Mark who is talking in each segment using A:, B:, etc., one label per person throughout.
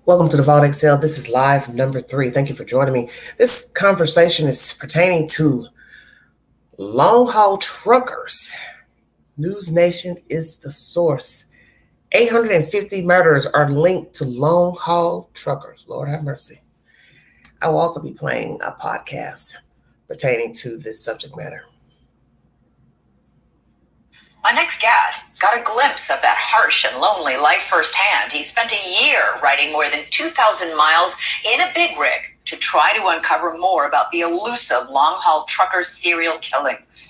A: Welcome to the Vault Excel. This is live number 3. Thank you for joining me. This conversation is pertaining to long haul truckers. News Nation is the source. 850 murders are linked to long haul truckers. Lord have mercy. I will also be playing a podcast pertaining to this subject matter.
B: My next guest got a glimpse of that harsh and lonely life firsthand. He spent a year riding more than 2,000 miles in a big rig to try to uncover more about the elusive long-haul trucker serial killings.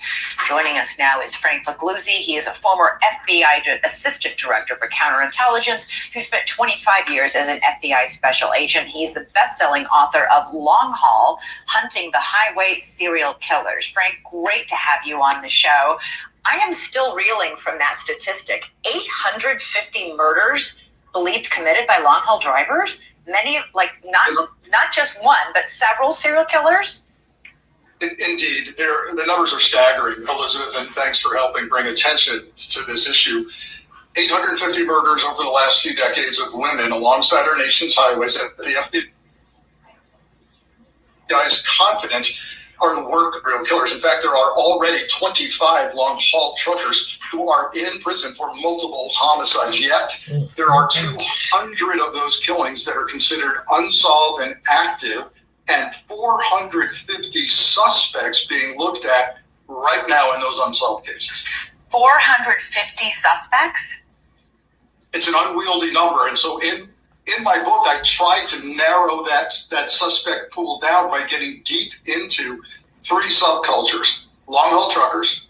B: Joining us now is Frank Figliuzzi. He is a former FBI Assistant Director for Counterintelligence who spent 25 years as an FBI Special Agent. He's the best-selling author of Long Haul, Hunting the Highway Serial Killers. Frank, great to have you on the show. I am still reeling from that statistic. 850 murders believed committed by long-haul drivers? Many, not just one, but several serial killers?
C: Indeed. The numbers are staggering, Elizabeth, and thanks for helping bring attention to this issue. 850 murders over the last few decades of women alongside our nation's highways that the FBI is confident are the work of real killers. In fact, there are already 25 long-haul truckers who are in prison for multiple homicides. Yet, there are 200 of those killings that are considered unsolved and active, and 450 suspects being looked at right now in those unsolved cases.
B: 450 suspects?
C: It's an unwieldy number, and so in my book, I tried to narrow that suspect pool down by getting deep into 3 subcultures: long-haul truckers,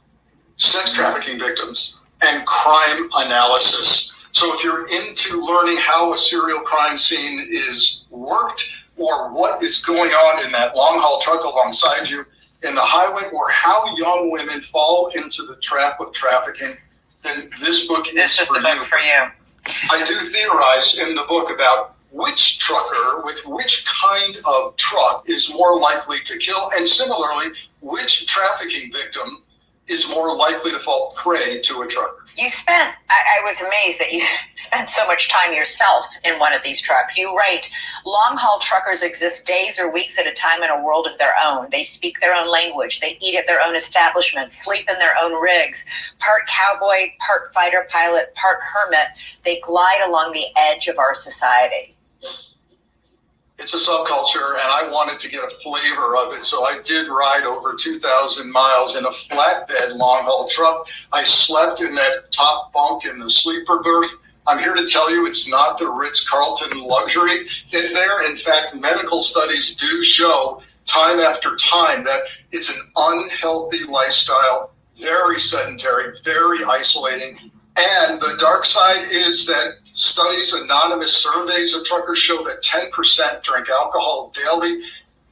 C: sex trafficking victims, and crime analysis. So if you're into learning how a serial crime scene is worked, or what is going on in that long-haul truck alongside you in the highway, or how young women fall into the trap of trafficking, then this book is for you. I do theorize in the book about which trucker with which kind of truck is more likely to kill, and similarly, which trafficking victim is more likely to fall prey to a trucker.
B: I was amazed that you spent so much time yourself in one of these trucks. You write, long-haul truckers exist days or weeks at a time in a world of their own. They speak their own language. They eat at their own establishments, sleep in their own rigs. Part cowboy, part fighter pilot, part hermit. They glide along the edge of our society.
C: It's a subculture, and I wanted to get a flavor of it, so I did ride over 2,000 miles in a flatbed long-haul truck. I slept in that top bunk in the sleeper berth. I'm here to tell you it's not the Ritz-Carlton luxury in there. In fact, medical studies do show time after time that it's an unhealthy lifestyle, very sedentary, very isolating. And the dark side is that studies, anonymous surveys of truckers show that 10% drink alcohol daily,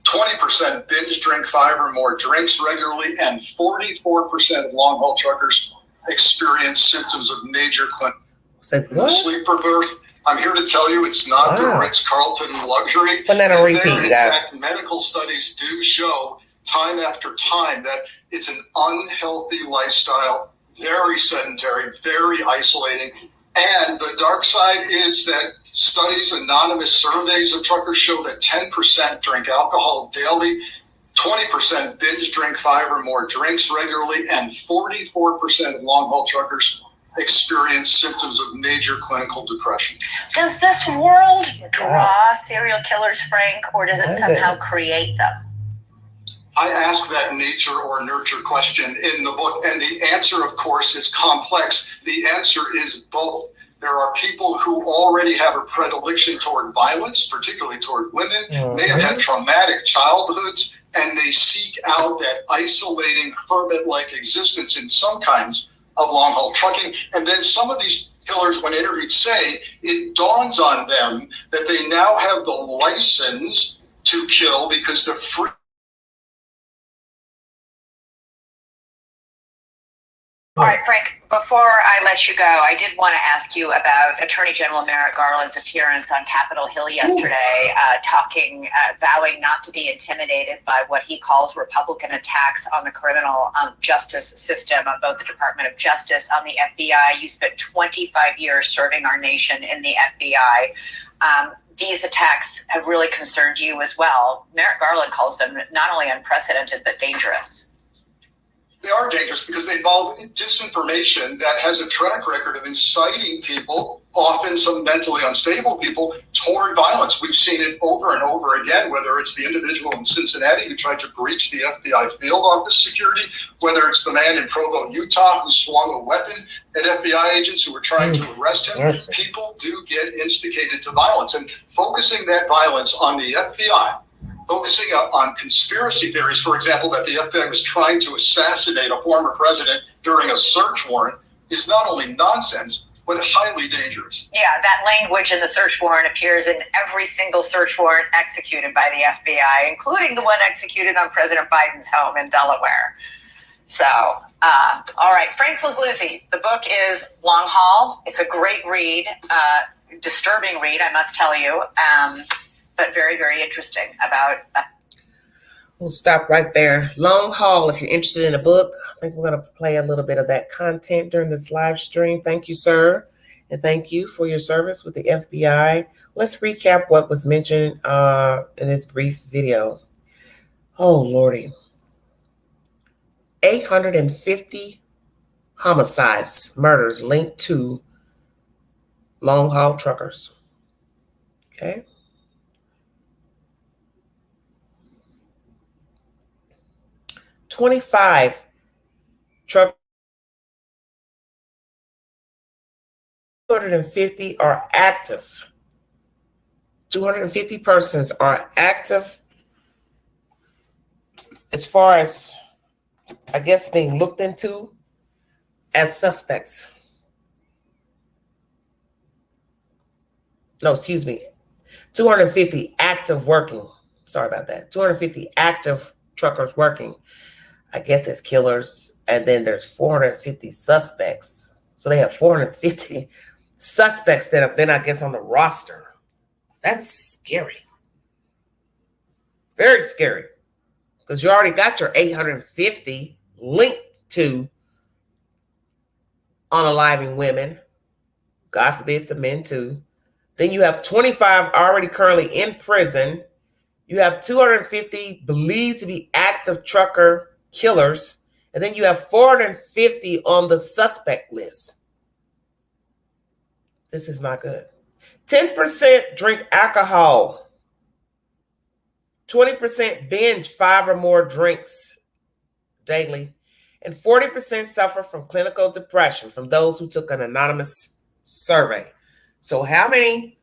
C: 20% binge drink 5 or more drinks regularly, and 44% of long-haul truckers experience symptoms of major clinical. The sleeper berth, I'm here to tell you it's not the Ritz-Carlton luxury.
A: Banana repeat,
C: in
A: guys.
C: fact, medical studies do show time after time that it's an unhealthy lifestyle, very sedentary, very isolating. And the dark side is that studies, anonymous surveys of truckers show that 10% drink alcohol daily, 20% binge drink 5 or more drinks regularly, and 44% of long-haul truckers experience symptoms of major clinical depression.
B: Does this world draw serial killers, Frank, or does it somehow create them?
C: I ask that nature or nurture question in the book, and the answer, of course, is complex. The answer is both. There are people who already have a predilection toward violence, particularly toward women, may have had traumatic childhoods, and they seek out that isolating, hermit-like existence in some kinds of long-haul trucking. And then some of these killers, when interviewed, say it dawns on them that they now have the license to kill because they're free.
B: All right, Frank, before I let you go, I did want to ask you about Attorney General Merrick Garland's appearance on Capitol Hill yesterday, vowing not to be intimidated by what he calls Republican attacks on the criminal justice system, on both the Department of Justice, on the FBI. You spent 25 years serving our nation in the FBI. These attacks have really concerned you as well. Merrick Garland calls them not only unprecedented, but dangerous.
C: They are dangerous because they involve disinformation that has a track record of inciting people, often some mentally unstable people, toward violence. We've seen it over and over again, whether it's the individual in Cincinnati who tried to breach the FBI field office security, whether it's the man in Provo, Utah, who swung a weapon at FBI agents who were trying to arrest him.
A: Yes.
C: People do get instigated to violence, and focusing that violence on the FBI, focusing on conspiracy theories, for example, that the FBI was trying to assassinate a former president during a search warrant, is not only nonsense, but highly dangerous.
B: Yeah, that language in the search warrant appears in every single search warrant executed by the FBI, including the one executed on President Biden's home in Delaware. So, all right, Frank Puglisi, the book is Long Haul. It's a great read, disturbing read, I must tell you. But very, very interesting about.
A: We'll stop right there. Long Haul, if you're interested in a book, I think we're going to play a little bit of that content during this live stream. Thank you, sir. And thank you for your service with the FBI. Let's recap what was mentioned in this brief video. Oh, Lordy. 850 homicides, murders linked to long haul truckers. Okay. $25 truck 250 are active. 250 persons are active as far as, I guess, being looked into as suspects. No, excuse me. 250 active working. Sorry about that. 250 active truckers working. I guess as killers. And then there's 450 suspects. So they have 450 suspects that have been, I guess, on the roster. That's scary. Very scary. Because you already got your 850 linked to unaliving women. God forbid some men too. Then you have 25 already currently in prison. You have 250 believed to be active trucker killers. And then you have 450 on the suspect list. This is not good. 10% drink alcohol. 20% binge 5 or more drinks daily. And 40% suffer from clinical depression from those who took an anonymous survey. So how many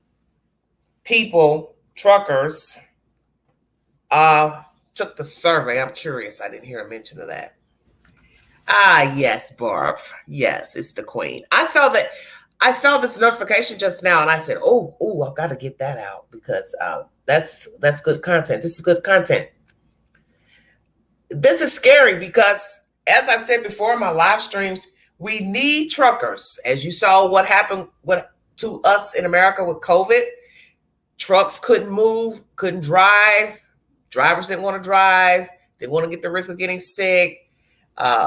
A: people, truckers, took the survey? I'm curious. I didn't hear a mention of that. Ah, yes, Barb. Yes, it's the queen. I saw this notification just now, and I said, "Oh, I've got to get that out because that's good content. This is good content. This is scary because, as I've said before in my live streams, we need truckers. As you saw, what happened to us in America with COVID, trucks couldn't move, couldn't drive. Drivers didn't want to drive. They want to get the risk of getting sick.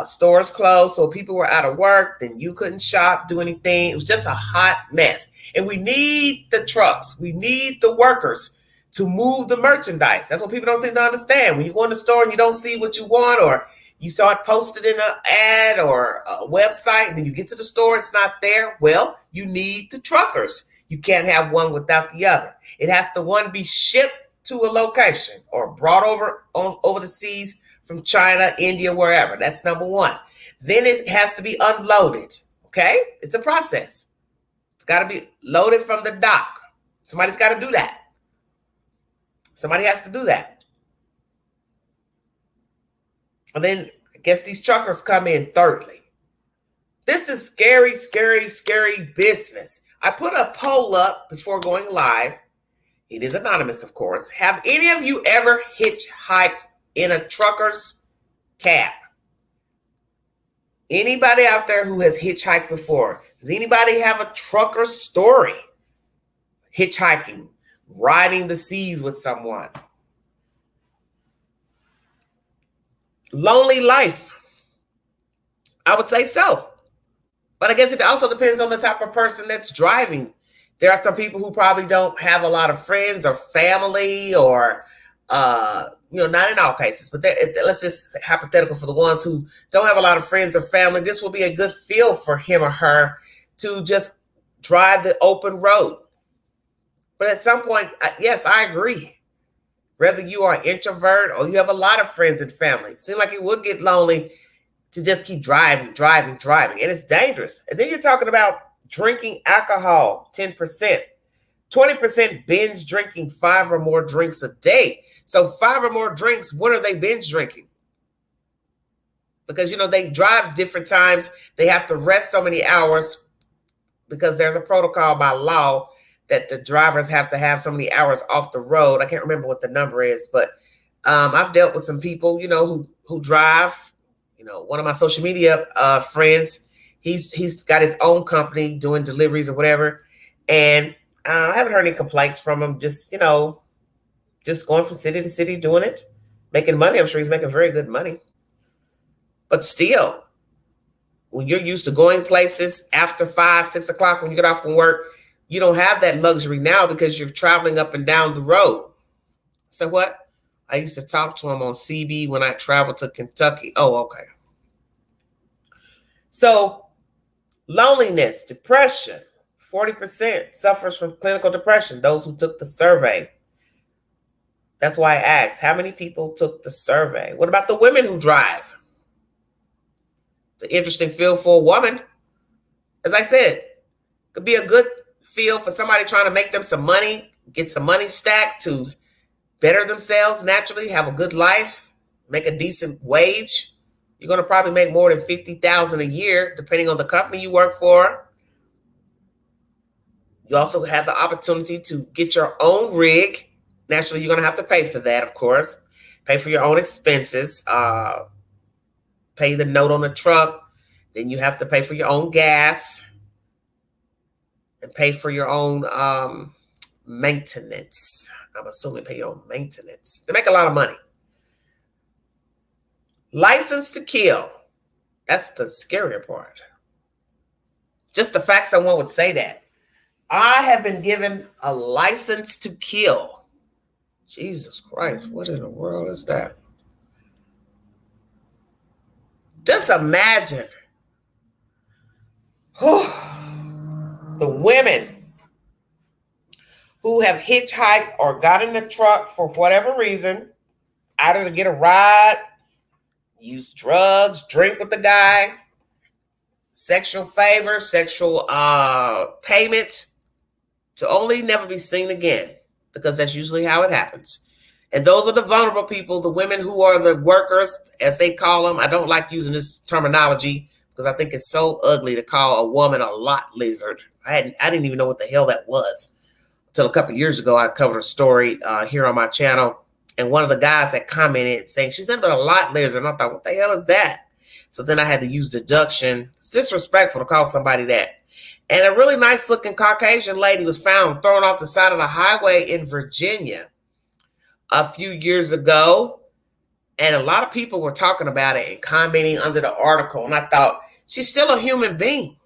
A: Stores closed, so people were out of work. Then you couldn't shop, do anything. It was just a hot mess. And we need the trucks. We need the workers to move the merchandise. That's what people don't seem to understand. When you go in the store and you don't see what you want, or you saw it posted in an ad or a website, and then you get to the store, it's not there. Well, you need the truckers. You can't have one without the other. It has to, one, be shipped to a location or brought over the seas from China, India, wherever. That's number one. Then it has to be unloaded. Okay? It's a process. It's got to be loaded from the dock. Somebody's got to do that. Somebody has to do that. And then I guess these truckers come in thirdly. This is scary, scary, scary business. I put a poll up before going live. It is anonymous, of course. Have any of you ever hitchhiked in a trucker's cab? Anybody out there who has hitchhiked before? Does anybody have a trucker story? Hitchhiking, riding the seas with someone. Lonely life. I would say so. But I guess it also depends on the type of person that's driving. There are some people who probably don't have a lot of friends or family or, not in all cases, but let's just hypothetical for the ones who don't have a lot of friends or family. This will be a good feel for him or her to just drive the open road. But at some point, yes, I agree. Whether you are an introvert or you have a lot of friends and family, it seems like it would get lonely to just keep driving. And it's dangerous. And then you're talking about drinking alcohol, 10%. 20% binge drinking 5 or more drinks a day. So 5 or more drinks, when are they binge drinking? Because, they drive different times. They have to rest so many hours because there's a protocol by law that the drivers have to have so many hours off the road. I can't remember what the number is, but I've dealt with some people, who drive. One of my social media friends, he's got his own company doing deliveries or whatever. And I haven't heard any complaints from him. Just going from city to city doing it, making money. I'm sure he's making very good money. But still, when you're used to going places after 5, 6 o'clock when you get off from work, you don't have that luxury now because you're traveling up and down the road. So what? I used to talk to him on CB when I traveled to Kentucky. Oh, okay. So loneliness, depression, 40% suffers from clinical depression, those who took the survey. That's why I asked, how many people took the survey? What about the women who drive? It's an interesting feel for a woman. As I said, could be a good feel for somebody trying to make them some money, get some money stacked to better themselves naturally, have a good life, make a decent wage. You're going to probably make more than $50,000 a year, depending on the company you work for. You also have the opportunity to get your own rig. Naturally, you're going to have to pay for that, of course. Pay for your own expenses. Pay the note on the truck. Then you have to pay for your own gas. And pay for your own maintenance. I'm assuming pay your own maintenance. They make a lot of money. License to kill. That's the scarier part. Just the fact someone would say that. I have been given a license to kill. Jesus Christ, what in the world is that? Just imagine the women who have hitchhiked or got in the truck for whatever reason, either to get a ride, use drugs, drink with the guy, sexual favor, sexual payment, to only never be seen again, because that's usually how it happens. And those are the vulnerable people, the women who are the workers, as they call them. I don't like using this terminology because I think it's so ugly to call a woman a lot lizard. I didn't even know what the hell that was until a couple of years ago. I covered a story here on my channel, and one of the guys had commented saying she's nothing but a lot lizard. And I thought, what the hell is that? So then I had to use deduction. It's disrespectful to call somebody that. And a really nice looking Caucasian lady was found thrown off the side of the highway in Virginia a few years ago. And a lot of people were talking about it and commenting under the article. And I thought, she's still a human being.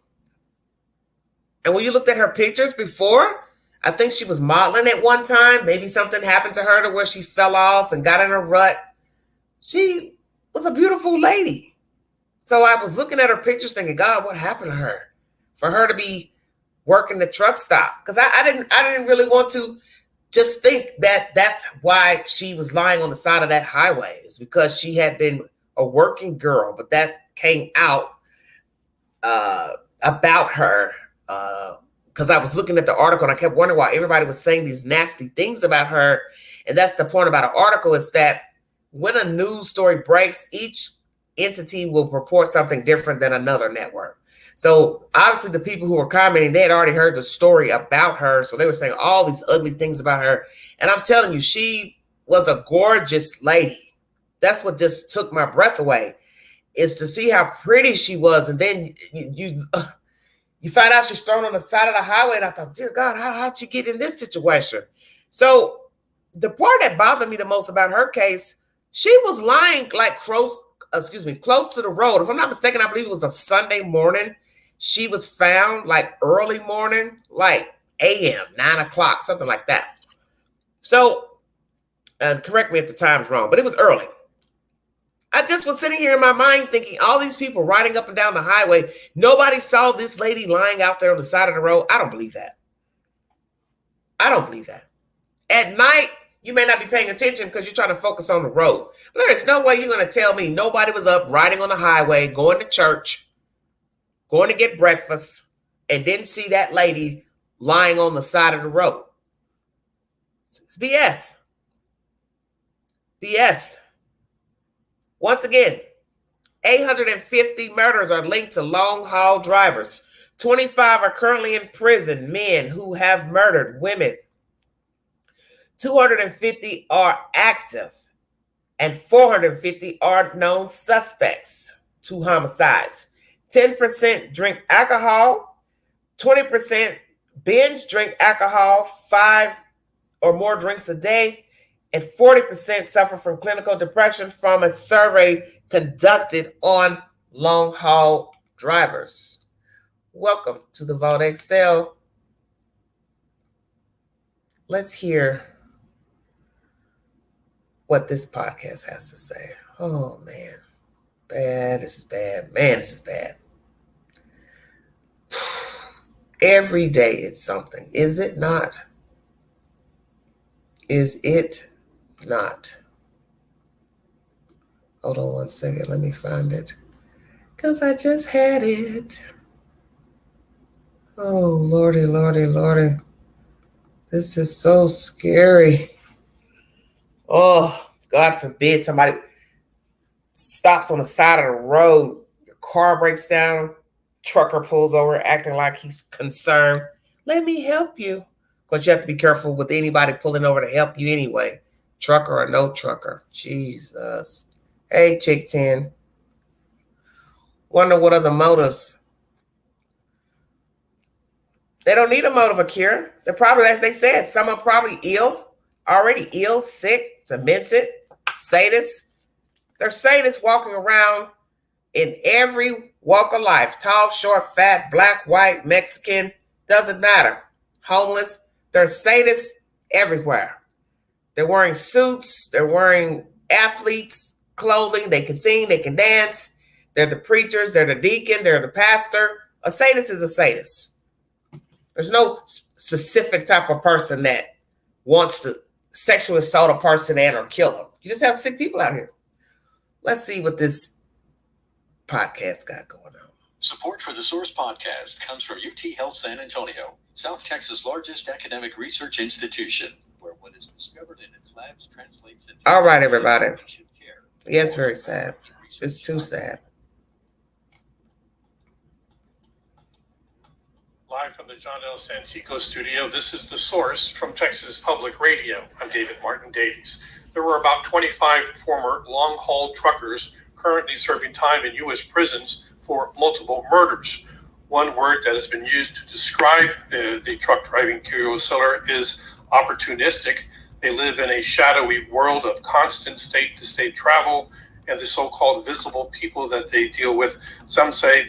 A: And when you looked at her pictures before, I think she was modeling at one time. Maybe something happened to her to where she fell off and got in a rut. She was a beautiful lady. So I was looking at her pictures thinking, God, what happened to her? For her to be working the truck stop. Because I didn't really want to just think that that's why she was lying on the side of that highway. It's because she had been a working girl. But that came out about her. Because I was looking at the article and I kept wondering why everybody was saying these nasty things about her. And that's the point about an article, is that when a news story breaks, each entity will report something different than another network. So obviously the people who were commenting, they had already heard the story about her. So they were saying all these ugly things about her. And I'm telling you, she was a gorgeous lady. That's what just took my breath away. is to see how pretty she was, and then you find out she's thrown on the side of the highway, and I thought, dear God, how'd she get in this situation? So the part that bothered me the most about her case, she was lying like close to the road. If I'm not mistaken, I believe it was a Sunday morning. She was found like early morning, like a.m., 9 o'clock, something like that. So, correct me if the time's wrong, but it was early. I just was sitting here in my mind thinking, all these people riding up and down the highway, nobody saw this lady lying out there on the side of the road. I don't believe that. I don't believe that. At night, you may not be paying attention because you're trying to focus on the road. But there's no way you're going to tell me nobody was up riding on the highway, going to church, going to get breakfast, and didn't see that lady lying on the side of the road. It's BS. BS. Once again, 850 murders are linked to long-haul drivers. 25 are currently in prison, men who have murdered women. 250 are active, and 450 are known suspects to homicides. 10% drink alcohol, 20% binge drink alcohol, 5 or more drinks a day, and 40% suffer from clinical depression from a survey conducted on long-haul drivers. Welcome to the Vault Excel. Let's hear what this podcast has to say. Oh, man. Bad. This is bad. Man, this is bad. Every day it's something. Is it not? Is it not? Hold on one second. Let me find it. Because I just had it. Oh, Lordy, Lordy, Lordy. This is so scary. Oh, God forbid somebody stops on the side of the road. Your car breaks down. Trucker pulls over acting like he's concerned. Let me help you. Because you have to be careful with anybody pulling over to help you anyway. Trucker or no trucker. Jesus. Hey, Chick 10. Wonder what are the motives? They don't need a motive of cure. They're probably, as they said, some are probably ill, already ill, sick, demented, sadists. They're sadists walking around in every walk of life. Tall, short, fat, black, white, Mexican, doesn't matter. Homeless. They're sadists everywhere. They're wearing suits. They're wearing athletes' clothing. They can sing. They can dance. They're the preachers. They're the deacon. They're the pastor. A sadist is a sadist. There's no specific type of person that wants to sexually assault a person and or kill them. You just have sick people out here. Let's see what this podcast got going on.
D: Support for the Source podcast comes from UT Health San Antonio, South Texas' largest academic research institution, where what is discovered in its labs translates into
A: all right, everybody. Yes, very sad. It's too sad.
E: Live from the John L. Santico studio, this is The Source from Texas Public Radio. I'm David Martin Davies. There were about 25 former long-haul truckers currently serving time in U.S. prisons for multiple murders. One word that has been used to describe the truck driving serial killer is opportunistic. They live in a shadowy world of constant state-to-state travel and the so-called visible people that they deal with. Some say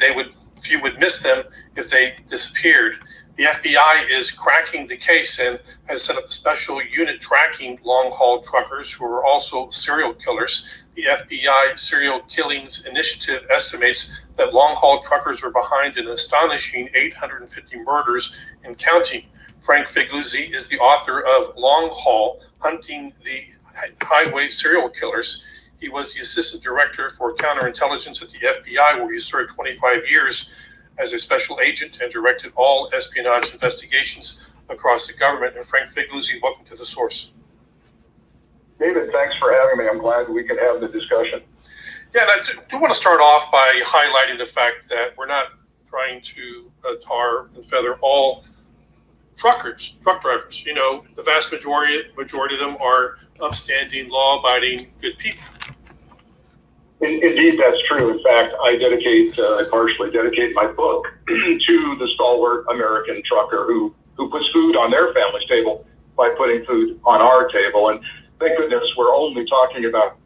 E: few would miss them if they disappeared. The FBI is cracking the case and has set up a special unit tracking long-haul truckers who are also serial killers. The FBI Serial Killings Initiative estimates that long-haul truckers are behind an astonishing 850 murders and counting. Frank Figluzzi is the author of Long Haul, Hunting the Highway Serial Killers. He was the assistant director for counterintelligence at the FBI, where he served 25 years as a special agent and directed all espionage investigations across the government. And Frank Figluzzi, welcome to The Source.
C: David, thanks for having me. I'm glad we could have the discussion.
E: Yeah, and I do want to start off by highlighting the fact that we're not trying to tar and feather all truck drivers. You know, the vast majority of them are upstanding, law-abiding, good people.
F: Indeed, that's true. In fact, I partially dedicate my book to the stalwart American trucker who puts food on their family's table by putting food on our table. And thank goodness we're only talking about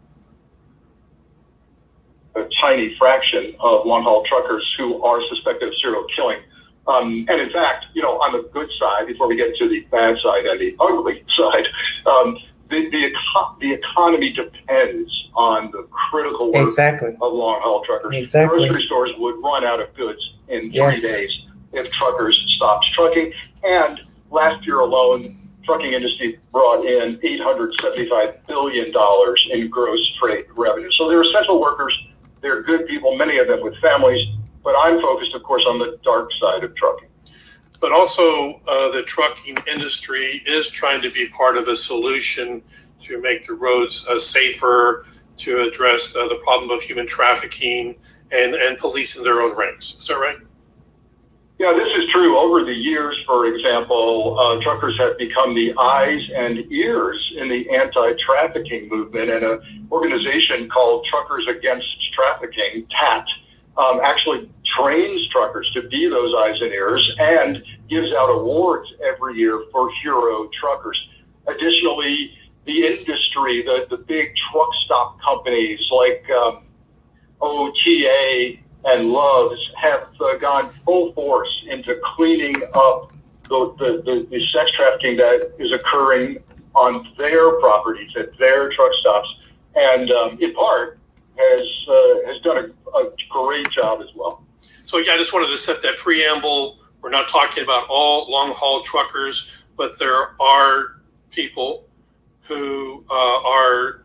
F: a tiny fraction of long-haul truckers who are suspected of serial killing. And in fact, on the good side, before we get to the bad side and the ugly side, the economy depends on the critical work of long-haul truckers. Grocery stores would run out of goods in 3 days if truckers stopped trucking. And last year alone, trucking industry brought in $875 billion in gross freight revenue. So they're essential workers. They're good people, many of them with families. But I'm focused, of course, on the dark side of trucking.
E: But also, the trucking industry is trying to be part of a solution to make the roads safer, to address the problem of human trafficking and policing their own ranks. Is that right?
F: Yeah, this is true. Over the years, for example, truckers have become the eyes and ears in the anti-trafficking movement, and an organization called Truckers Against Trafficking, TAT, actually trains truckers to be those eyes and ears and gives out awards every year for hero truckers. Additionally, the industry, the big truck stop companies like OTA and Loves have gone full force into cleaning up the sex trafficking that is occurring on their properties, at their truck stops, and in part has done a great job as well.
E: So I just wanted to set that preamble. We're not talking about all long-haul truckers, but there are people who are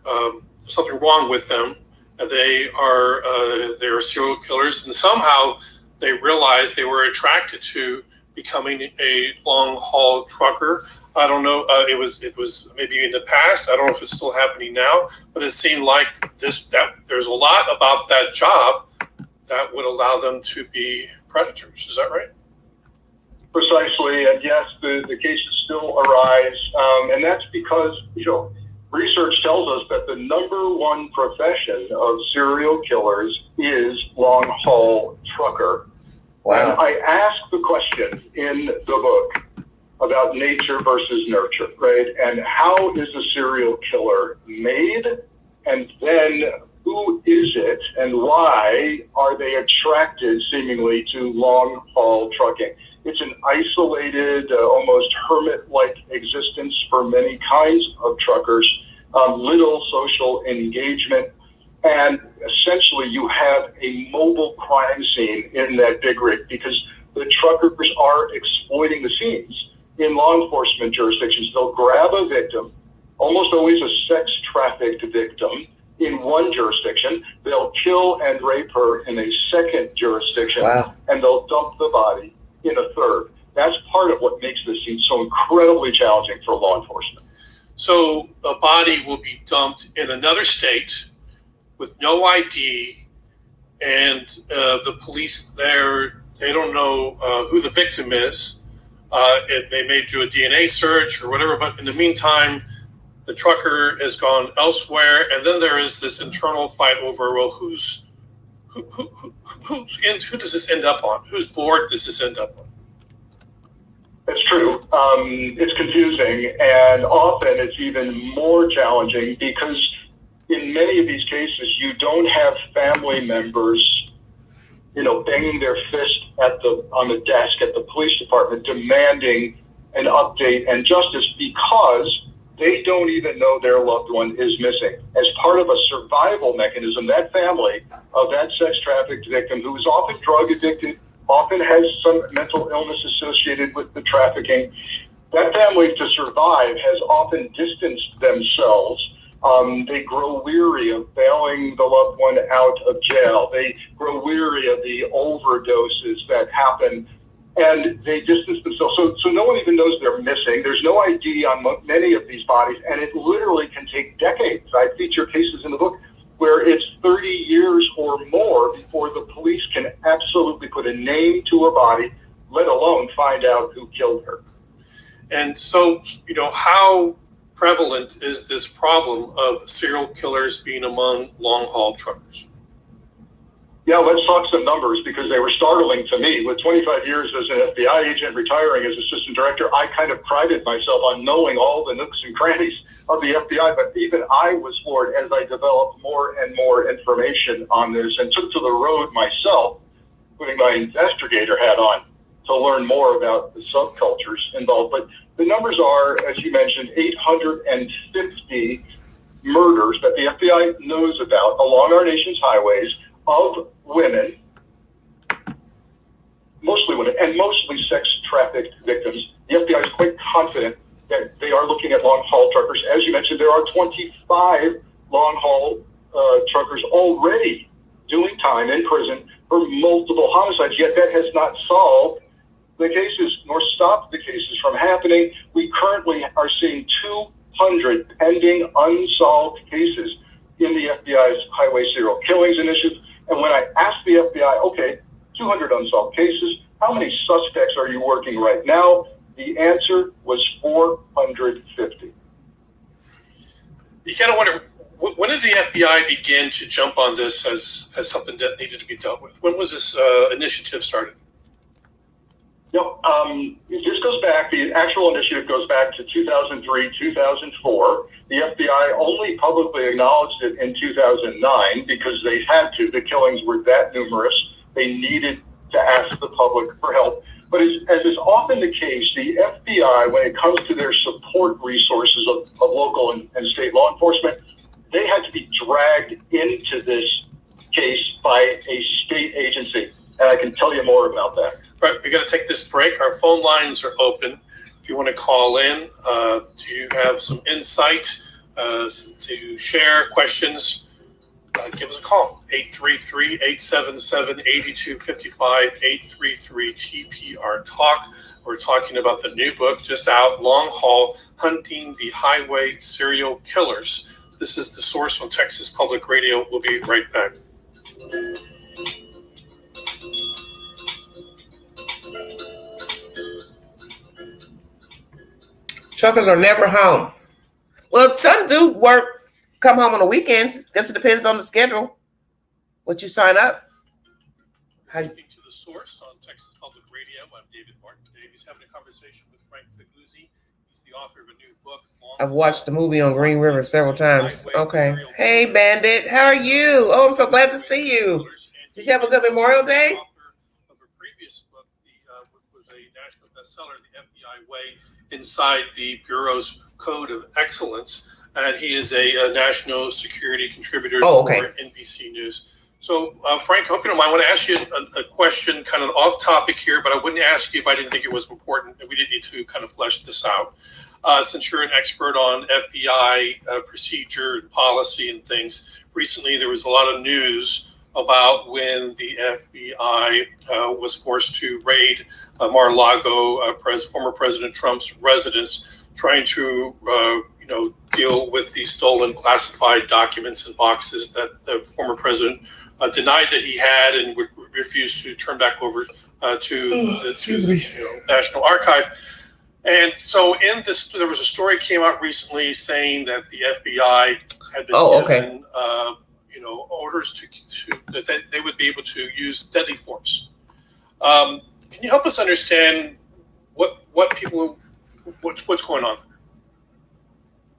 E: something wrong with them. They are serial killers, and somehow they realized they were attracted to becoming a long-haul trucker. I don't know. It was maybe in the past. I don't know if it's still happening now, but it seemed like that there's a lot about that job that would allow them to be predators. Is that right?
F: Precisely, and yes, the cases still arise, and that's because research tells us that the number one profession of serial killers is long-haul trucker.
A: Wow.
F: And I ask the question in the book about nature versus nurture, right? And how is a serial killer made? And then who is it and why are they attracted seemingly to long-haul trucking? It's an isolated, almost hermit-like existence for many kinds of truckers, little social engagement, and essentially you have a mobile crime scene in that big rig because the truckers are exploiting the scenes. In law enforcement jurisdictions, they'll grab a victim, almost always a sex-trafficked victim, in one jurisdiction. They'll kill and rape her in a second jurisdiction, and they'll dump the body in a third. That's part of what makes this scene so incredibly challenging for law enforcement.
E: So a body will be dumped in another state with no ID, and the police there, they don't know who the victim is. They may do a DNA search or whatever, but in the meantime, the trucker has gone elsewhere, and then there is this internal fight over, well, who does this end up on? Whose board does this end up on?
F: That's true. It's confusing, and often it's even more challenging because in many of these cases, you don't have family members, banging their fist on the desk at the police department, demanding an update and justice because they don't even know their loved one is missing. As part of a survival mechanism, that family of that sex trafficked victim, who is often drug addicted, often has some mental illness associated with the trafficking, that family, to survive, has often distanced themselves. They grow weary of bailing the loved one out of jail. They grow weary of the overdoses that happen, and they distance themselves. So no one even knows they're missing. There's no ID on many of these bodies, and it literally can take decades. I feature cases in the book where it's 30 years or more before the police can absolutely put a name to a body, let alone find out who killed her.
E: And so, how prevalent is this problem of serial killers being among long-haul truckers?
F: Yeah, let's talk some numbers because they were startling to me. With 25 years as an FBI agent retiring as assistant director, I kind of prided myself on knowing all the nooks and crannies of the FBI, but even I was floored as I developed more and more information on this and took to the road myself, putting my investigator hat on to learn more about the subcultures involved. But the numbers are, as you mentioned, 850 murders that the FBI knows about along our nation's highways of women, mostly women, and mostly sex-trafficked victims. The FBI is quite confident that they are looking at long-haul truckers. As you mentioned, there are 25 long-haul truckers already doing time in prison for multiple homicides, yet that has not solved the cases nor stopped the cases from happening. We currently are seeing 200 pending unsolved cases in the FBI's Highway Serial Killings Initiative. And when I asked the FBI, okay, 200 unsolved cases, how many suspects are you working right now? The answer was 450.
E: You kind of wonder, when did the FBI begin to jump on this as something that needed to be dealt with? When was this initiative started?
F: This goes back, the actual initiative goes back to 2003, 2004. The FBI only publicly acknowledged it in 2009 because they had to. The killings were that numerous. They needed to ask the public for help. But as is often the case, the FBI, when it comes to their support resources of local and state law enforcement, they had to be dragged into this case by a state agency. And I can tell you more about that.
E: Right, we got to take this break. Our phone lines are open. If you want to call in, do you have some insight to share, questions, give us a call. 833-877-8255, 833-TPR-TALK. We're talking about the new book just out, Long Haul, Hunting the Highway Serial Killers. This is The Source on Texas Public Radio. We'll be right back.
A: Truckers are never home. Well, some do work, come home on the weekends. Guess it depends on the schedule. What you sign up.
E: Listening to The Source on Texas Public Radio. I'm David Martin Davies, having a conversation with Frank Figuzzi. He's the author of a new book.
A: I've watched the movie on Green River several times. Okay. Hey, Bandit. How are you? Oh, I'm so glad to see you. Did you have a good Memorial Day?
E: Of a previous book, was a national bestseller, The FBI Way, inside the Bureau's Code of Excellence. And he is a national security contributor for NBC News. So, Frank, I hope you don't mind. I want to ask you a question kind of off topic here, but I wouldn't ask you if I didn't think it was important. We didn't need to kind of flesh this out. Since you're an expert on FBI procedure and policy and things, recently there was a lot of news about when the FBI was forced to raid Mar-a-Lago, former President Trump's residence, trying to deal with the stolen classified documents and boxes that the former president denied that he had and would refuse to turn back over to the National Archive. And so in this, there was a story came out recently saying that the FBI had been given orders to that they would be able to use deadly force. Can you help us understand what's going on?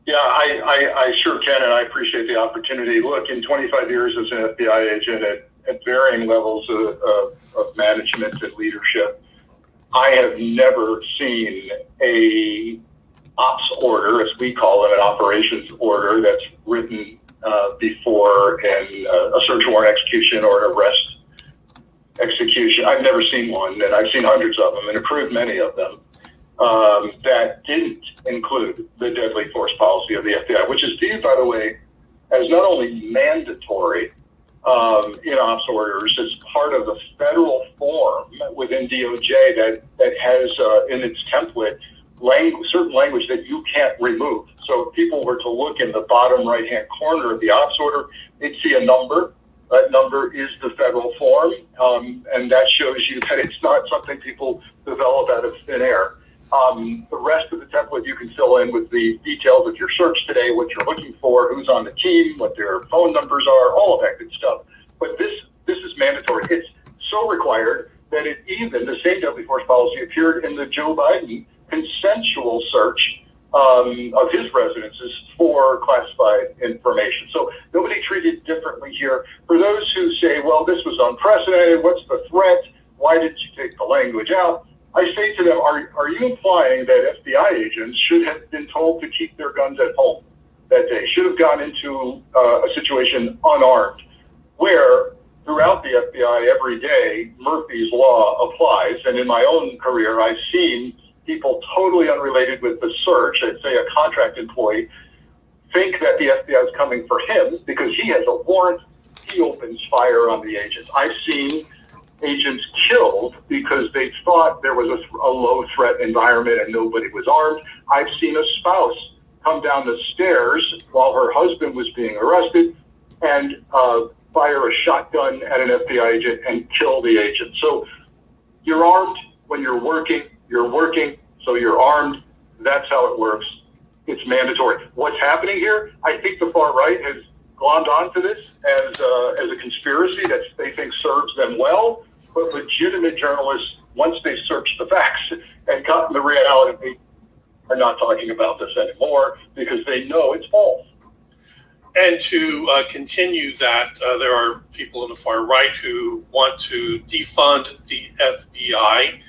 F: Yeah, I sure can, and I appreciate the opportunity. Look, in 25 years as an FBI agent at varying levels of management and leadership, I have never seen a ops order, as we call it, an operations order that's written before a search warrant execution or an arrest execution. I've never seen one, and I've seen hundreds of them and approved many of them. That didn't include the deadly force policy of the FBI, which is viewed, by the way, as not only mandatory in ops orders, as part of the federal form within DOJ that has in its template certain language that you can't remove. So if people were to look in the bottom right-hand corner of the ops order, they'd see a number. That number is the federal form, and that shows you that it's not something people develop out of thin air. The rest of the template you can fill in with the details of your search today, what you're looking for, who's on the team, what their phone numbers are, all of that good stuff. But this This is mandatory. It's so required that the same deadly force policy appeared in the Joe Biden consensual search of his residences for classified information. So nobody treated differently here. For those who say, well, this was unprecedented, what's the threat? Why did you take the language out? I say to them, are you implying that FBI agents should have been told to keep their guns at home that day, should have gone into a situation unarmed, where throughout the FBI every day, Murphy's Law applies. And in my own career, I've seen people totally unrelated with the search, let's say a contract employee, think that the FBI is coming for him because he has a warrant. He opens fire on the agents. I've seen agents killed because they thought there was a low threat environment and nobody was armed. I've seen a spouse come down the stairs while her husband was being arrested and fire a shotgun at an FBI agent and kill the agent. So you're armed when you're working, so you're armed. That's how it works. It's mandatory. What's happening here? I think the far right has glommed onto this as a conspiracy that they think serves them well, but legitimate journalists, once they search the facts and gotten the reality, they are not talking about this anymore because they know it's false.
E: And to continue that, there are people on the far right who want to defund the FBI.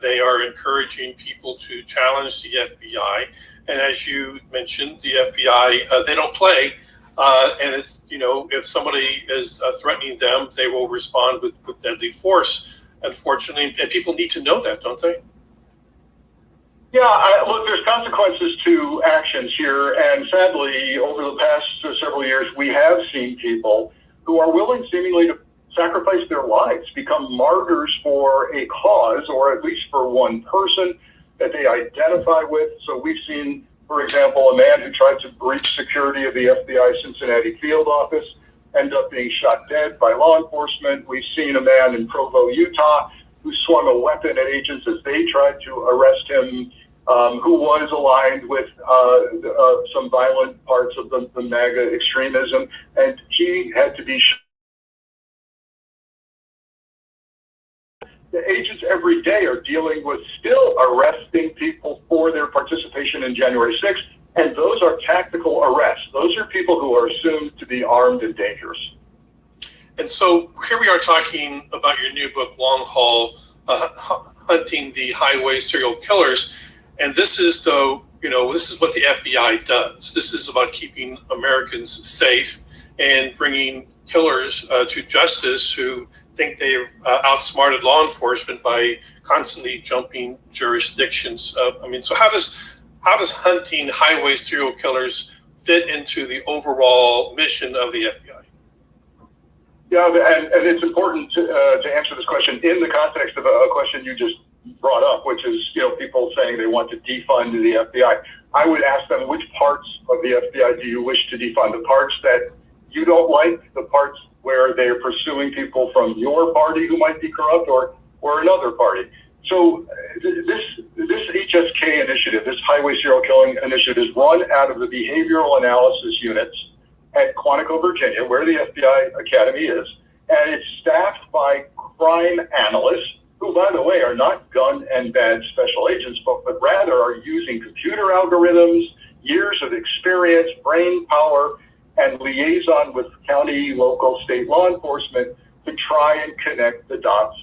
E: They are encouraging people to challenge the FBI. And as you mentioned, the FBI, they don't play. And it's, if somebody is threatening them, they will respond with deadly force, unfortunately. And people need to know that, don't they?
F: Yeah, look, there's consequences to actions here. And sadly, over the past several years, we have seen people who are willing seemingly to sacrifice their lives, become martyrs for a cause, or at least for one person that they identify with. So we've seen, for example, a man who tried to breach security of the FBI Cincinnati field office end up being shot dead by law enforcement. We've seen a man in Provo, Utah, who swung a weapon at agents as they tried to arrest him, who was aligned with some violent parts of the MAGA extremism, and he had to be shot. The agents every day are dealing with still arresting people for their participation in January 6th, and those are tactical arrests. Those are people who are assumed to be armed and dangerous.
E: And so here we are talking about your new book, Long Haul, Hunting the Highway Serial Killers. And this is this is what the FBI does. This is about keeping Americans safe and bringing killers to justice who think they've outsmarted law enforcement by constantly jumping jurisdictions. So how does hunting highway serial killers fit into the overall mission of the FBI?
F: Yeah, and it's important to answer this question in the context of a question you just brought up, which is people saying they want to defund the FBI. I would ask them, which parts of the FBI do you wish to defund? The parts that you don't like, the parts where they're pursuing people from your party who might be corrupt, or another party. So this HSK initiative, this highway serial killing initiative, is run out of the behavioral analysis units at Quantico, Virginia, where the FBI Academy is, and it's staffed by crime analysts who, by the way, are not gun and bad special agents, but rather are using computer algorithms, years of experience, brain power, and liaison with county, local, state law enforcement to try and connect the dots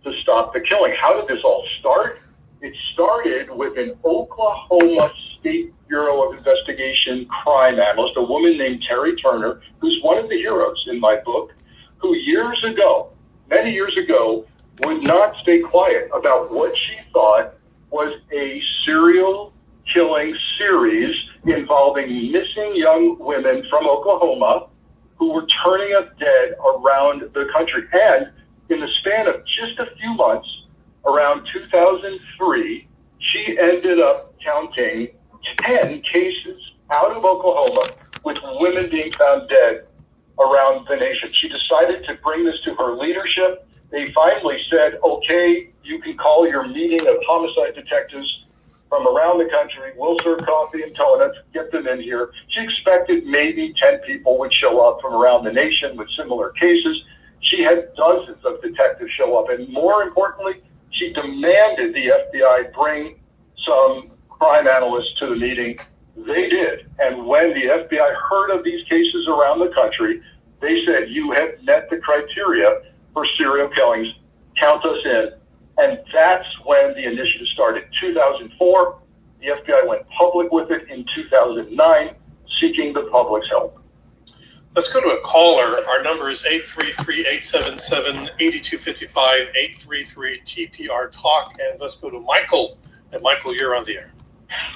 F: to stop the killing. How did this all start? It started with an Oklahoma State Bureau of Investigation crime analyst, a woman named Terry Turner, who's one of the heroes in my book, who many years ago, would not stay quiet about what she thought was a serial killing series involving missing young women from Oklahoma who were turning up dead around the country. And in the span of just a few months, around 2003, she ended up counting 10 cases out of Oklahoma with women being found dead around the nation. She decided to bring this to her leadership. They finally said, okay, you can call your meeting of homicide detectives from around the country. We'll serve coffee and donuts, get them in here. She expected maybe 10 people would show up from around the nation with similar cases. She had dozens of detectives show up, and more importantly, she demanded the FBI bring some crime analysts to the meeting. They did. And when the FBI heard of these cases around the country, they said, you have met the criteria for serial killings. Count us in. And that's when the initiative started. 2004, the FBI went public with it in 2009, seeking the public's help.
E: Let's go to a caller. Our number is 833-877-8255, 833-TPR-TALK. And let's go to Michael. And Michael, you're on the air.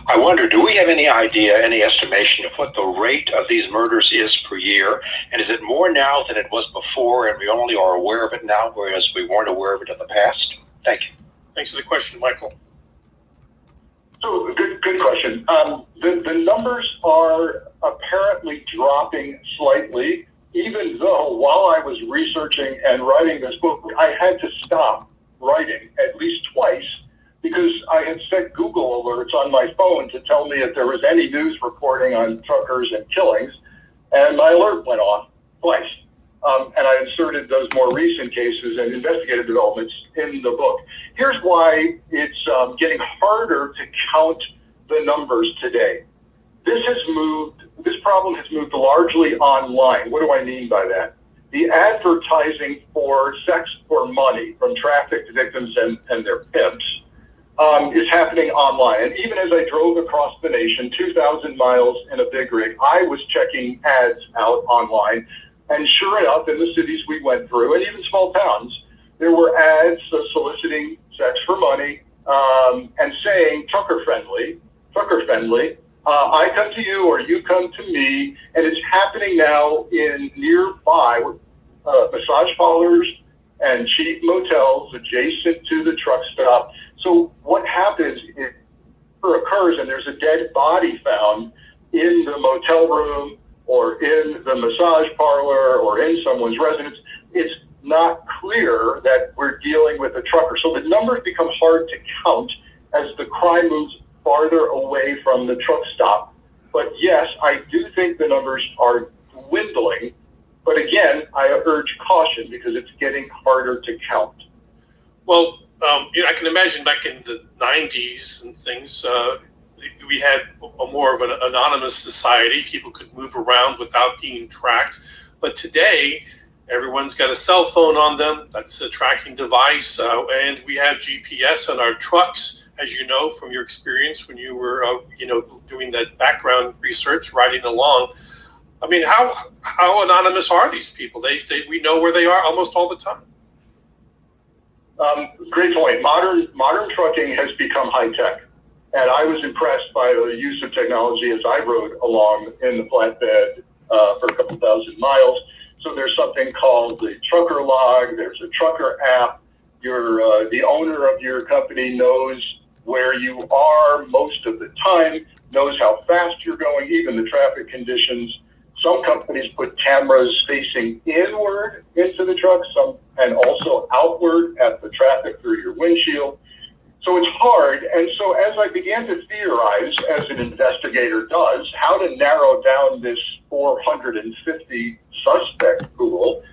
G: I wonder, do we have any idea, any estimation of what the rate of these murders is per year? And is it more now than it was before, and we only are aware of it now, whereas we weren't aware of it in the past? Thank you.
E: Thanks for the question, Michael.
F: So, good question. The numbers are apparently dropping slightly, even though while I was researching and writing this book, I had to stop writing at least twice because I had set Google alerts on my phone to tell me if there was any news reporting on truckers and killings, and my alert went off twice. And I inserted those more recent cases and investigative developments in the book. Here's why it's getting harder to count the numbers today. This problem has moved largely online. What do I mean by that? The advertising for sex for money from trafficked victims and their pimps is happening online. And even as I drove across the nation, 2,000 miles in a big rig, I was checking ads out online. And sure enough, in the cities we went through, and even small towns, there were ads soliciting sex for money and saying trucker friendly, I come to you or you come to me. And it's happening now in nearby massage parlors and cheap motels adjacent to the truck stop. So what happens if it occurs and there's a dead body found in the motel room or in the massage parlor or in someone's residence, it's not clear that we're dealing with a trucker. So the numbers become hard to count as the crime moves farther away from the truck stop. But yes, I do think the numbers are dwindling. But again, I urge caution because it's getting harder to count.
E: Well, I can imagine back in the 90s and things, we had more of an anonymous society. People could move around without being tracked. But today, everyone's got a cell phone on them. That's a tracking device. And we have GPS on our trucks, as you know, from your experience when you were, doing that background research, riding along. I mean, how anonymous are these people? We know where they are almost all the time.
F: Great point. Modern trucking has become high tech. And I was impressed by the use of technology as I rode along in the flatbed for a couple thousand miles. So there's something called the trucker log. There's a trucker app. The owner of your company knows where you are most of the time, knows how fast you're going, even the traffic conditions. Some companies put cameras facing inward into the truck, and also outward at the traffic through your windshield. So it's hard. And so as I began to theorize, as an investigator does, how to narrow down this 450 suspect pool,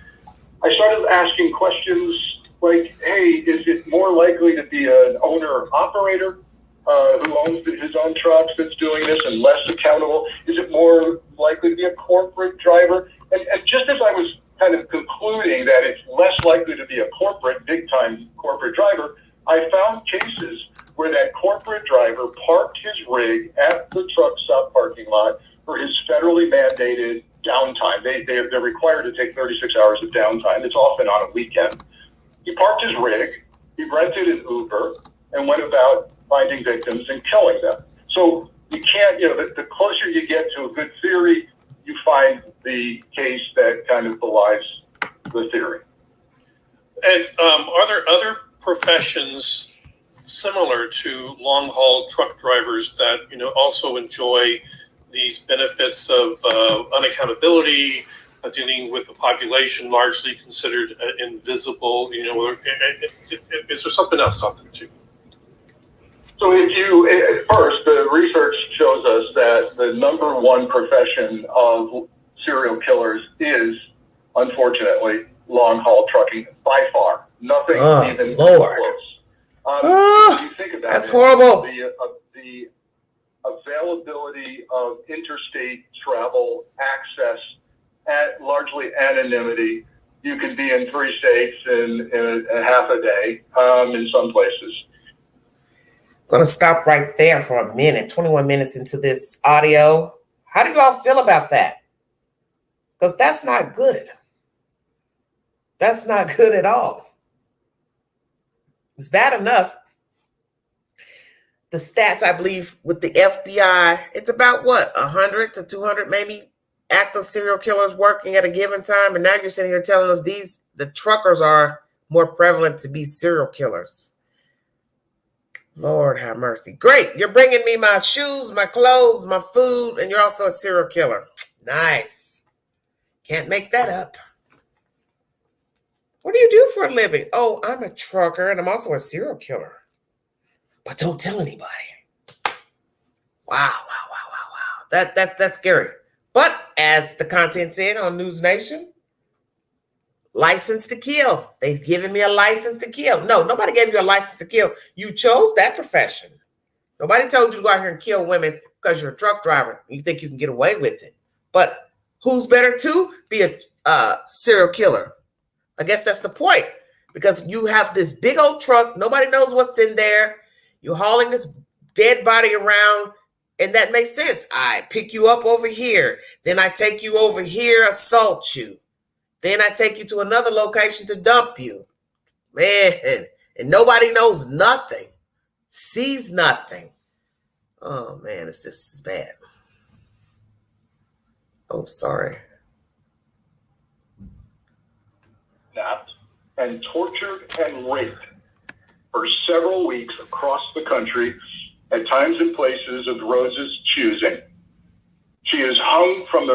F: I started asking questions like, hey, is it more likely to be an owner-operator who owns his own trucks that's doing this and less accountable? Is it more likely to be a corporate driver? And just as I was kind of concluding that it's less likely to be a big-time corporate driver, I found cases where that corporate driver parked his rig at the truck stop parking lot for his federally mandated downtime. They're required to take 36 hours of downtime. It's often on a weekend. He parked his rig, he rented an Uber, and went about finding victims and killing them. So you can't, the closer you get to a good theory, you find the case that kind of belies the theory.
E: And are there other professions similar to long-haul truck drivers that also enjoy these benefits of unaccountability, dealing with a population largely considered invisible? Is there something else out there too?
F: So first, the research shows us that the number one profession of serial killers is, unfortunately, long haul trucking by far. Nothing even
A: Lord.
F: close. When you think about
A: That's
F: it,
A: horrible.
F: the availability of interstate travel, access, at largely anonymity. You can be in 3 states in a half a day in some places.
A: I'm going to stop right there for a minute, 21 minutes into this audio. How do you all feel about that? Because that's not good. That's not good at all. It's bad enough. The stats, I believe, with the FBI, it's about what, 100 to 200 maybe active serial killers working at a given time. And now you're sitting here telling us the truckers are more prevalent to be serial killers. Lord have mercy. Great. You're bringing me my shoes, my clothes, my food, and you're also a serial killer. Nice. Can't make that up. What do you do for a living? Oh, I'm a trucker and I'm also a serial killer. But don't tell anybody. Wow. That's scary. But as the content said on News Nation, license to kill. They've given me a license to kill. No, nobody gave you a license to kill. You chose that profession. Nobody told you to go out here and kill women because you're a truck driver. You think you can get away with it. But who's better to be a serial killer? I guess that's the point. Because you have this big old truck. Nobody knows what's in there. You're hauling this dead body around. And that makes sense. I pick you up over here. Then I take you over here, assault you. Then I take you to another location to dump you. Man, and nobody knows nothing. Sees nothing. Oh, man, this is bad. Oh, sorry.
F: Kidnapped and tortured and raped for several weeks across the country, at times and places of Rhoades' choosing. She is hung from the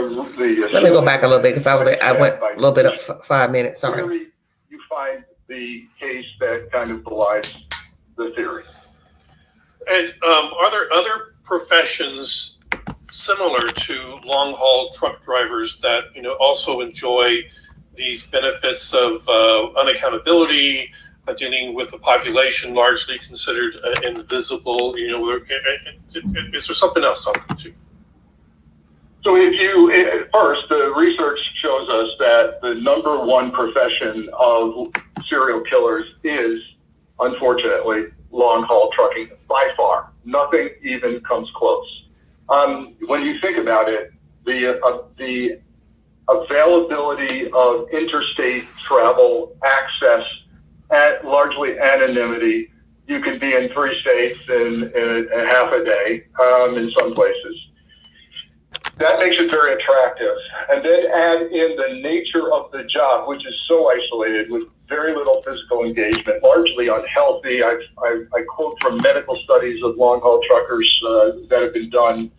A: Let me go back a little bit because I went a little bit up 5 minutes. Sorry.
F: Theory, you find the case that kind of belies the theory.
E: And are there other professions similar to long haul truck drivers that also enjoy these benefits of unaccountability, dealing with a population largely considered invisible? Is there something else too?
F: So first, the research shows us that the number one profession of serial killers is, unfortunately, long-haul trucking by far. Nothing even comes close. When you think about it, the availability of interstate travel, access, at largely anonymity, you can be in 3 states in a half a day in some places. That makes it very attractive. And then add in the nature of the job, which is so isolated with very little physical engagement, largely unhealthy. I quote from medical studies of long-haul truckers that have been done.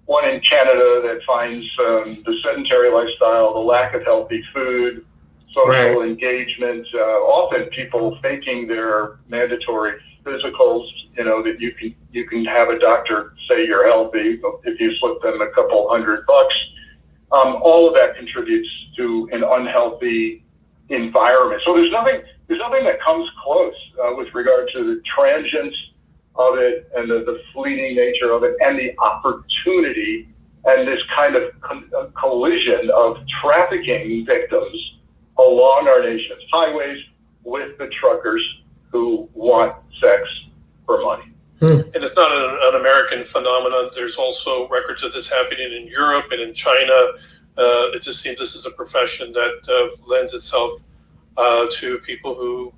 F: One in Canada that finds the sedentary lifestyle, the lack of healthy food, social engagement, often people faking their mandatory physicals, that you can have a doctor say you're healthy if you slip them a couple $100. All of that contributes to an unhealthy environment. So there's nothing that comes close with regard to the transience of it and the fleeting nature of it and the opportunity and this kind of collision of trafficking victims along our nation's highways with the truckers who want sex for money.
E: And it's not an American phenomenon. There's also records of this happening in Europe and in China. It just seems this is a profession that lends itself to people who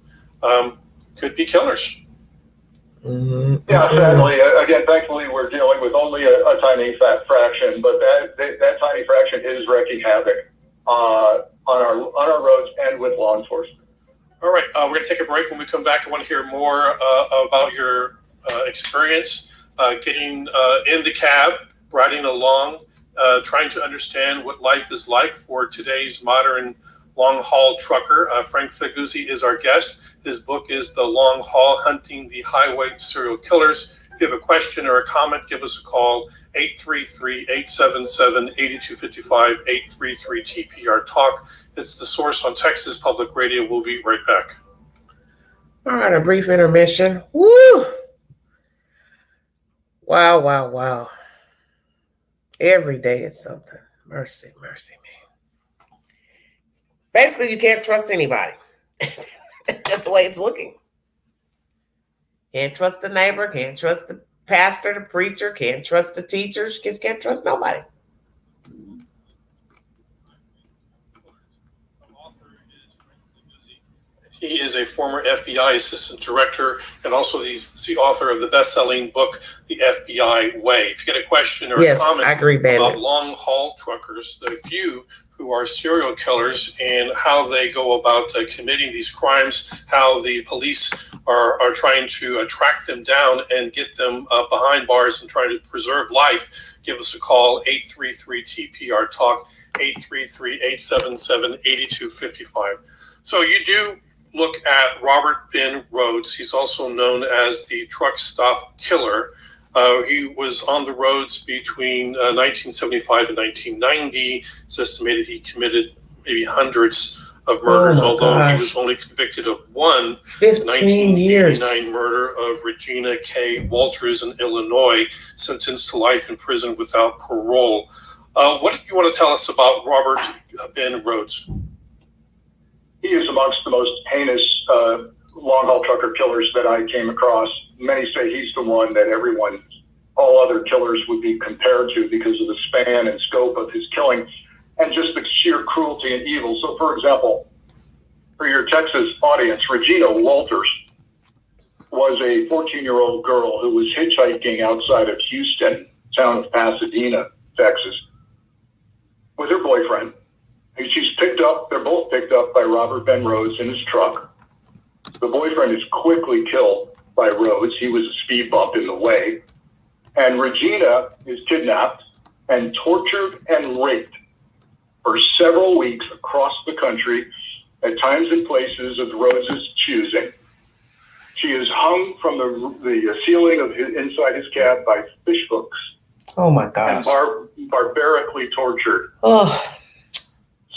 E: could be killers.
F: Mm-hmm. Yeah, sadly, again, thankfully, we're dealing with only a tiny fraction, but that tiny fraction is wreaking havoc on our roads and with law enforcement.
E: All right, we're going to take a break. When we come back, I want to hear more about your experience getting in the cab, riding along, trying to understand what life is like for today's modern long-haul trucker. Frank Figuzzi is our guest. His book is The Long Haul: Hunting the Highway Serial Killers. If you have a question or a comment, give us a call, 833-877-8255, 833-TPR-TALK. It's The Source on Texas Public Radio. We'll be right back.
A: All right, a brief intermission. Woo! Wow, wow, wow. Every day is something. Mercy, mercy, me. Basically, you can't trust anybody. That's the way it's looking. Can't trust the neighbor, can't trust the pastor, the preacher, can't trust the teachers, just can't trust nobody.
E: He is a former FBI assistant director and also the author of the best-selling book, The FBI Way. If you get a question or a comment about long-haul truckers, the few who are serial killers and how they go about committing these crimes, how the police are trying to track them down and get them behind bars and trying to preserve life, give us a call, 833-TPR-TALK, 833-877-8255. So you do look at Robert Ben Rhoades. He's also known as the truck stop killer. He was on the roads between 1975 and 1990. It's estimated he committed maybe hundreds of murders, although he was only convicted of one 1989 murder of Regina K. Walters in Illinois, sentenced to life in prison without parole. What do you want to tell us about Robert Ben Rhoades?
F: He is amongst the most heinous long-haul trucker killers that I came across. Many say he's the one that all other killers would be compared to because of the span and scope of his killing and just the sheer cruelty and evil. So, for example, for your Texas audience, Regina Walters was a 14-year-old girl who was hitchhiking outside of Houston, town of Pasadena, Texas, with her boyfriend. They're both picked up by Robert Ben Rhoades in his truck. The boyfriend is quickly killed by Rhoades. He was a speed bump in the way. And Regina is kidnapped and tortured and raped for several weeks across the country, at times and places of Rhoades' choosing. She is hung from the ceiling of inside his cab by fish hooks.
A: Oh my gosh.
F: And barbarically tortured.
A: Oh.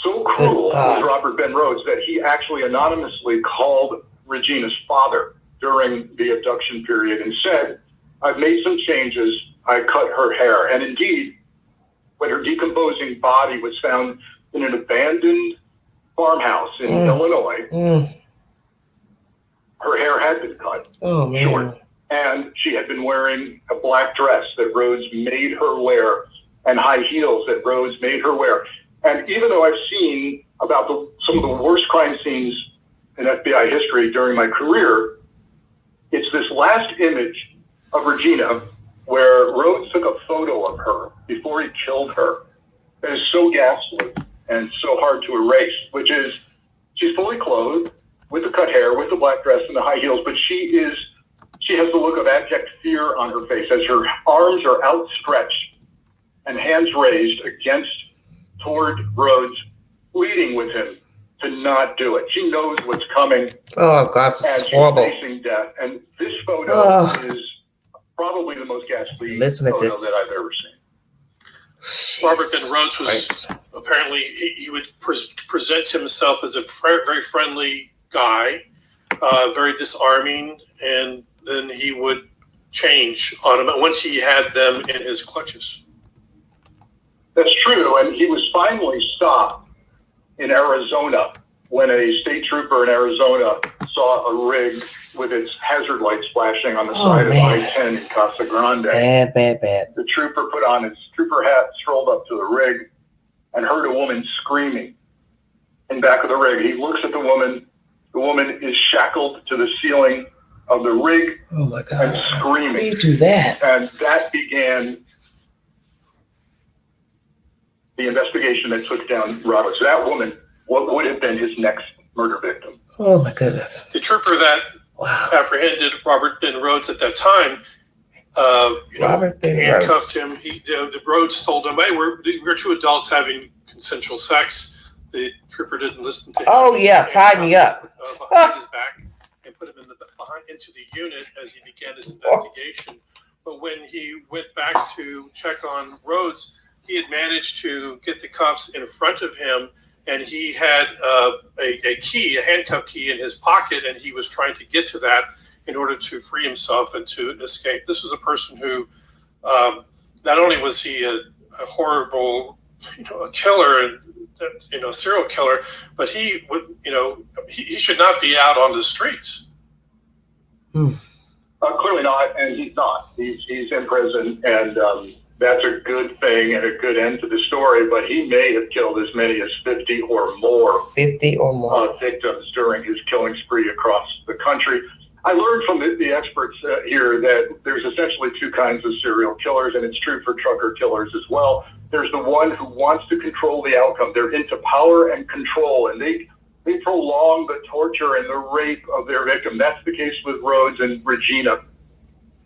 F: So cruel was Robert Ben Rhoades that he actually anonymously called Regina's father during the abduction period and said, "I've made some changes. I cut her hair." And indeed, when her decomposing body was found in an abandoned farmhouse in Illinois, her hair had been cut short. And she had been wearing a black dress that Rhoades made her wear and high heels that Rhoades made her wear. And even though I've seen about some of the worst crime scenes in FBI history during my career, it's this last image of Regina where Rhoades took a photo of her before he killed her. That is so ghastly and so hard to erase, which is she's fully clothed with the cut hair, with the black dress and the high heels, but she has the look of abject fear on her face as her arms are outstretched and hands raised toward Rhoades, pleading with him to not do it. She knows what's coming.
A: Oh, gosh, it's horrible.
F: She's facing death. And this photo is probably the most ghastly photo that I've ever seen.
E: Robert Ben Rhoades was apparently, he would present himself as a very friendly guy, very disarming, and then he would change on him once he had them in his clutches.
F: That's true, and he was finally stopped in Arizona when a state trooper in Arizona saw a rig with its hazard lights flashing on the side of I-10 in Casa Grande.
A: Bad.
F: The trooper put on his trooper hat, strolled up to the rig, and heard a woman screaming in back of the rig. He looks at the woman. The woman is shackled to the ceiling of the rig and screaming.
A: How do you do that?
F: And that began the investigation that took down Robert. So that woman, what would have been his next murder victim.
A: Oh my goodness.
E: The trooper that apprehended Robert Ben Rhoades at that time, handcuffed him. The Rhoades told him, "Hey, we're two adults having consensual sex." The trooper didn't listen to him.
A: Oh yeah, tied me up
E: behind his back and put him into the unit as he began his investigation. But when he went back to check on Rhoades, he had managed to get the cuffs in front of him, and he had a handcuff key in his pocket, and he was trying to get to that in order to free himself and to escape. This was a person who, not only was he a horrible, a killer and serial killer, but he would, he should not be out on the streets.
F: Clearly not, and he's not. He's in prison, and that's a good thing and a good end to the story. But he may have killed as many as 50 or more victims during his killing spree across the country. I learned from the experts here that there's essentially two kinds of serial killers, and it's true for trucker killers as well. There's the one who wants to control the outcome. They're into power and control, and they prolong the torture and the rape of their victim. That's the case with Rhoades and Regina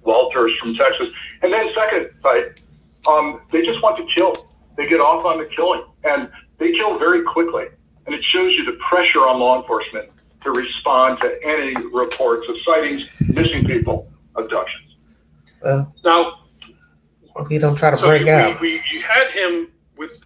F: Walters from Texas. And then second type, they just want to kill. They get off on the killing, and they kill very quickly. And it shows you the pressure on law enforcement to respond to any reports of sightings, missing people, abductions.
A: Now, we don't try to break out.
E: You had him with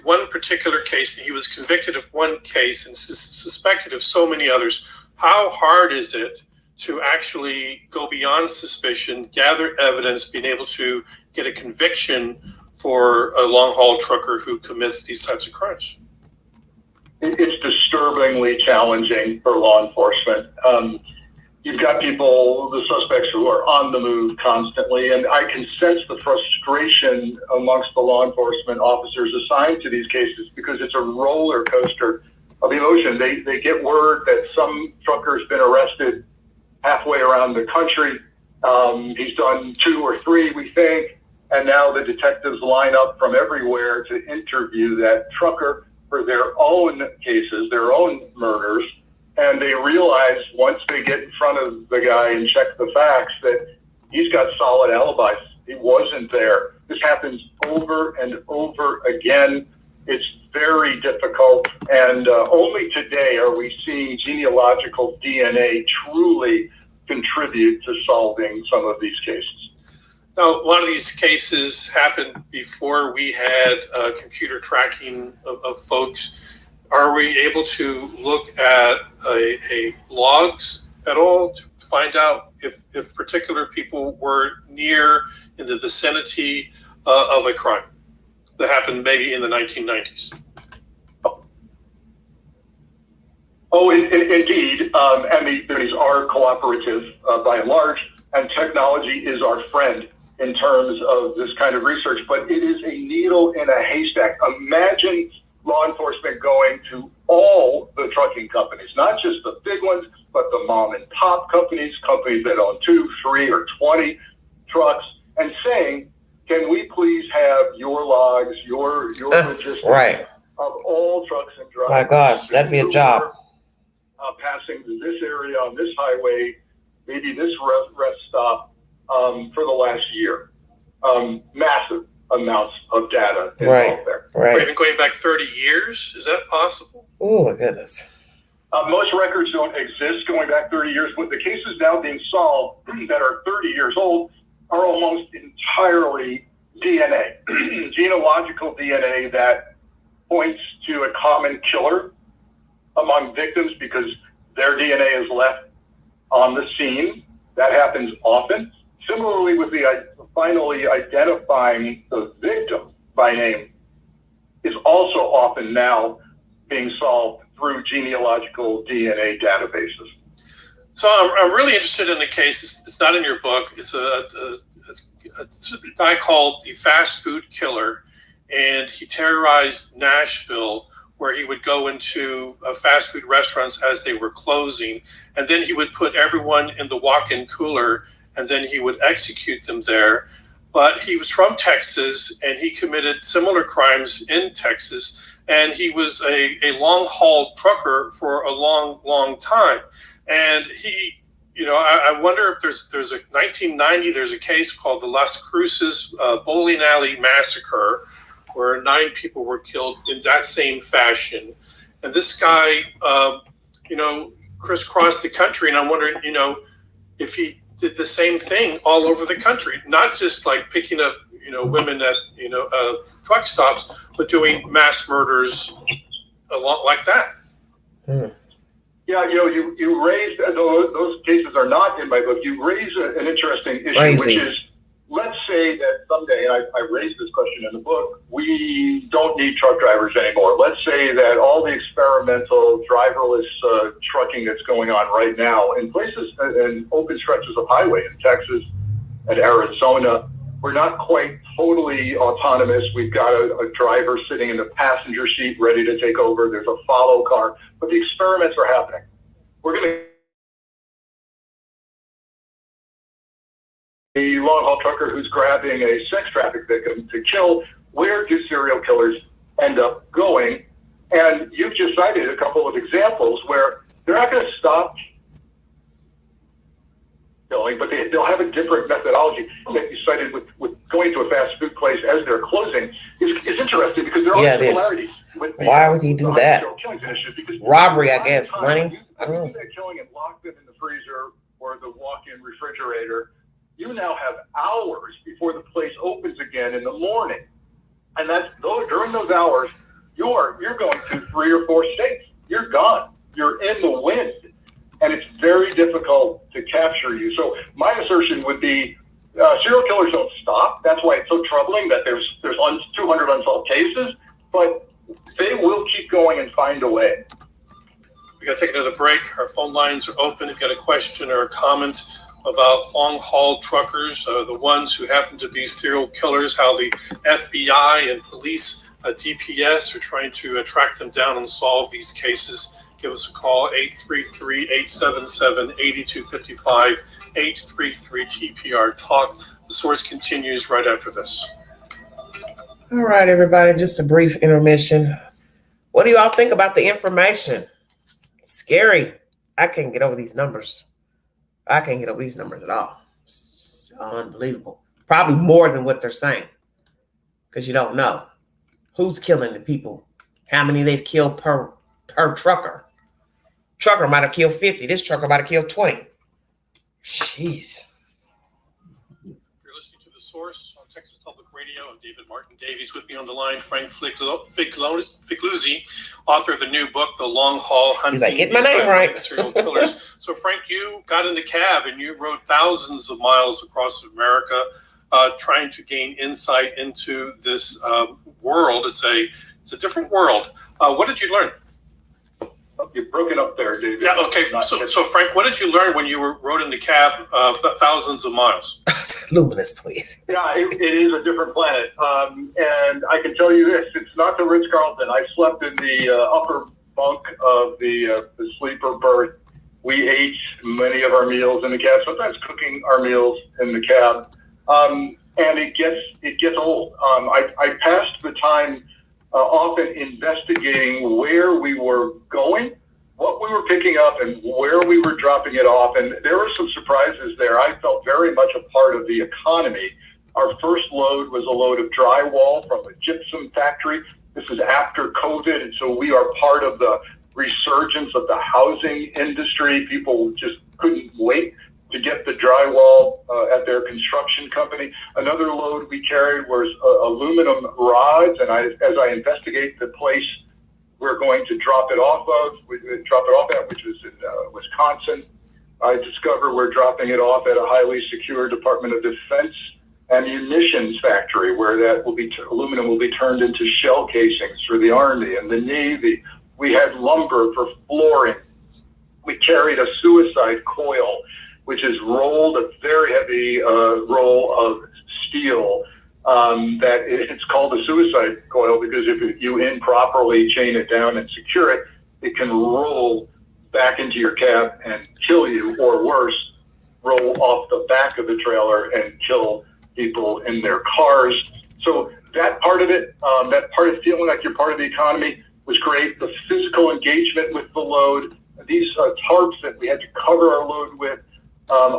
E: one particular case, and he was convicted of one case and suspected of so many others. How hard is it to actually go beyond suspicion, gather evidence, being able to get a conviction for a long-haul trucker who commits these types of crimes?
F: It's disturbingly challenging for law enforcement. You've got people, the suspects, who are on the move constantly, and I can sense the frustration amongst the law enforcement officers assigned to these cases because it's a roller coaster of emotion. They get word that some trucker's been arrested halfway around the country. He's done 2 or 3, we think, and now the detectives line up from everywhere to interview that trucker for their own cases, their own murders. And they realize once they get in front of the guy and check the facts that he's got solid alibis. He wasn't there. This happens over and over again. It's very difficult. And only today are we seeing genealogical DNA truly contribute to solving some of these cases.
E: Now, a lot of these cases happened before we had computer tracking of folks. Are we able to look at a logs at all to find out if particular people were near in the vicinity of a crime that happened maybe in the 1990s?
F: Oh, indeed. And these are cooperative by and large, and technology is our friend in terms of this kind of research, but it is a needle in a haystack. Imagine law enforcement going to all the trucking companies, not just the big ones, but the mom and pop companies that own 2, 3, or 20 trucks, and saying, can we please have your logs, your logistics of all trucks and drivers?
A: My gosh, that'd be a job.
F: Passing this area on this highway, maybe this rest stop for the last year. Massive amounts of data involved there.
E: Or even going back 30 years? Is that possible?
A: Oh, my goodness.
F: Most records don't exist going back 30 years, but the cases now being solved that are 30 years old are almost entirely DNA, genealogical DNA that points to a common killer among victims because their DNA is left on the scene. That happens often. Similarly, with the finally identifying the victim by name is also often now being solved through genealogical DNA databases.
E: So I'm really interested in the case. It's not in your book. It's a guy called the Fast Food Killer, and he terrorized Nashville, where he would go into fast food restaurants as they were closing, and then he would put everyone in the walk-in cooler, and then he would execute them there. But he was from Texas, and he committed similar crimes in Texas, and he was a long-haul trucker for a long, long time. And he, I wonder if there's a 1990, there's a case called the Las Cruces Bowling Alley Massacre, where 9 people were killed in that same fashion. And this guy, crisscrossed the country, and I'm wondering, if he did the same thing all over the country, not just like picking up, women at, truck stops, but doing mass murders a lot like that.
F: Yeah, you raised, those cases are not in my book, you raise an interesting issue,
A: Crazy.
F: which is, let's say that someday, and I raised this question in the book, we don't need truck drivers anymore. Let's say that all the experimental driverless trucking that's going on right now in places and open stretches of highway in Texas and Arizona, we're not quite totally autonomous. We've got a driver sitting in the passenger seat ready to take over. There's a follow car, but the experiments are happening. We're going to a long-haul trucker who's grabbing a sex traffic victim to kill. Where do serial killers end up going? And you've just cited a couple of examples where they're not going to stop killing, but they'll have a different methodology. That you cited with going to a fast food place as they're closing is interesting because there are similarities.
A: Why would he do that? Robbery, I guess. Money? I don't know.
F: They're killing and lock them in the freezer or the walk-in refrigerator. You now have hours before the place opens again in the morning. And during those hours, you're going to 3 or 4 states. You're gone. You're in the wind. And it's very difficult to capture you. So my assertion would be serial killers don't stop. That's why it's so troubling that there's 200 unsolved cases. But they will keep going and find a way.
E: We got to take another break. Our phone lines are open. If you've got a question or a comment about long-haul truckers, the ones who happen to be serial killers, how the FBI and police, DPS are trying to track them down and solve these cases. Give us a call, 833-877-8255, 833-TPR-TALK. The Source continues right after this.
A: All right, everybody, just a brief intermission. What do you all think about the information? Scary. I can't get over these numbers. I can't get over these numbers at all. It's unbelievable. Probably more than what they're saying. Because you don't know who's killing the people, how many they've killed per trucker. Trucker might have killed 50. This trucker might have killed 20. Jeez.
E: You're listening to The Source on Texas Public Radio. I'm David Martin Davies. With me on the line, Frank Figluzzi, author of the new book, The Long Haul Hunting.
A: He's like, get my name right.
E: Serial Killers. So, Frank, you got in the cab and you rode thousands of miles across America trying to gain insight into this world. It's a different world. What did you learn?
F: You've broken up there, David.
E: Yeah, okay. So, Frank, what did you learn when you rode in the cab thousands of miles?
A: Luminous, please.
F: Yeah, it is a different planet. And I can tell you this, it's not the Ritz-Carlton. I slept in the upper bunk of the sleeper berth. We ate many of our meals in the cab, sometimes cooking our meals in the cab. And it gets old. I passed the time often investigating where we were going, what we were picking up, and where we were dropping it off. And there were some surprises there. I felt very much a part of the economy. Our first load was a load of drywall from a gypsum factory. This is after COVID, and so we are part of the resurgence of the housing industry. People just couldn't wait to get the drywall at their construction company. Another load we carried was aluminum rods, and as I investigate the place we're going to drop it off at, which is in Wisconsin, I discover we're dropping it off at a highly secure Department of Defense ammunitions factory, where aluminum will be turned into shell casings for the Army and the Navy. We had lumber for flooring. We carried a suicide coil, which is rolled, a very heavy roll of steel. That it's called a suicide coil because if you improperly chain it down and secure it, it can roll back into your cab and kill you, or worse, roll off the back of the trailer and kill people in their cars. So that part of it, that part of feeling like you're part of the economy was great. The physical engagement with the load, these tarps that we had to cover our load with,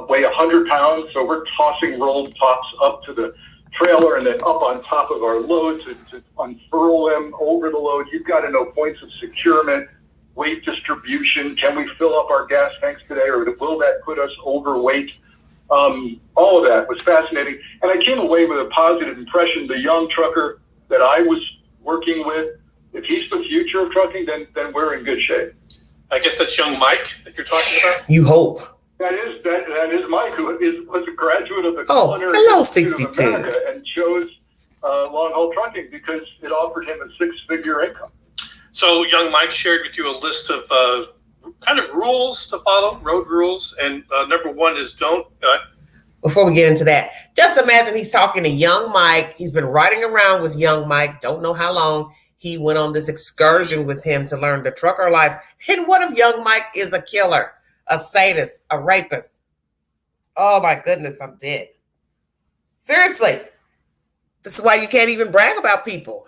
F: weigh 100 pounds. So we're tossing rolled tops up to the trailer and then up on top of our load to unfurl them over the load. You've got to know points of securement, weight distribution. Can we fill up our gas tanks today, or will that put us overweight? All of that was fascinating. And I came away with a positive impression. The young trucker that I was working with, if he's the future of trucking, then we're in good shape.
E: I guess that's young Mike that you're talking about?
A: You hope.
F: That is Mike, who was a graduate of the
A: hello,
F: Institute
A: 62.
F: of America, and chose long-haul trucking because it offered him a six-figure income.
E: So young Mike shared with you a list of kind of rules to follow, road rules, and number one is don't.
A: Before we get into that, just imagine he's talking to young Mike. He's been riding around with young Mike, don't know how long. He went on this excursion with him to learn the trucker life. And what if young Mike is a killer, a sadist, a rapist? Oh my goodness, I'm dead. Seriously. This is why you can't even brag about people.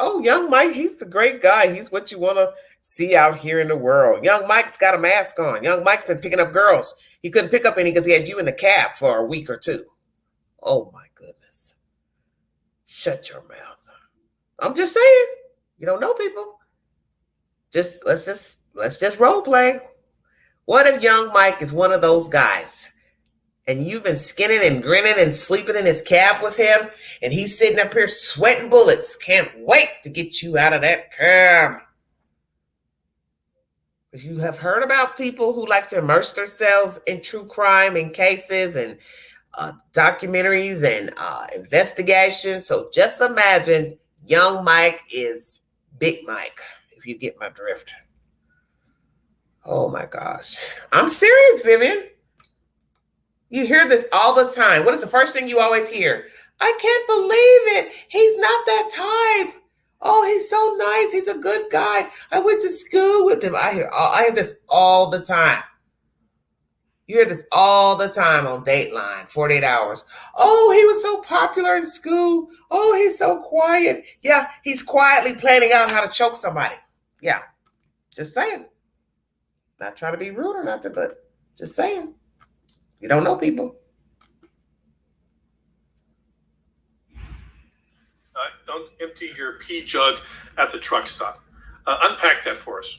A: Oh, young Mike, he's a great guy. He's what you want to see out here in the world. Young Mike's got a mask on. Young Mike's been picking up girls. He couldn't pick up any because he had you in the cab for a week or two. Oh my goodness. Shut your mouth. I'm just saying, you don't know people. Let's just role play. What if young Mike is one of those guys and you've been skinning and grinning and sleeping in his cab with him and he's sitting up here sweating bullets. Can't wait to get you out of that cab. Because you have heard about people who like to immerse themselves in true crime and cases and documentaries and investigations. So just imagine young Mike is Big Mike, if you get my drift. Oh my gosh. I'm serious, Vivian. You hear this all the time. What is the first thing you always hear? I can't believe it. He's not that type. Oh, he's so nice. He's a good guy. I went to school with him. I hear this all the time. You hear this all the time on Dateline, 48 Hours. Oh, he was so popular in school. Oh, he's so quiet. Yeah, he's quietly planning out how to choke somebody. Yeah, just saying. Not trying to be rude or nothing, but just saying. You don't know people.
E: Don't empty your pee jug at the truck stop. Unpack that for us.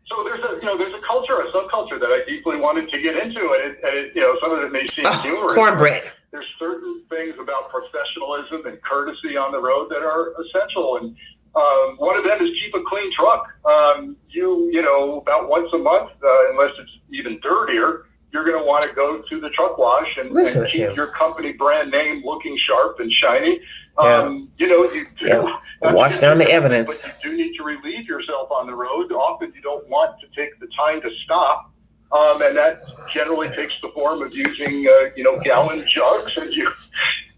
F: So there's a culture, a subculture that I deeply wanted to get into, and it some of it may seem humorous.
A: Cornbread.
F: There's certain things about professionalism and courtesy on the road that are essential, and one of them is keep a clean truck. About once a month, unless it's even dirtier, you're going to want to go to the truck wash and keep your company brand name looking sharp and shiny.
A: Wash down the evidence.
F: But you do need to relieve yourself on the road. Often you don't want to take the time to stop. And that generally takes the form of using, gallon jugs, and you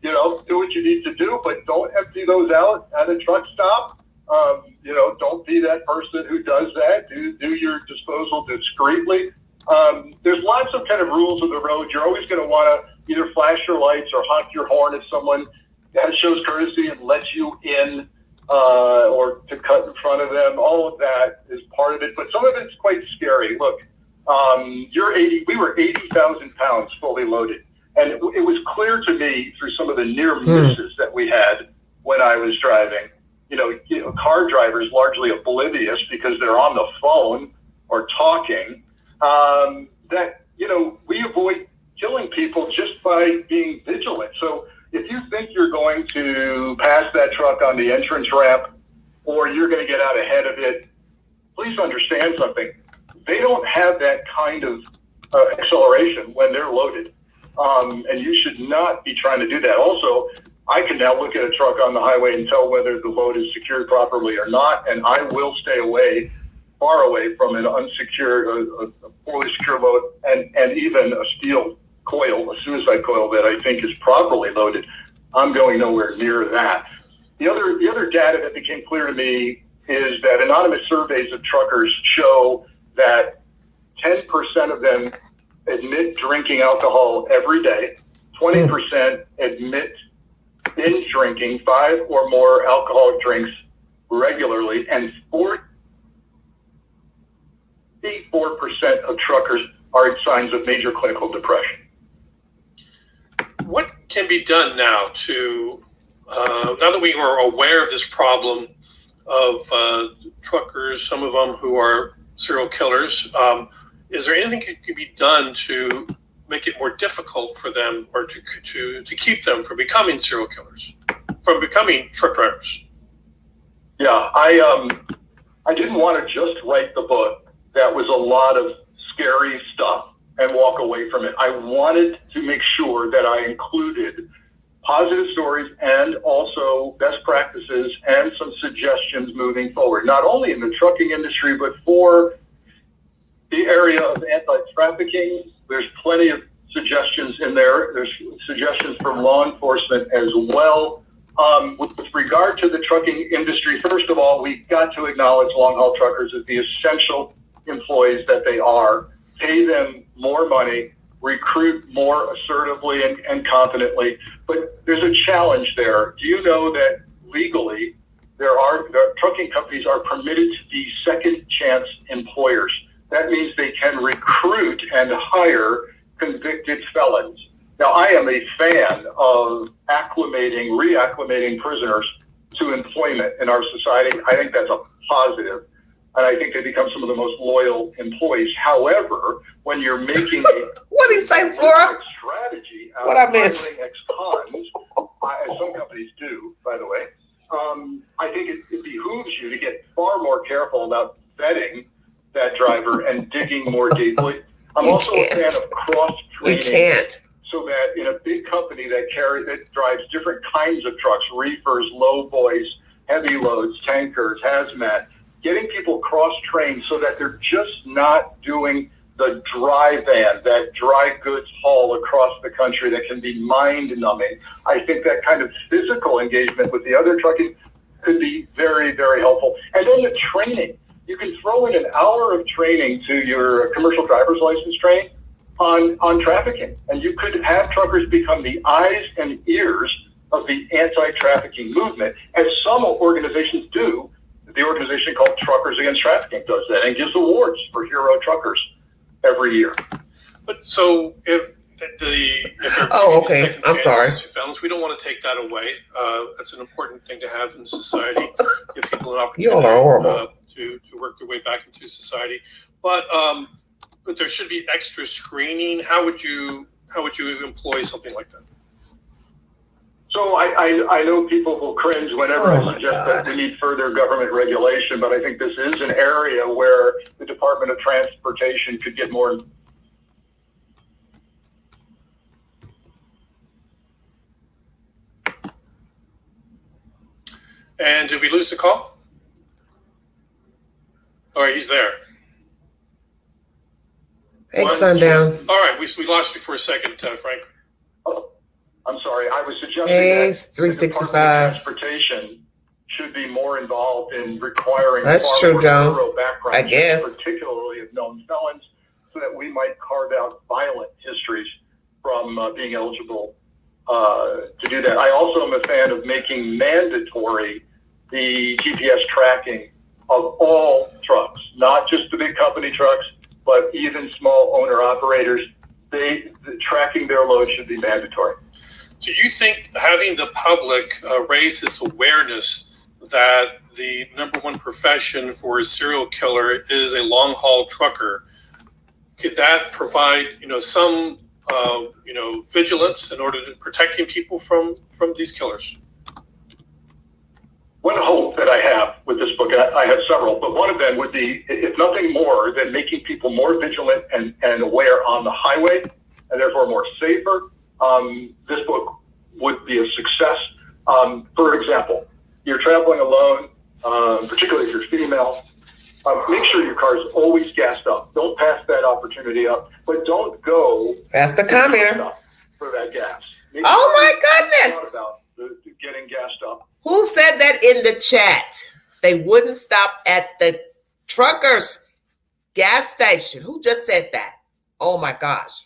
F: do what you need to do, but don't empty those out at a truck stop. Don't be that person who does that. Do your disposal discreetly. There's lots of kind of rules of the road. You're always going to want to either flash your lights or honk your horn if someone shows courtesy and lets you in, or to cut in front of them. All of that is part of it, but some of it's quite scary. Look, we were 80,000 pounds fully loaded. And it was clear to me through some of the near misses that we had when I was driving, car drivers largely oblivious because they're on the phone or talking, that we avoid killing people just by being vigilant. So if you think you're going to pass that truck on the entrance ramp or you're going to get out ahead of it, please understand something. They don't have that kind of acceleration when they're loaded. And you should not be trying to do that. Also, I can now look at a truck on the highway and tell whether the load is secured properly or not, and I will stay far away from an unsecured, a poorly secure load, and even a steel coil, a suicide coil that I think is properly loaded. I'm going nowhere near that. The other data that became clear to me is that anonymous surveys of truckers show that 10% of them admit drinking alcohol every day, 20% admit binge drinking 5 or more alcoholic drinks regularly, and 44% of truckers are at signs of major clinical depression.
E: What can be done now to, now that we are aware of this problem of truckers, some of them who are serial killers, is there anything that can be done to make it more difficult for them, or to keep them from becoming serial killers, from becoming truck drivers?
F: Yeah, I didn't want to just write the book that was a lot of scary stuff and walk away from it. I wanted to make sure that I included positive stories and also best practices and some suggestions moving forward, not only in the trucking industry, but for the area of anti-trafficking. There's plenty of suggestions in there. There's suggestions from law enforcement as well. With regard to the trucking industry, first of all, we've got to acknowledge long-haul truckers as the essential employees that they are. Pay them more money, recruit more assertively and confidently. But there's a challenge there. Do you know that legally the trucking companies are permitted to be second chance employers? That means they can recruit and hire convicted felons. Now, I am a fan of reacclimating prisoners to employment in our society. I think that's a positive, and I think they become some of the most loyal employees. However, when you're making a
A: what did he say, Flora?
F: strategy out
A: What
F: of
A: I miss?
F: ex-cons, as some companies do, by the way, I think it behooves you to get far more careful about vetting that driver and digging more deeply. I'm also a fan of cross-training.
A: You can't.
F: So that in a big company that drives different kinds of trucks, reefers, low boys, heavy loads, tankers, hazmat, getting people cross-trained so that they're just not doing the dry van, that dry goods haul across the country that can be mind-numbing. I think that kind of physical engagement with the other trucking could be very, very helpful. And then the training. You can throw in an hour of training to your commercial driver's license training on trafficking, and you could have truckers become the eyes and ears of the anti-trafficking movement, as some organizations do. The organization called Truckers Against Trafficking does that and gives awards for hero truckers every year.
E: But so if
A: okay. I'm sorry.
E: Felons, we don't want to take that away. That's an important thing to have in society. Give people an opportunity
A: You all are horrible.
E: to work their way back into society. But there should be extra screening. How would you employ something like that?
F: So I know people will cringe whenever I suggest that we need further government regulation, but I think this is an area where the Department of Transportation could get more.
E: And did we lose the call? All right, he's there.
A: Hey, Sundown.
E: All right, we lost you for a second, Frank.
F: Oh, I'm sorry. I was suggesting
A: Hey,
F: that the
A: 365.
F: Department of Transportation should be more involved in requiring
A: That's
F: far
A: true,
F: more
A: John.
F: thorough background
A: I
F: checks,
A: guess.
F: particularly of known felons, so that we might carve out violent histories from being eligible to do that. I also am a fan of making mandatory the GPS tracking of all trucks, not just the big company trucks, but even small owner operators. Tracking their load should be mandatory.
E: Do you think having the public raise its awareness that the number one profession for a serial killer is a long haul trucker, could that provide some vigilance in order to protecting people from these killers?
F: One hope that I have with this book, and I have several, but one of them would be, if nothing more, than making people more vigilant and aware on the highway, and therefore more safer. This book would be a success. For example, you're traveling alone, particularly if you're female. Make sure your car is always gassed up. Don't pass that opportunity up, but don't go.
A: That's the commenter.
F: For that gas.
A: Oh my goodness!
F: About getting gassed up.
A: Who said that in the chat? They wouldn't stop at the truckers' gas station. Who just said that? Oh my gosh.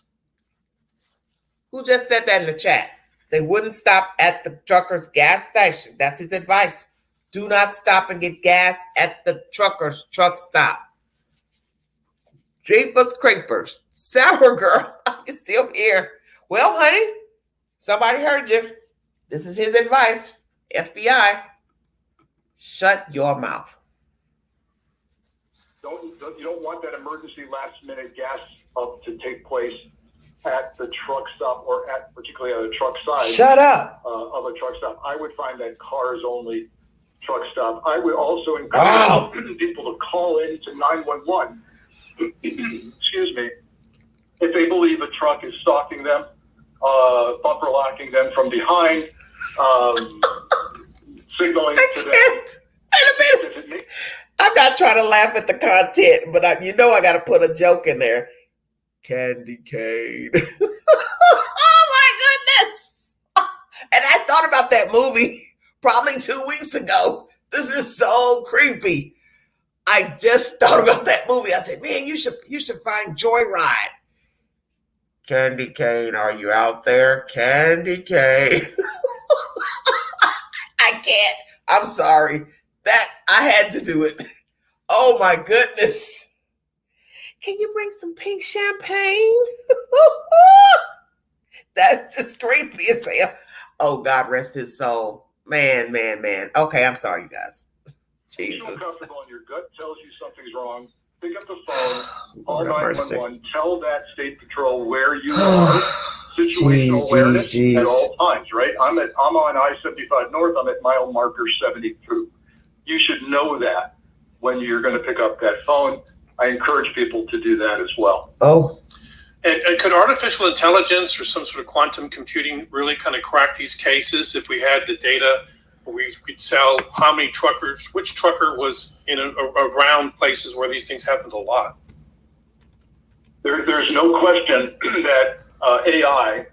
A: Who just said that in the chat? They wouldn't stop at the truckers' gas station. That's his advice. Do not stop and get gas at the truckers' truck stop. Jeepers creepers. Sour girl, I'm still here. Well, honey, somebody heard you. This is his advice. FBI, shut your mouth.
F: You don't want that emergency last minute gas up to take place at the truck stop or particularly at a truck side.
A: Shut up.
F: Of a truck stop. I would find that cars only truck stop. I would also encourage people to call in to 911. Excuse me. If they believe a truck is stalking them, bumper locking them from behind, signaling to them.
A: Wait a minute. I'm not trying to laugh at the content, but I got to put a joke in there. Candy cane. Oh my goodness. And I thought about that movie probably 2 weeks ago. This is so creepy. I just thought about that movie. I said, man, you should find Joyride. Candy cane, are you out there? Candy cane. I can't. I'm sorry. That I had to do it. Oh my goodness. Can you bring some pink champagne? That's just creepy as hell. Oh, God rest his soul. Man. Okay, I'm sorry, you guys. Jesus.
F: Feel comfortable and your gut tells you something's wrong. Pick up the phone, call 911, tell that state patrol where you are. Situational awareness at all times, right? I'm on I-75 North. I'm at mile marker 72. You should know that when you're going to pick up that phone. I encourage people to do that as well.
A: Oh.
E: And could artificial intelligence or some sort of quantum computing really kind of crack these cases if we had the data where we could tell how many truckers, which trucker was in around places where these things happened a lot?
F: There's no question that AI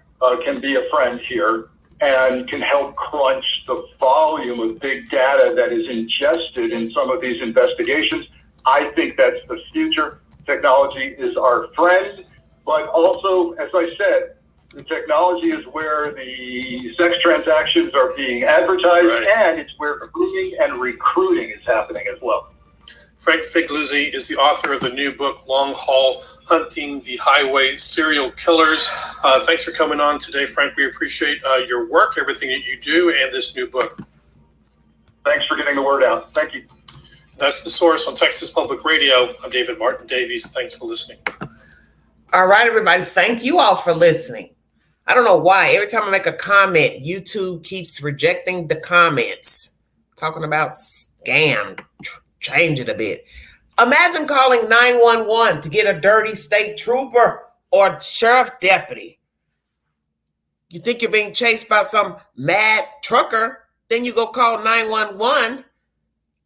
F: can be a friend here and can help crunch the volume of big data that is ingested in some of these investigations. I think that's the future. Technology is our friend, but also, as I said, the technology is where the sex transactions are being advertised, right, and it's where grooming and recruiting is happening as well.
E: Frank Figluzzi is the author of the new book, Long Haul: Hunting the Highway Serial Killers. Thanks for coming on today, Frank. We appreciate your work, everything that you do, and this new book.
F: Thanks for getting the word out. Thank you.
E: That's The Source on Texas Public Radio. I'm David Martin Davies. Thanks for listening.
A: All right, everybody. Thank you all for listening. I don't know why. Every time I make a comment, YouTube keeps rejecting the comments. Talking about scam. Change it a bit. Imagine calling 911 to get a dirty state trooper or sheriff deputy. You think you're being chased by some mad trucker, then you go call 911.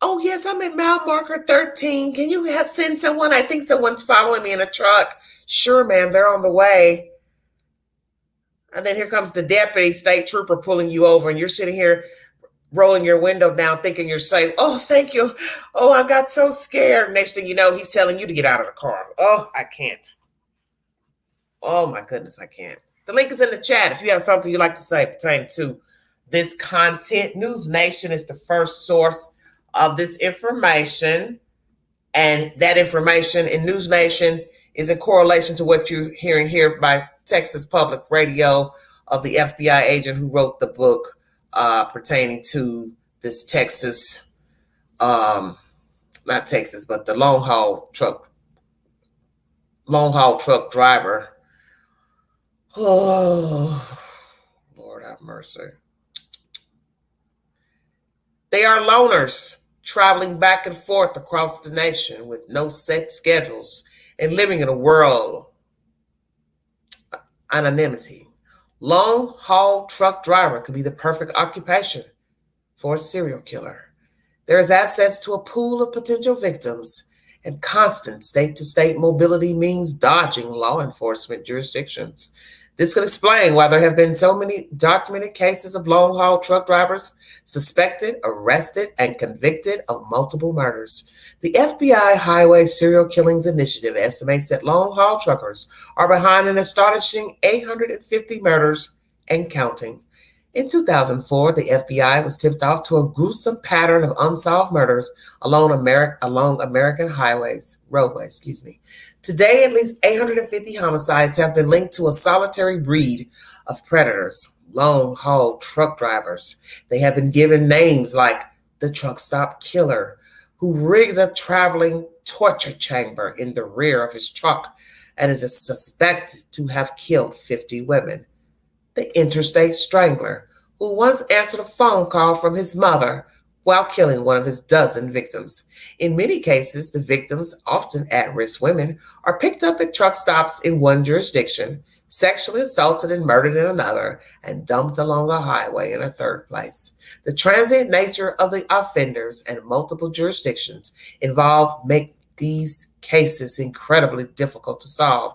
A: Oh, yes, I'm at mile marker 13. Can you send someone? I think someone's following me in a truck. Sure, ma'am, they're on the way. And then here comes the deputy state trooper pulling you over, and you're sitting here rolling your window down thinking you're safe. Oh, thank you. Oh, I got so scared. Next thing you know, he's telling you to get out of the car. Oh, I can't. Oh, my goodness, I can't. The link is in the chat if you have something you'd like to say pertaining to this content. News Nation is the first source of this information, and that information in News Nation is in correlation to what you're hearing here by Texas Public Radio of the FBI agent who wrote the book pertaining to this Texas, not Texas, but the long haul truck driver. Oh, Lord have mercy. They are loners traveling back and forth across the nation with no set schedules and living in a world of anonymity. Long haul truck driver could be the perfect occupation for a serial killer. There is access to a pool of potential victims, and constant state-to-state mobility means dodging law enforcement jurisdictions. This could explain why there have been so many documented cases of long-haul truck drivers suspected, arrested, and convicted of multiple murders. The FBI Highway Serial Killings Initiative estimates that long-haul truckers are behind an astonishing 850 murders and counting. In 2004, the FBI was tipped off to a gruesome pattern of unsolved murders along American roadways. Today, at least 850 homicides have been linked to a solitary breed of predators, long-haul truck drivers. They have been given names like the truck stop killer, who rigged a traveling torture chamber in the rear of his truck and is suspected to have killed 50 women. The interstate strangler, who once answered a phone call from his mother while killing one of his dozen victims. In many cases, the victims, often at-risk women, are picked up at truck stops in one jurisdiction, sexually assaulted and murdered in another, and dumped along a highway in a third place. The transient nature of the offenders and multiple jurisdictions involved make these cases incredibly difficult to solve.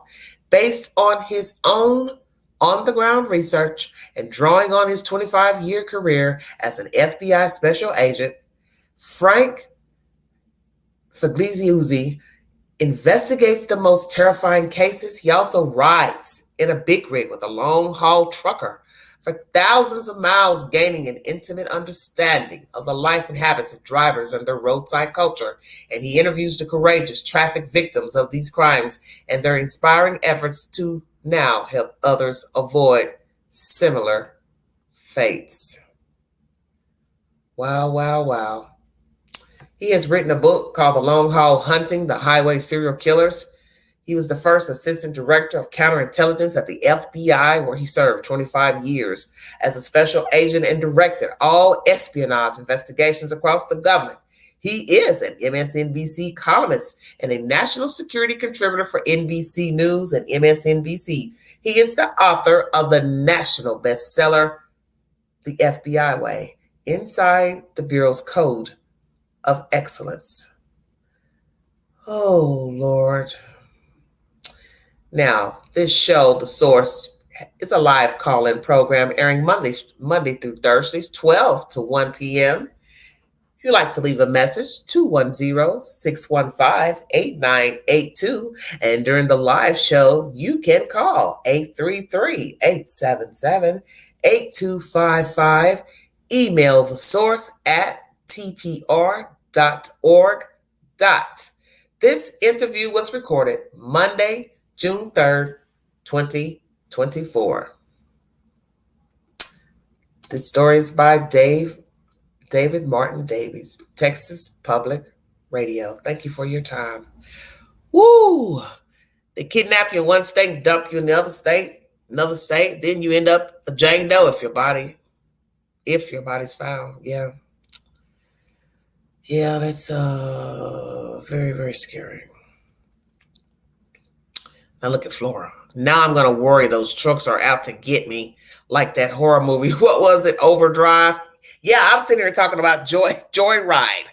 A: Based on his own on-the-ground research and drawing on his 25-year career as an FBI special agent, Frank Figliuzzi investigates the most terrifying cases. He also rides in a big rig with a long-haul trucker for thousands of miles, gaining an intimate understanding of the life and habits of drivers and their roadside culture. And he interviews the courageous traffic victims of these crimes and their inspiring efforts to now help others avoid similar fates. Wow, wow, wow. He has written a book called The Long Haul Hunting the Highway Serial Killers. He was the first assistant director of counterintelligence at the FBI, where he served 25 years as a special agent and directed all espionage investigations across the government. He is an MSNBC columnist and a national security contributor for NBC News and MSNBC. He is the author of the national bestseller, The FBI Way, Inside the Bureau's Code of Excellence. Oh, Lord. Now, this show, The Source, is a live call-in program airing Monday through Thursdays, 12 to 1 p.m. If you'd like to leave a message, 210-615-8982. And during the live show, you can call 833-877-8255. Email The Source at tpr.org. This interview was recorded Monday, June 3rd, 2024. This story is by David Martin Davies, Texas Public Radio. Thank you for your time. Woo! They kidnap you in one state and dump you in another state, then you end up a Jane Doe if your body's found. Yeah. Yeah, that's very, very scary. Now look at Flora. Now I'm going to worry those trucks are out to get me, like that horror movie. What was it? Overdrive? Yeah, I'm sitting here talking about Joyride.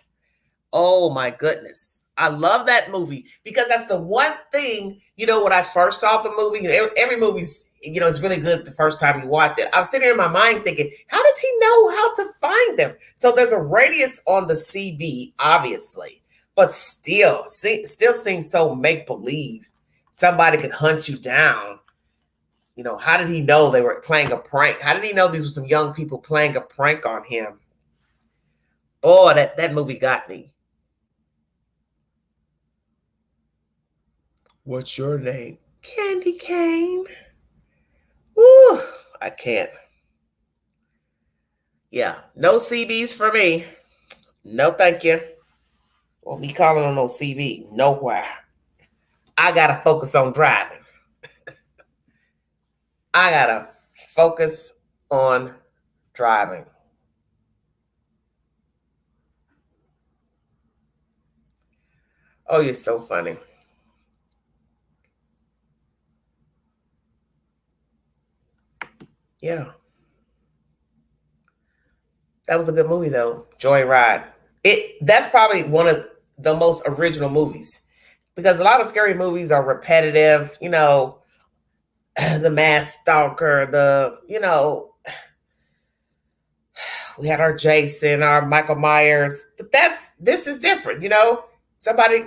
A: Oh, my goodness. I love that movie because that's the one thing, when I first saw the movie, every movie's, it's really good the first time you watch it. I'm sitting here in my mind thinking, how does he know how to find them? So there's a radius on the CB, obviously, but still seems so make-believe. Somebody could hunt you down. How did he know they were playing a prank? How did he know these were some young people playing a prank on him? Oh, that movie got me. What's your name? Candy Cane. Ooh, I can't. Yeah, no CBs for me. No, thank you. Won't be calling on no CB. Nowhere. I got to focus on driving. I got to focus on driving. Oh, you're so funny. Yeah. That was a good movie, though. Joyride. That's probably one of the most original movies. Because a lot of scary movies are repetitive, The Mass Stalker, we had our Jason, our Michael Myers, but this is different, Somebody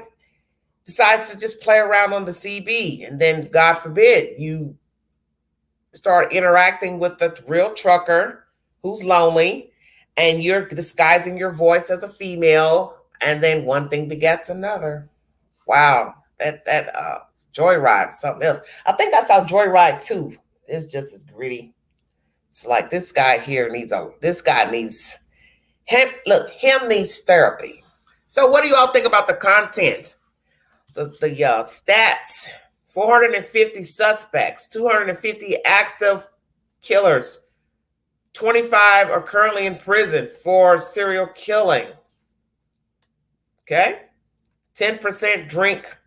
A: decides to just play around on the CB, and then, God forbid, you start interacting with the real trucker who's lonely, and you're disguising your voice as a female, and then one thing begets another. Wow, that Joyride, something else. I think I saw Joyride 2. It's just as gritty. It's like this guy here needs him needs therapy. So what do you all think about the content? The stats 450 suspects, 250 active killers, 25 are currently in prison for serial killing. Okay? 10% drink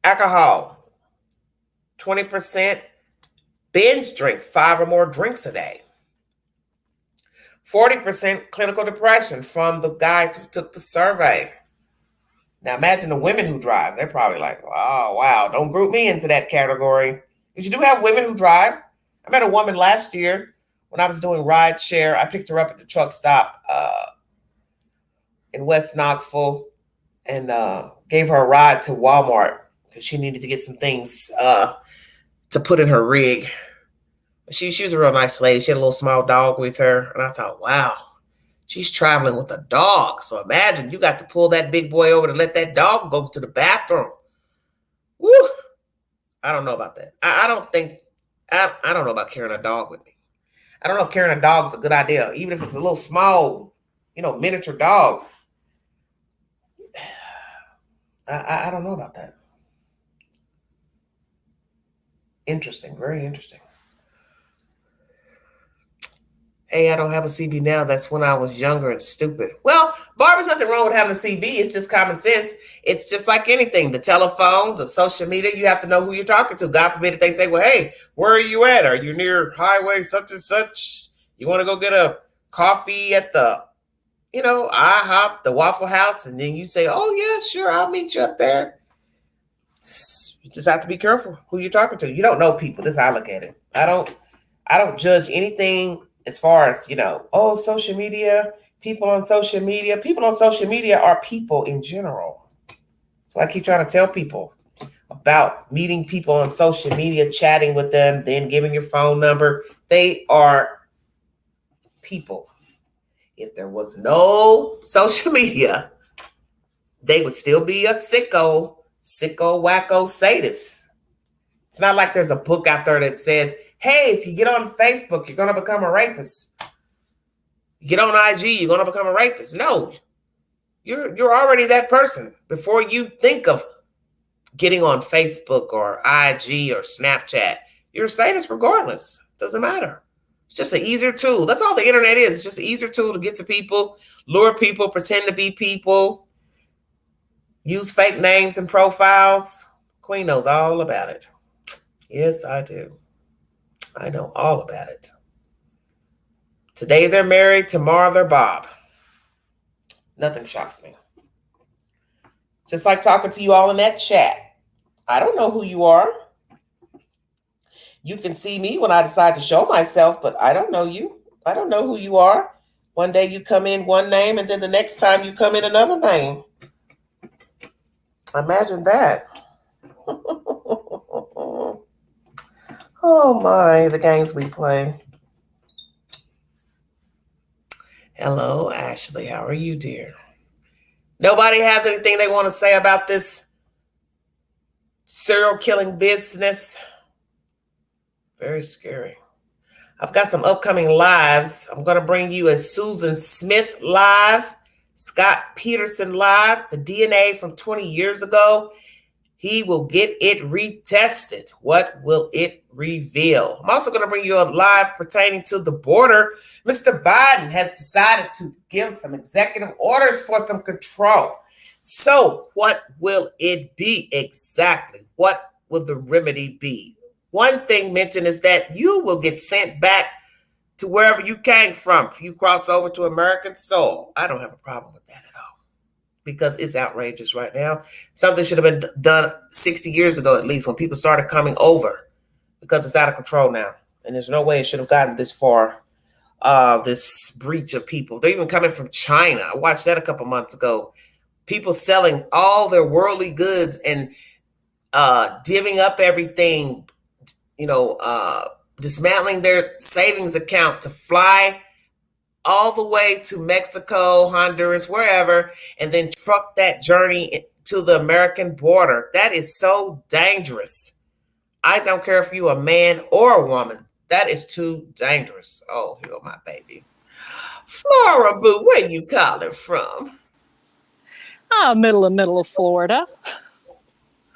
A: alcohol. 20% binge drink 5 or more drinks a day. 40% clinical depression from the guys who took the survey. Now imagine the women who drive. They're probably like, oh, wow, don't group me into that category. Because you do have women who drive. I met a woman last year when I was doing ride share. I picked her up at the truck stop in West Knoxville and gave her a ride to Walmart because she needed to get some things to put in her rig. She was a real nice lady. She had a little small dog with her. And I thought, wow, she's traveling with a dog. So imagine you got to pull that big boy over to let that dog go to the bathroom. Woo! I don't know about that. I don't know about carrying a dog with me. I don't know if carrying a dog is a good idea, even if it's a little small, miniature dog. I don't know about that. Interesting, very interesting. Hey, I don't have a CB now. That's when I was younger and stupid. Well, Barbara's nothing wrong with having a CB. It's just common sense. It's just like anything. The telephone, the social media, you have to know who you're talking to. God forbid if they say, well, hey, where are you at? Are you near highway such and such? You want to go get a coffee at the, IHOP, the Waffle House? And then you say, oh, yeah, sure, I'll meet you up there. You just have to be careful who you're talking to. You don't know people. This is how I look at it. I don't judge anything as far as, social media, people on social media. People on social media are people in general. So I keep trying to tell people about meeting people on social media, chatting with them, then giving your phone number. They are people. If there was no social media, they would still be a sicko, wacko, sadist. It's not like there's a book out there that says, hey, if you get on Facebook, you're going to become a rapist. You get on IG, you're going to become a rapist. No, you're already that person before you think of getting on Facebook or IG or Snapchat. You're a sadist regardless. Doesn't matter. It's just an easier tool. That's all the internet is. It's just an easier tool to get to people, lure people, pretend to be people, use fake names and profiles. Queen knows all about it. Yes, I do. I know all about it. Today they're married, tomorrow they're Bob. Nothing shocks me. Just like talking to you all in that chat. I don't know who you are. You can see me when I decide to show myself, but I don't know you. I don't know who you are. One day you come in one name, and then the next time you come in another name. Imagine that. Oh my, the games we play. Hello, Ashley. How are you, dear? Nobody has anything they want to say about this serial killing business? Very scary. I've got some upcoming lives. I'm going to bring you a Susan Smith live, Scott Peterson live, the DNA from 20 years ago. He will get it retested. What will it reveal? I'm also going to bring you a live pertaining to the border. Mr. Biden has decided to give some executive orders for some control. So what will it be exactly? What will the remedy be? One thing mentioned is that you will get sent back to wherever you came from if you cross over to American soil. I don't have a problem with that at all because it's outrageous right now. Something should have been done 60 years ago at least when people started coming over because it's out of control now. And there's no way it should have gotten this far, this breach of people. They're even coming from China. I watched that a couple months ago. People selling all their worldly goods and divvying up everything, dismantling their savings account to fly all the way to Mexico, Honduras, wherever, and then truck that journey to the American border. That is so dangerous. I don't care if you're a man or a woman. That is too dangerous. Oh, here go my baby. Flora Boo, where you calling from?
H: Middle of Florida.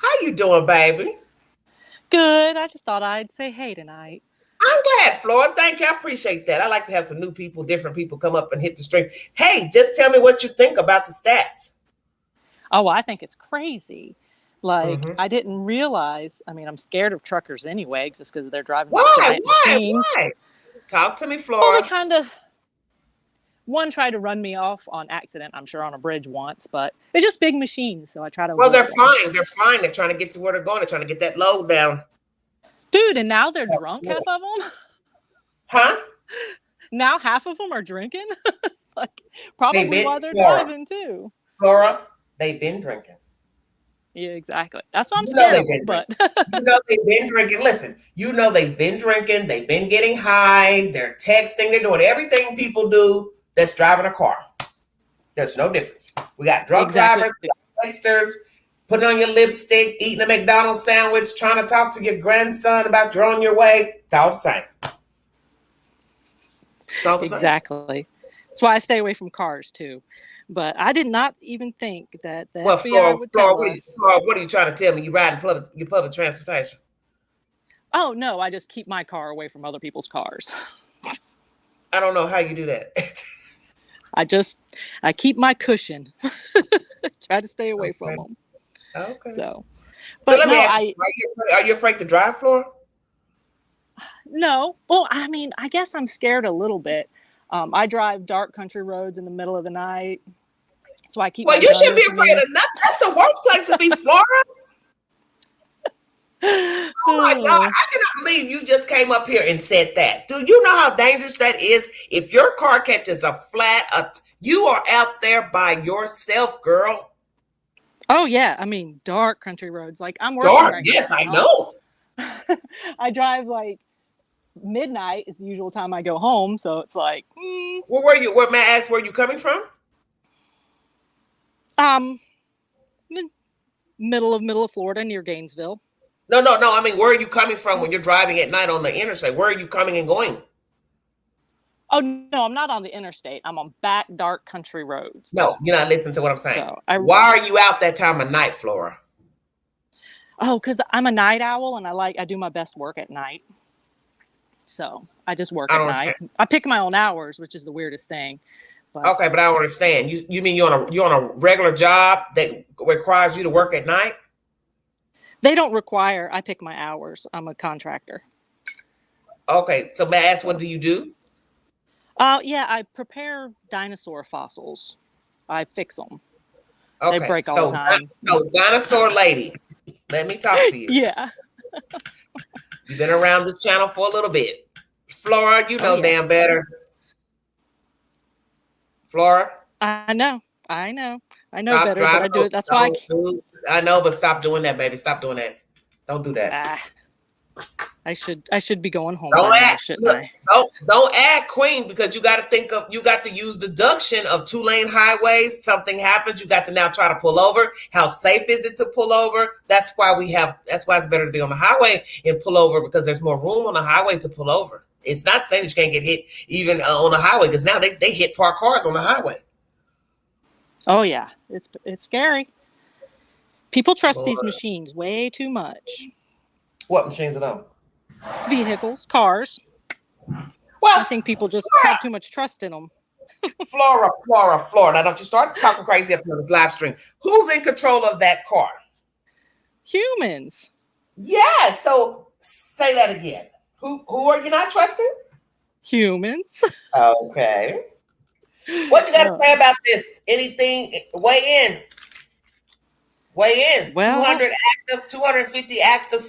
A: How you doing, baby?
H: Good. I just thought I'd say hey tonight.
A: I'm glad, Flora. Thank you. I appreciate that. I like to have some new people, different people come up and hit the stream. Hey, just tell me what you think about the stats.
H: Oh, I think it's crazy. Like, I didn't realize. I mean, I'm scared of truckers anyway, just because they're driving giant machines.
A: Why? Talk to me, Flora.
H: Well, they kind of. One tried to run me off on accident, I'm sure, on a bridge once, but it's just big machines, so I try to.
A: Well, they're fine. They're fine. They're trying to get to where they're going. They're trying to get that load down.
H: Dude, and now they're drunk, half of them.
A: Huh?
H: Now half of them are drinking. It's like probably while they're
A: Flora.
H: driving too.
A: Flora, they've been drinking.
H: Yeah, exactly. That's what I'm scared of. But
A: you know they've been drinking. Listen, you know they've been drinking. They've been getting high. They're texting. They're doing everything people do that's driving a car. There's no difference. We got drunk drivers, we got gangsters, putting on your lipstick, eating a McDonald's sandwich, trying to talk to your grandson about you're on your way. It's all the same.
H: Exactly. That's why I stay away from cars too. But I did not even think that the FBI
A: Flora,
H: would tell us.
A: what are you trying to tell me? You riding public transportation?
H: Oh no, I just keep my car away from other people's cars.
A: I don't know how you do that.
H: I keep my cushion. Try to stay away from them.
A: Okay.
H: So let me ask
A: you, are you afraid to drive, Flora?
H: No. Well, I mean, I guess I'm scared a little bit. I drive dark country roads in the middle of the night, so I keep.
A: Well, you shouldn't be afraid of nothing. That's the worst place to be, Flora. Oh my God! I cannot believe you just came up here and said that. Do you know how dangerous that is? If your car catches a flat, you are out there by yourself, girl.
H: Oh yeah, I mean dark country roads. Like I'm working.
A: Dark,
H: right
A: yes,
H: now.
A: I know.
H: I drive like midnight is the usual time I go home, so it's like.
A: Well, where may I ask where you coming from?
H: Middle of Florida, near Gainesville.
A: No. I mean, where are you coming from when you're driving at night on the interstate? Where are you coming and going?
H: Oh no, I'm not on the interstate. I'm on back dark country roads.
A: No, you're not listening to what I'm saying.
H: So
A: why are you out that time of night, Flora?
H: Oh, because I'm a night owl and I do my best work at night. So I just work at night. I pick my own hours, which is the weirdest thing. But,
A: okay, but I don't understand. You mean you're on a regular job that requires you to work at night?
H: They don't require. I pick my hours. I'm a contractor.
A: Okay, so may I ask, what do you do?
H: Yeah, I prepare dinosaur fossils. I fix them.
A: Okay,
H: they break all the time.
A: So dinosaur lady, let me talk to you.
H: Yeah.
A: You've been around this channel for a little bit. Flora, you know damn better. Flora?
H: I know
A: Stop
H: better, but I do it. That's why
A: I know, but stop doing that, baby. Stop doing that. Don't do that.
H: I should be going home.
A: Don't
H: act
A: queen, because you got to use deduction of 2-lane highways. Something happens, you got to now try to pull over. How safe is it to pull over? That's why it's better to be on the highway and pull over, because there's more room on the highway to pull over. It's not saying that you can't get hit even on the highway, because now they hit parked cars on the highway.
H: Oh yeah, it's scary. People trust these machines way too much.
A: What machines are those?
H: Vehicles, cars.
A: Well,
H: I think people just have too much trust in them.
A: Flora. Now don't you start talking crazy up on this live stream. Who's in control of that car?
H: Humans.
A: Yeah. So say that again. Who are you not trusting?
H: Humans.
A: Okay. What you got to say about this? Anything? Weigh in. Well, 250 active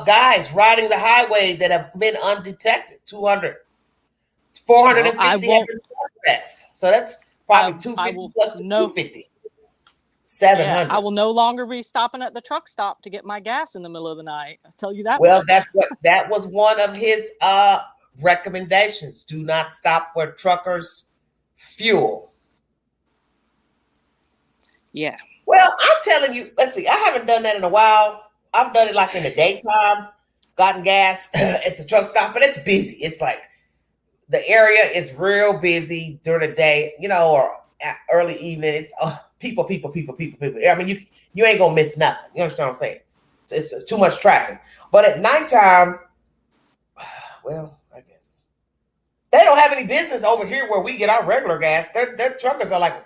A: guys riding the highway that have been undetected. 200. 450 suspects. So that's probably 250 plus 250. 700.
H: Yeah, I will no longer be stopping at the truck stop to get my gas in the middle of the night. I'll tell you that.
A: Well, that was one of his recommendations. Do not stop where truckers fuel.
H: Yeah.
A: Well, I'm telling you, let's see, I haven't done that in a while. I've done it like in the daytime, gotten gas at the truck stop, but it's busy. It's like the area is real busy during the day, or early evening. people. I mean, you ain't gonna miss nothing. You understand what I'm saying? It's too much traffic. But at nighttime, well, I guess they don't have any business over here where we get our regular gas. Their truckers are like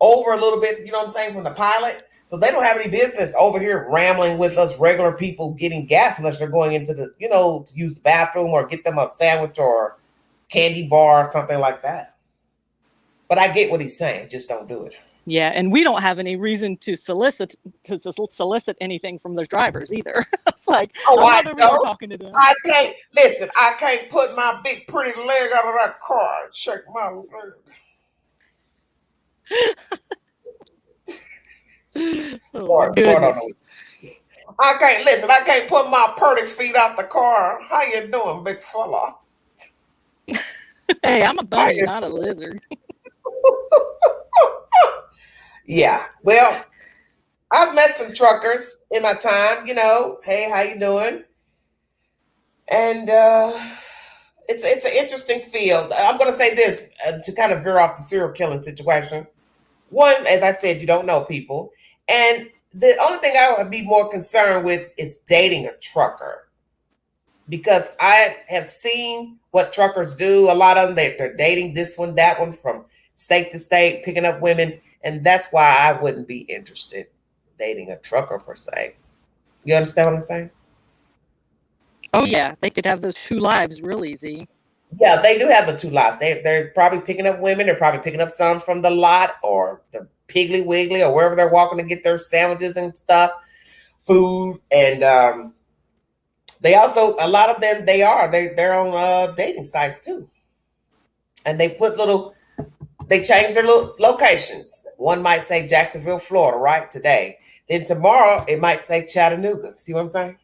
A: over a little bit, you know what I'm saying, from the pilot. So they don't have any business over here rambling with us regular people getting gas unless they're going into the, to use the bathroom or get them a sandwich or candy bar or something like that. But I get what he's saying. Just don't do it.
H: Yeah, and we don't have any reason to solicit anything from those drivers either. It's like,
A: I know.
H: Talking to them.
A: I can't put my big pretty leg out of that car and shake my leg. Lord, I can't put my pretty feet out the car. How you doing, big fella?
H: Hey, I'm a bunny, not a lizard.
A: Yeah, well, I've met some truckers in my time, hey, how you doing? And it's an interesting field. I'm going to say this to kind of veer off the serial killing situation. One, as I said, you don't know people. And the only thing I would be more concerned with is dating a trucker. Because I have seen what truckers do. A lot of them, they're dating this one, that one, from state to state, picking up women. And that's why I wouldn't be interested in dating a trucker per se. You understand what I'm saying?
H: Oh, yeah. They could have those two lives real easy.
A: Yeah, they do have the two lives. They're probably picking up women. They're probably picking up some from the lot or the Piggly Wiggly or wherever they're walking to get their sandwiches and stuff, food. And they also, a lot of them, they're on dating sites too. And they change their little locations. One might say Jacksonville, Florida, right, today. Then tomorrow, it might say Chattanooga. See what I'm saying?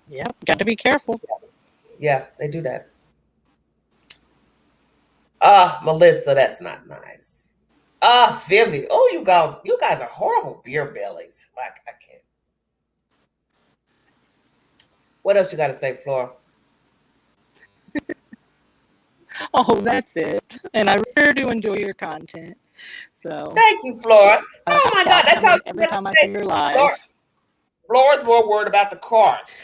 H: Yeah, got to be careful.
A: Yeah, they do that. Melissa, that's not nice. Vivi, oh, you guys are horrible beer bellies. Like, I can't. What else you got to say, Flora?
H: Oh, that's it. And I really do enjoy your content. So
A: thank you, Flora. Oh my God, that's how
H: every time I see your live.
A: Flora's more worried about the cars.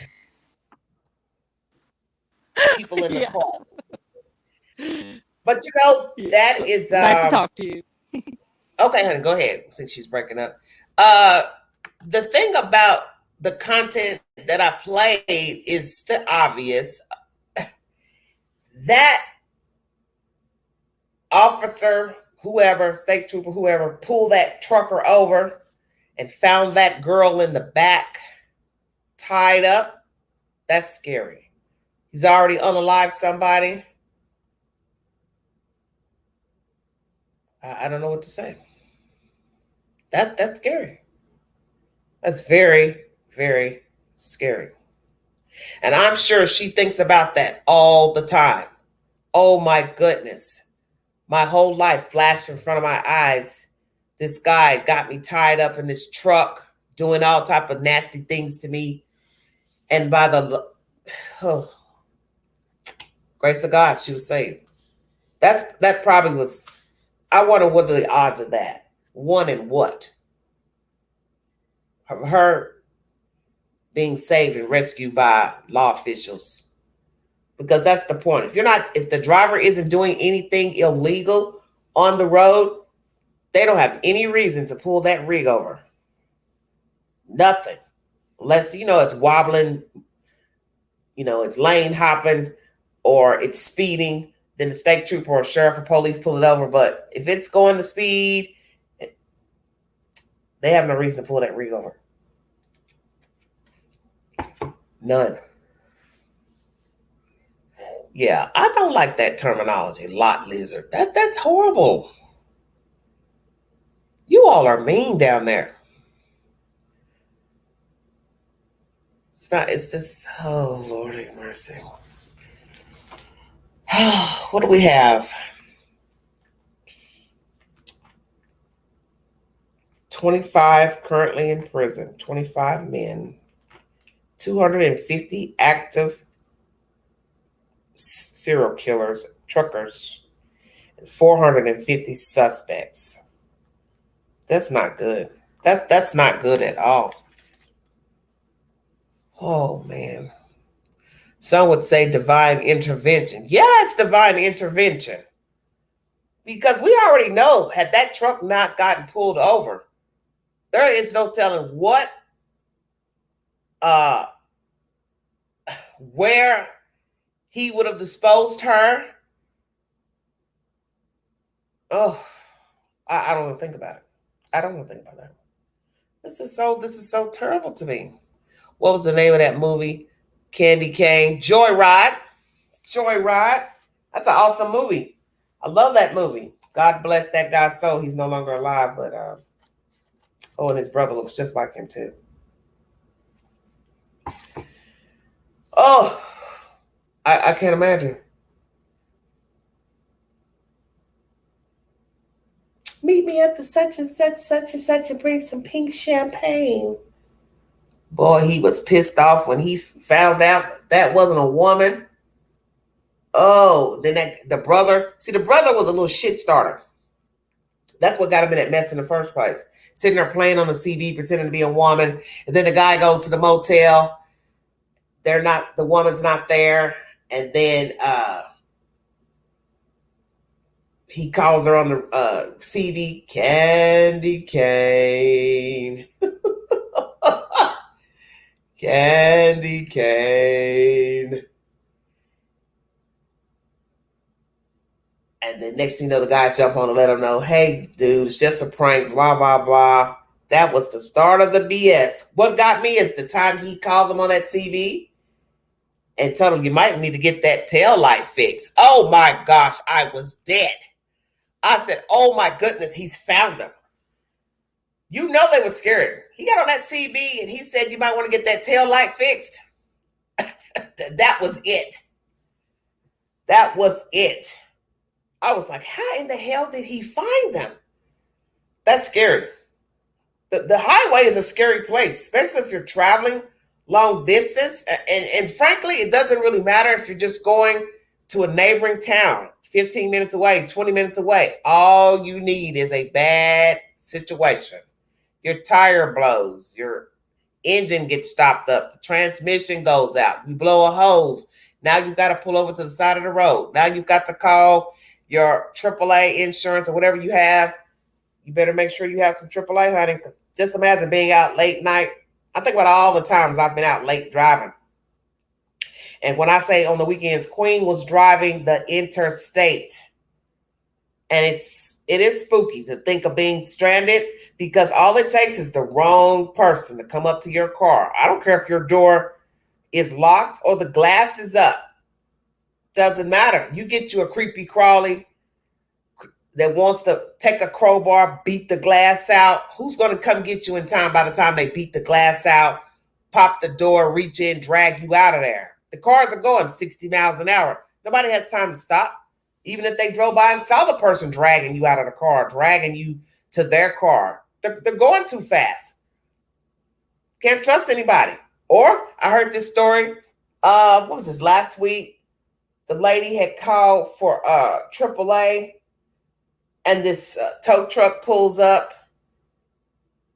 A: People in the car. But that is
H: nice to talk to you.
A: Okay, honey, go ahead. Since she's breaking up. The thing about the content that I played is the obvious. That officer, whoever, state trooper, whoever, pulled that trucker over and found that girl in the back tied up, that's scary. He's already unalived somebody. I don't know what to say. That's scary. That's very, very scary. And I'm sure she thinks about that all the time. Oh my goodness. My whole life flashed in front of my eyes. This guy got me tied up in this truck, doing all type of nasty things to me. And by the grace of God, she was saved. That probably was, I wonder what are the odds of that. One in what? Her being saved and rescued by law officials. Because that's the point. If the driver isn't doing anything illegal on the road, they don't have any reason to pull that rig over. Nothing. Unless, it's wobbling, it's lane hopping, or it's speeding, then the state trooper or sheriff or police pull it over. But if it's going to speed, they have no reason to pull that rig over. None. Yeah, I don't like that terminology, lot lizard. That's horrible. You all are mean down there. It's just, oh, Lord have mercy. What do we have? 25 currently in prison, 25 men, 250 active serial killers, truckers, 450 suspects. That's not good. That's not good at all. Oh, man. Some would say divine intervention. Yes, divine intervention. Because we already know, had that truck not gotten pulled over, there is no telling where he would have disposed her. Oh, I don't want to think about it. I don't want to think about that. This is so terrible to me. What was the name of that movie? Candy Cane. Joyride. Joyride. That's an awesome movie. I love that movie. God bless that guy's soul. He's no longer alive, but and his brother looks just like him too. Oh, I can't imagine. Meet me at the such and such, and bring some pink champagne. Boy, he was pissed off when he found out that wasn't a woman. Oh, then the brother was a little shit starter. That's what got him in that mess in the first place. Sitting there playing on the CD, pretending to be a woman. And then the guy goes to the motel. The woman's not there. And then he calls her on the CD, Candy Cane. Candy Cane. And then next thing you know, the guys jump on to let him know, hey, dude, it's just a prank, blah, blah, blah. That was the start of the BS. What got me is the time he called them on that TV and told him, you might need to get that tail light fixed. Oh, my gosh, I was dead. I said, oh, my goodness, he's found them. You know they were scared. He got on that CB and he said, you might want to get that tail light fixed. That was it. That was it. I was like, how in the hell did he find them? That's scary. The highway is a scary place, especially if you're traveling long distance. And frankly, it doesn't really matter if you're just going to a neighboring town, 15 minutes away, 20 minutes away. All you need is a bad situation. Your tire blows, your engine gets stopped up, the transmission goes out, you blow a hose. Now you've got to pull over to the side of the road. Now you've got to call your AAA insurance or whatever you have. You better make sure you have some AAA, honey, because just imagine being out late night. I think about all the times I've been out late driving. And when I say on the weekends, Queen was driving the interstate. And it is spooky to think of being stranded because all it takes is the wrong person to come up to your car. I don't care if your door is locked or the glass is up. Doesn't matter. You get you a creepy crawly that wants to take a crowbar, beat the glass out. Who's going to come get you in time by the time they beat the glass out, pop the door, reach in, drag you out of there? The cars are going 60 miles an hour. Nobody has time to stop. Even if they drove by and saw the person dragging you out of the car, dragging you to their car. They're going too fast. Can't trust anybody. Or I heard this story, what was this, last week? The lady had called for AAA and this tow truck pulls up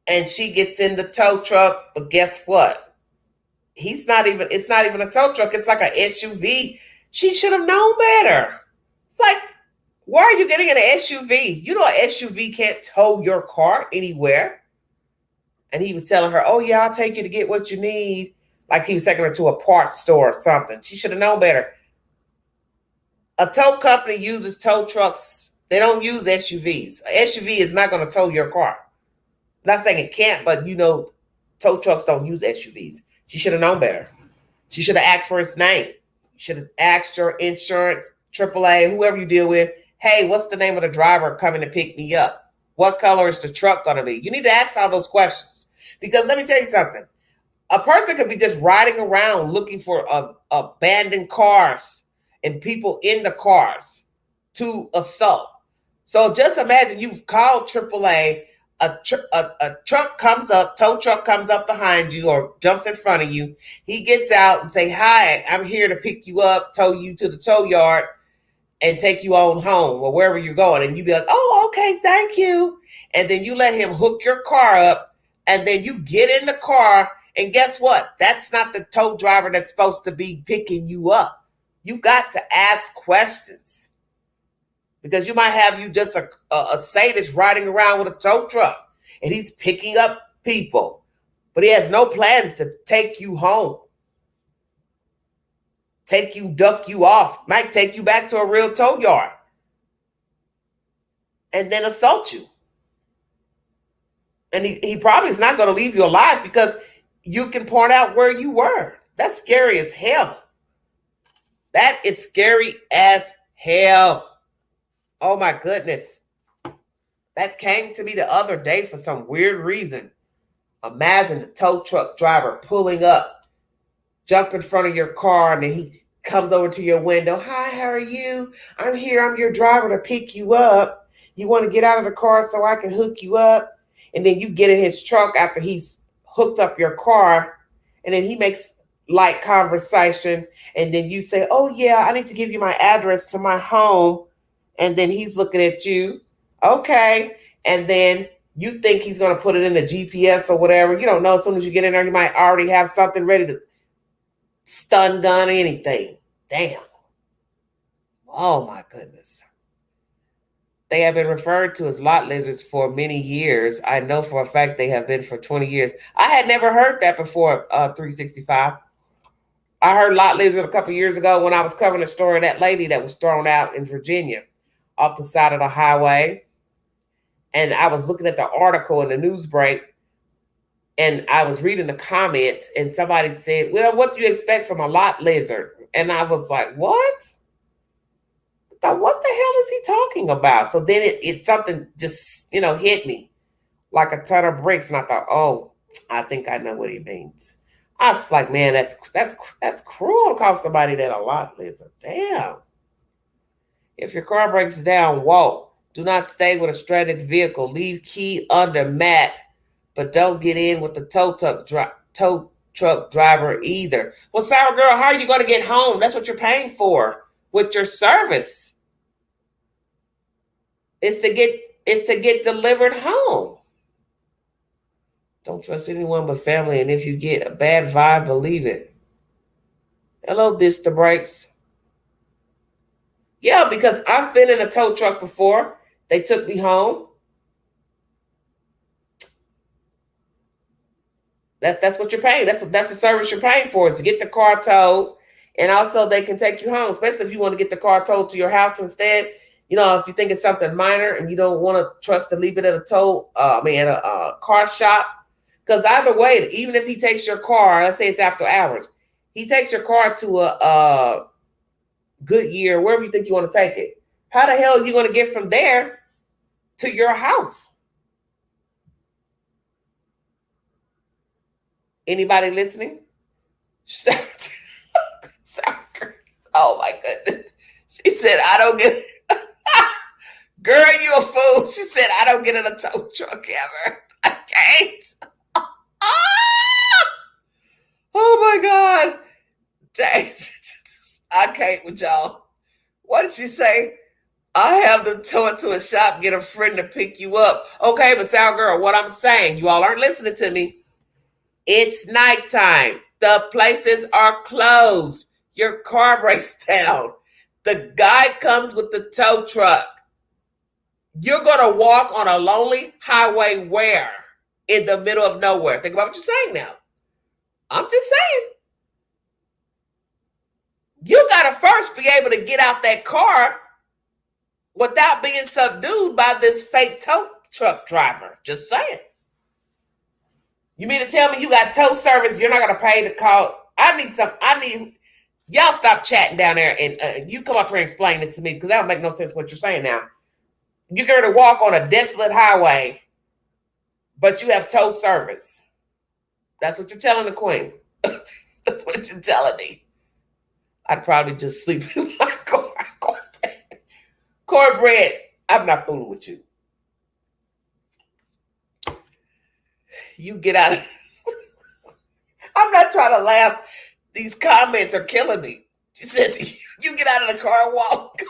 A: and she gets in the tow truck. But guess what? It's not even a tow truck. It's like an SUV. She should have known better. It's like, why are you getting in an SUV? You know an SUV can't tow your car anywhere. And he was telling her, oh, yeah, I'll take you to get what you need. Like he was taking her to a parts store or something. She should have known better. A tow company uses tow trucks. They don't use SUVs. An SUV is not going to tow your car. I'm not saying it can't, but tow trucks don't use SUVs. She should have known better. She should have asked for his name. Should have asked your insurance, AAA, whoever you deal with, hey, what's the name of the driver coming to pick me up? What color is the truck going to be? You need to ask all those questions. Because let me tell you something. A person could be just riding around looking for abandoned cars and people in the cars to assault. So just imagine you've called AAA, a truck comes up, tow truck comes up behind you or jumps in front of you. He gets out and say, hi, I'm here to pick you up, tow you to the tow yard. and take you on home or wherever you're going. And you be like, oh, okay, thank you. And then you let him hook your car up, and then you get in the car, and guess what? That's not the tow driver that's supposed to be picking you up. You got to ask questions, because you might have you just a sadist riding around with a tow truck, and he's picking up people, but he has no plans to take you home, duck you off, might take you back to a real tow yard, and then assault you. And he probably is not going to leave you alive, because you can point out where you were. That's scary as hell. That is scary as hell. Oh my goodness. That came to me the other day for some weird reason. Imagine the tow truck driver pulling up, jump in front of your car, and then he comes over to your window. Hi, how are you? I'm here. I'm your driver to pick you up. You want to get out of the car so I can hook you up? And then you get in his truck after he's hooked up your car, and then he makes light conversation, and then you say, oh yeah, I need to give you my address to my home. And then he's looking at you. Okay. And then you think he's going to put it in the GPS or whatever. You don't know. As soon as you get in there, you might already have something ready to stun gun or anything. Damn. Oh my goodness. They have been referred to as lot lizards for many years. I know for a fact they have been for 20 years. I had never heard that before, 365. I heard lot lizard a couple years ago when I was covering the story of that lady that was thrown out in Virginia off the side of the highway. And I was looking at the article in the news break, and I was reading the comments, and somebody said, well, what do you expect from a lot lizard? And I was like, what? What the hell is he talking about? So then it's something just, hit me like a ton of bricks. And I thought, oh, I think I know what he means. I was like, man, that's cruel to call somebody that a lot lizard. Damn. If your car breaks down, walk. Do not stay with a stranded vehicle. Leave key under mat, but don't get in with the tow truck driver either. Well, sour girl, how are you going to get home? That's what you're paying for with your service. It's to get delivered home. Don't trust anyone but family, and if you get a bad vibe, believe it. Hello, Disc the Brakes. Yeah, because I've been in a tow truck before. They took me home. That's what you're paying. That's the service you're paying for, is to get the car towed, and also they can take you home, especially if you want to get the car towed to your house instead. If you think it's something minor and you don't want to trust to leave it at a car shop. Because either way, even if he takes your car, let's say it's after hours, he takes your car to a Goodyear, wherever you think you want to take it. How the hell are you going to get from there to your house? Anybody listening? Oh my goodness. She said, I don't get it. Girl, you a fool. She said, I don't get in a tow truck ever. I can't. Oh my God. Dang. I can't with y'all. What did she say? I have them tow it to a shop, get a friend to pick you up. Okay, but sour girl, what I'm saying, you all aren't listening to me. It's nighttime. The places are closed. Your car breaks down. The guy comes with the tow truck. You're going to walk on a lonely highway where? In the middle of nowhere. Think about what you're saying now. I'm just saying. You got to first be able to get out that car without being subdued by this fake tow truck driver. Just saying. You mean to tell me you got tow service, you're not going to pay to call? Y'all stop chatting down there and you come up here and explain this to me, because that don't make no sense what you're saying now. You're going to walk on a desolate highway, but you have tow service. That's what you're telling the queen. That's what you're telling me. I'd probably just sleep in my car. Cornbread, I'm not fooling with you. You get out of... I'm not trying to laugh. These comments are killing me. She says, you get out of the car and walk.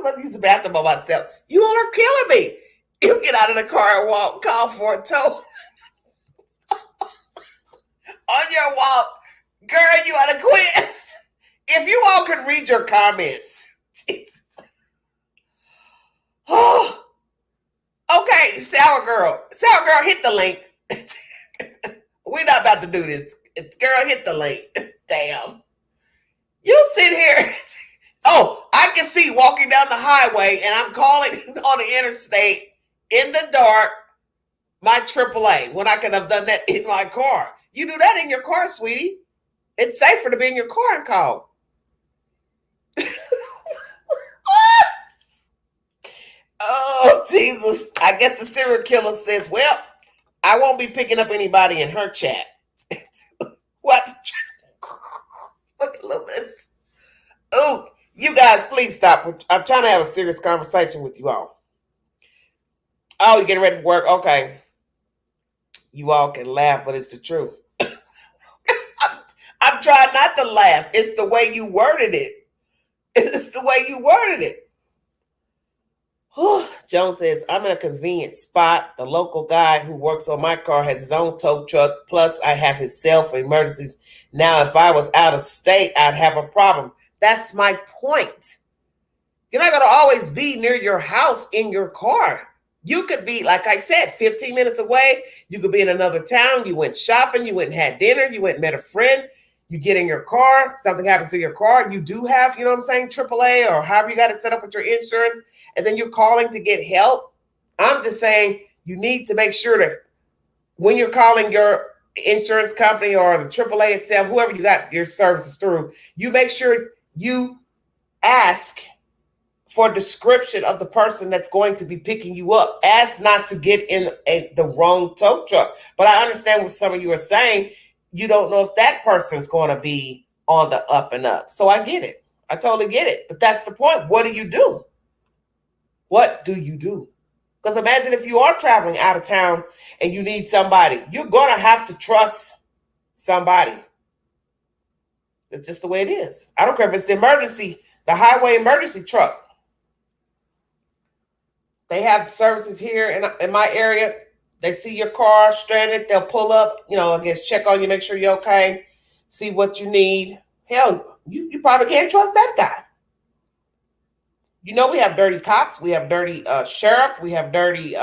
A: I'm about to use the bathroom by myself. You all are killing me. You get out of the car and walk, call for a tow. On your walk, girl, you ought to quit. If you all could read your comments. Jesus. Oh. Okay, Sour Girl. Sour Girl, hit the link. We're not about to do this. Girl, hit the link. Damn. You sit here. Oh, I can see walking down the highway and I'm calling on the interstate in the dark my AAA when I could have done that in my car. You do that in your car, sweetie. It's safer to be in your car and call. Oh, Jesus. I guess the serial killer says, well, I won't be picking up anybody in her chat. What? Look at Lewis. Oh, you guys, please stop. I'm trying to have a serious conversation with you all. Oh, you're getting ready for work? Okay. You all can laugh, but it's the truth. I'm trying not to laugh. It's the way you worded it. It's the way you worded it. Joan says, I'm in a convenient spot. The local guy who works on my car has his own tow truck. Plus, I have his cell for emergencies. Now, if I was out of state, I'd have a problem. That's my point. You're not going to always be near your house in your car. You could be, like I said, 15 minutes away. You could be in another town. You went shopping. You went and had dinner. You went and met a friend. You get in your car. Something happens to your car. You do have, you know what I'm saying, AAA or however you got it set up with your insurance. And then you're calling to get help. I'm just saying you need to make sure that when you're calling your insurance company or the AAA itself, whoever you got your services through, you make sure you ask for a description of the person that's going to be picking you up. Ask not to get in the wrong tow truck. But I understand what some of you are saying. You don't know if that person's going to be on the up and up. So I get it. I totally get it. But that's the point. What do you do? What do you do? Because imagine if you are traveling out of town and you need somebody, you're going to have to trust somebody. It's just the way it is. I don't care if it's the highway emergency truck. They have services here in my area. They see your car stranded. They'll pull up, I guess check on you, make sure you're okay, see what you need. Hell, you probably can't trust that guy. We have dirty cops. We have dirty sheriff. We have dirty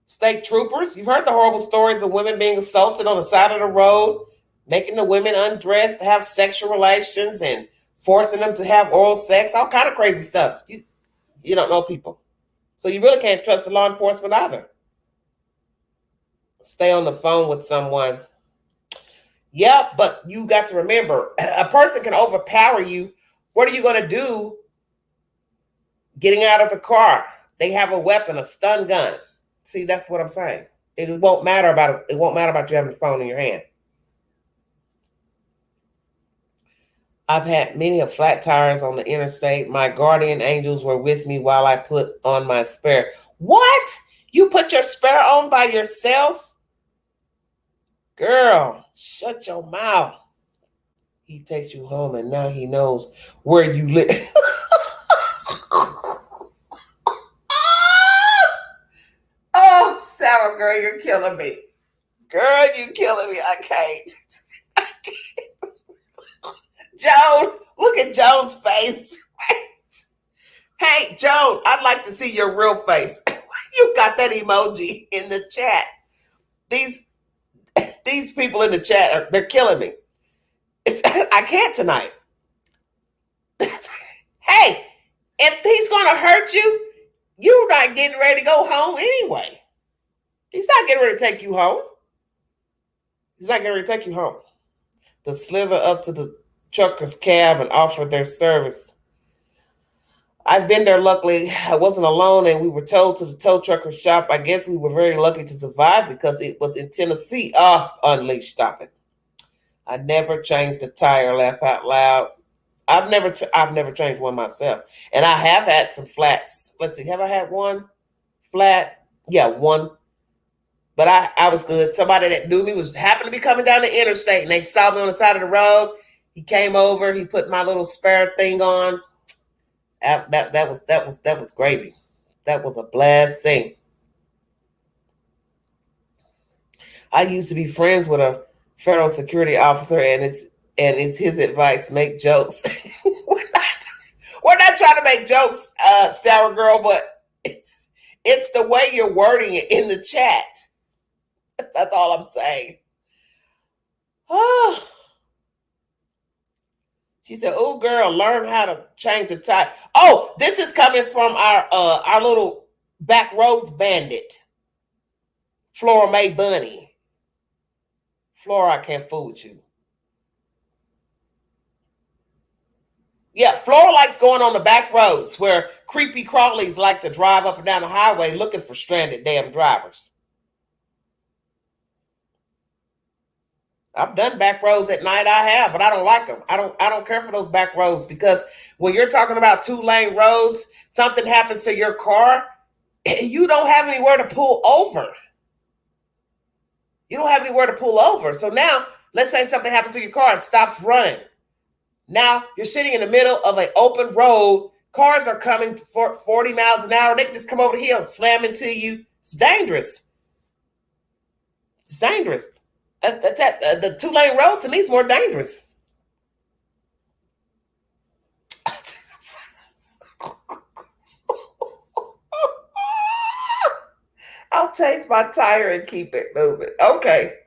A: state troopers. You've heard the horrible stories of women being assaulted on the side of the road, making the women undressed to have sexual relations and forcing them to have oral sex, all kind of crazy stuff. You don't know people. So you really can't trust the law enforcement either. Stay on the phone with someone. Yeah, but you got to remember, a person can overpower you. What are you going to do getting out of the car? They have a weapon, a stun gun. See, that's what I'm saying. It won't matter about it. It won't matter about you having the phone in your hand. I've had many of flat tires on the interstate. My guardian angels were with me while I put on my spare. What? You put your spare on by yourself? Girl, shut your mouth. He takes you home and now he knows where you live. Oh, Sour Girl, you're killing me. Girl, you're killing me. I can't. Joan, look at Joan's face. Hey, Joan, I'd like to see your real face. You got that emoji in the chat. These people in the chat, they're killing me. I can't tonight. Hey, if he's going to hurt you, you're not getting ready to go home anyway. He's not getting ready to take you home. He's not getting ready to take you home. The slither up to the trucker's cab and offer their service. I've been there. Luckily, I wasn't alone, and we were told to the tow trucker's shop. I guess we were very lucky to survive because it was in Tennessee. Unleashed, stop it. I never changed a tire, laugh out loud. I've never changed one myself. And I have had some flats. Let's see, have I had one flat? Yeah, one. But I was good. Somebody that knew me happened to be coming down the interstate, and they saw me on the side of the road. He came over. He put my little spare thing on. That was gravy. That was a blessing. I used to be friends with a federal security officer, and it's his advice: make jokes. we're not trying to make jokes, sour girl, but it's the way you're wording it in the chat. That's all I'm saying. Oh. She said, "Oh, girl, learn how to change the tire." Oh, this is coming from our little back roads bandit, Flora Mae Bunny. Flora, I can't fool with you. Yeah, Flora likes going on the back roads where creepy crawlies like to drive up and down the highway looking for stranded damn drivers. I've done back roads at night. I have, but I don't like them. I don't care for those back roads, because when you're talking about 2-lane roads, something happens to your car, you don't have anywhere to pull over. You don't have anywhere to pull over. So now, let's say something happens to your car, it stops running. Now you're sitting in the middle of an open road. Cars are coming for 40 miles an hour. They can just come over the hill, slam into you. It's dangerous. It's dangerous. The 2-lane road to me is more dangerous. I'll change my tire and keep it moving. Okay.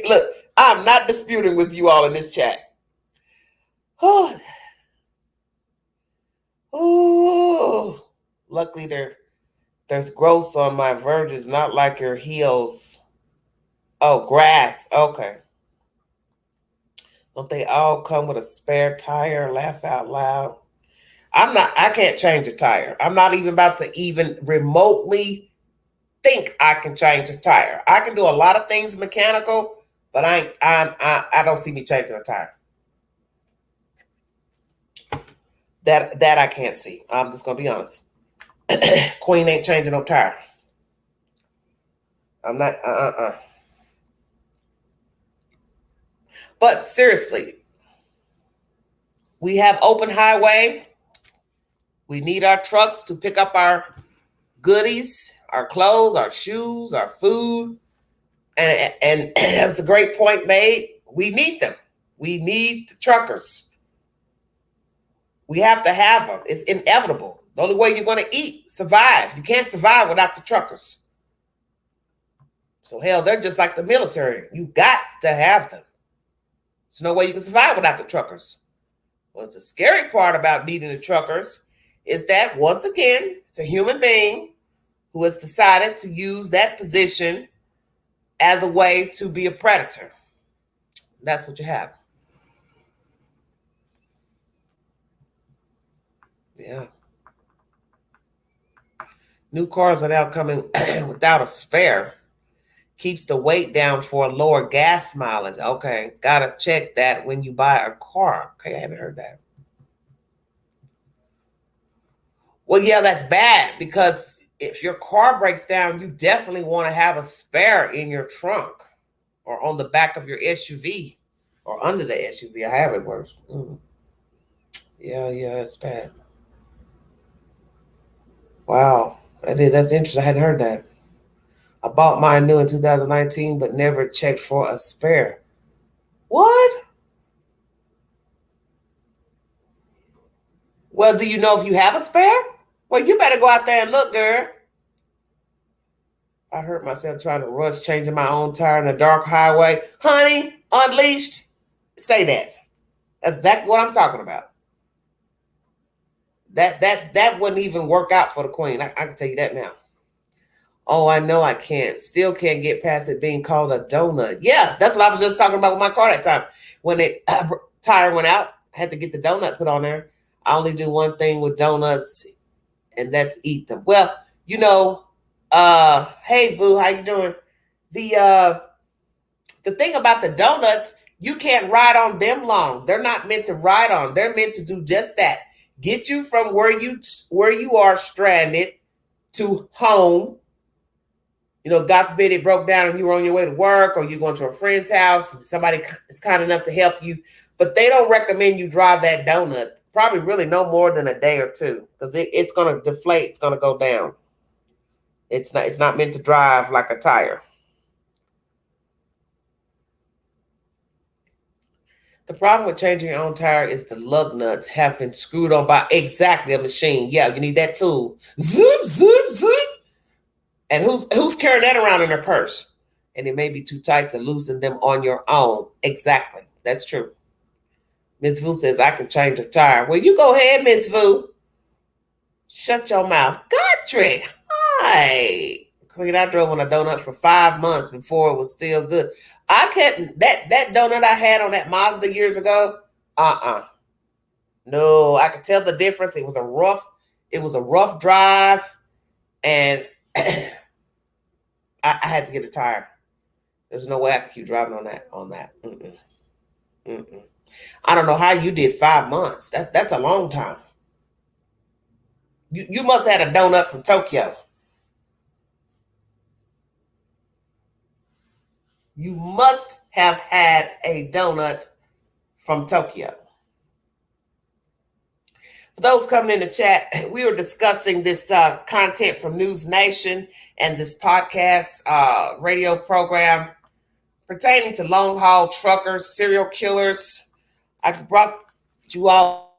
A: Look, I'm not disputing with you all in this chat. Oh, luckily there's growth on my verges, not like your heels. Oh, grass. Okay. Don't they all come with a spare tire? Laugh out loud. I can't change a tire. I'm not even about to even remotely think I can change a tire. I can do a lot of things mechanical, but I don't see me changing a tire. That I can't see. I'm just gonna be honest. Queen ain't changing no tire. I'm not. But seriously, we have open highway. We need our trucks to pick up our goodies, our clothes, our shoes, our food. And that was a great point made. We need them. We need the truckers. We have to have them. It's inevitable. The only way you're going to eat, survive. You can't survive without the truckers. So hell, they're just like the military. You got to have them. There's no way you can survive without the truckers. Well, the scary part about needing the truckers is that, once again, it's a human being who has decided to use that position as a way to be a predator. That's what you have. Yeah. New cars are now coming without a spare. Keeps the weight down for a lower gas mileage. Okay, gotta check that when you buy a car. Okay, I haven't heard that. Well, yeah, that's bad, because if your car breaks down, you definitely want to have a spare in your trunk or on the back of your SUV or under the SUV. I have it worse. Yeah, it's bad. Wow, that's interesting. I hadn't heard that. I bought mine new in 2019, but never checked for a spare. What? Well, do you know if you have a spare? Well, you better go out there and look, girl. I hurt myself trying to rush changing my own tire in a dark highway. Honey, Unleashed, say that. That's exactly what I'm talking about. That wouldn't even work out for the queen. I can tell you that now. Oh, I know I can't. Still can't get past it being called a donut. Yeah, that's what I was just talking about with my car that time. When the tire went out, I had to get the donut put on there. I only do one thing with donuts, and that's eat them. Well, you know, hey, Vu, how you doing? The thing about the donuts, you can't ride on them long. They're not meant to ride on. They're meant to do just that. Get you from where you are stranded to home. You know, God forbid it broke down and you were on your way to work, or you're going to a friend's house and somebody is kind enough to help you. But they don't recommend you drive that donut probably really no more than a day or two, because it's going to deflate. It's going to go down. It's not meant to drive like a tire. The problem with changing your own tire is the lug nuts have been screwed on by exactly a machine. Yeah, you need that tool. Zoop, zoop, zoop. And who's carrying that around in their purse? And it may be too tight to loosen them on your own. Exactly. That's true. Miss Vu says, I can change a tire. Well, you go ahead, Miss Vu. Shut your mouth. Godric, hi. Queen, I drove on a donut for 5 months before it was still good. I couldn't, that donut I had on that Mazda years ago, no, I could tell the difference. It was a rough drive, and I had to get a tire. There's no way I could keep driving on that. I don't know how you did 5 months. That's a long time. You must have had a donut from Tokyo. You must have had a donut from Tokyo. For those coming in the chat, we were discussing this content from News Nation and this podcast radio program pertaining to long haul truckers, serial killers. I've brought you all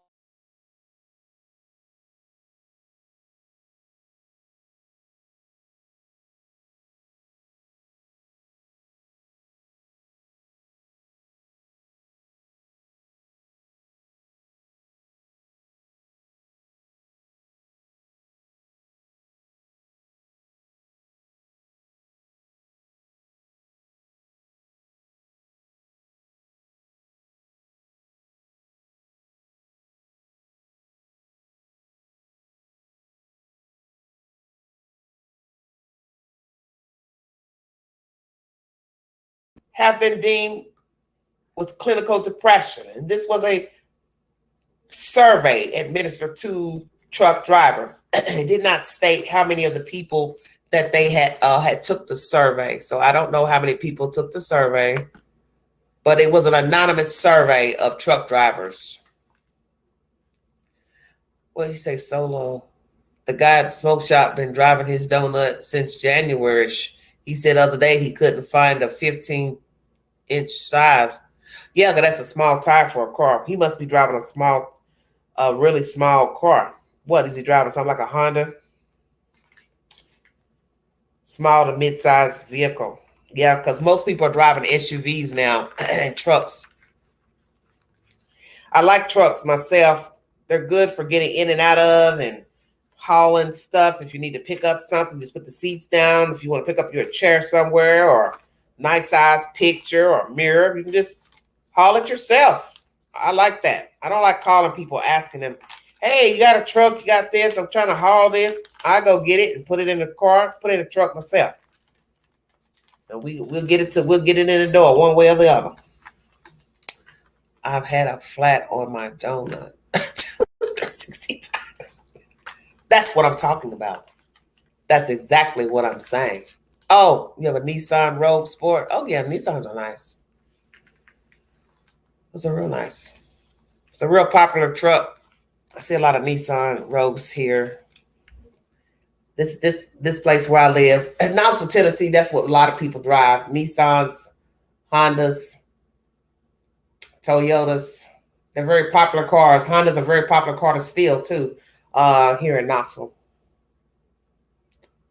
A: have been deemed with clinical depression. And this was a survey administered to truck drivers. It did not state how many of the people that they had took the survey. So I don't know how many people took the survey, but it was an anonymous survey of truck drivers. What did he say? Solo. The guy at the smoke shop been driving his donut since January. He said the other day he couldn't find a 15-inch size. Yeah, but that's a small tire for a car. He must be driving a really small car. What is he driving? Something like a Honda? Small to mid-sized vehicle. Yeah, because most people are driving SUVs now and trucks. I like trucks myself. They're good for getting in and out of and hauling stuff. If you need to pick up something, just put the seats down. If you want to pick up your chair somewhere or nice size picture or mirror, you can just haul it yourself. I like that. I don't like calling people asking them, hey, you got a truck, you got this, I'm trying to haul this. I go get it and put it in the car, put it in the truck myself. And we'll get it in the door one way or the other. I've had a flat on my donut. That's what I'm talking about. That's exactly what I'm saying. Oh, you have a Nissan Rogue Sport? Oh, yeah, Nissans are nice. Those are real nice. It's a real popular truck. I see a lot of Nissan Rogues here. This place where I live. In Knoxville, Tennessee, that's what a lot of people drive. Nissans, Hondas, Toyotas. They're very popular cars. Honda's a very popular car to steal, too, here in Knoxville.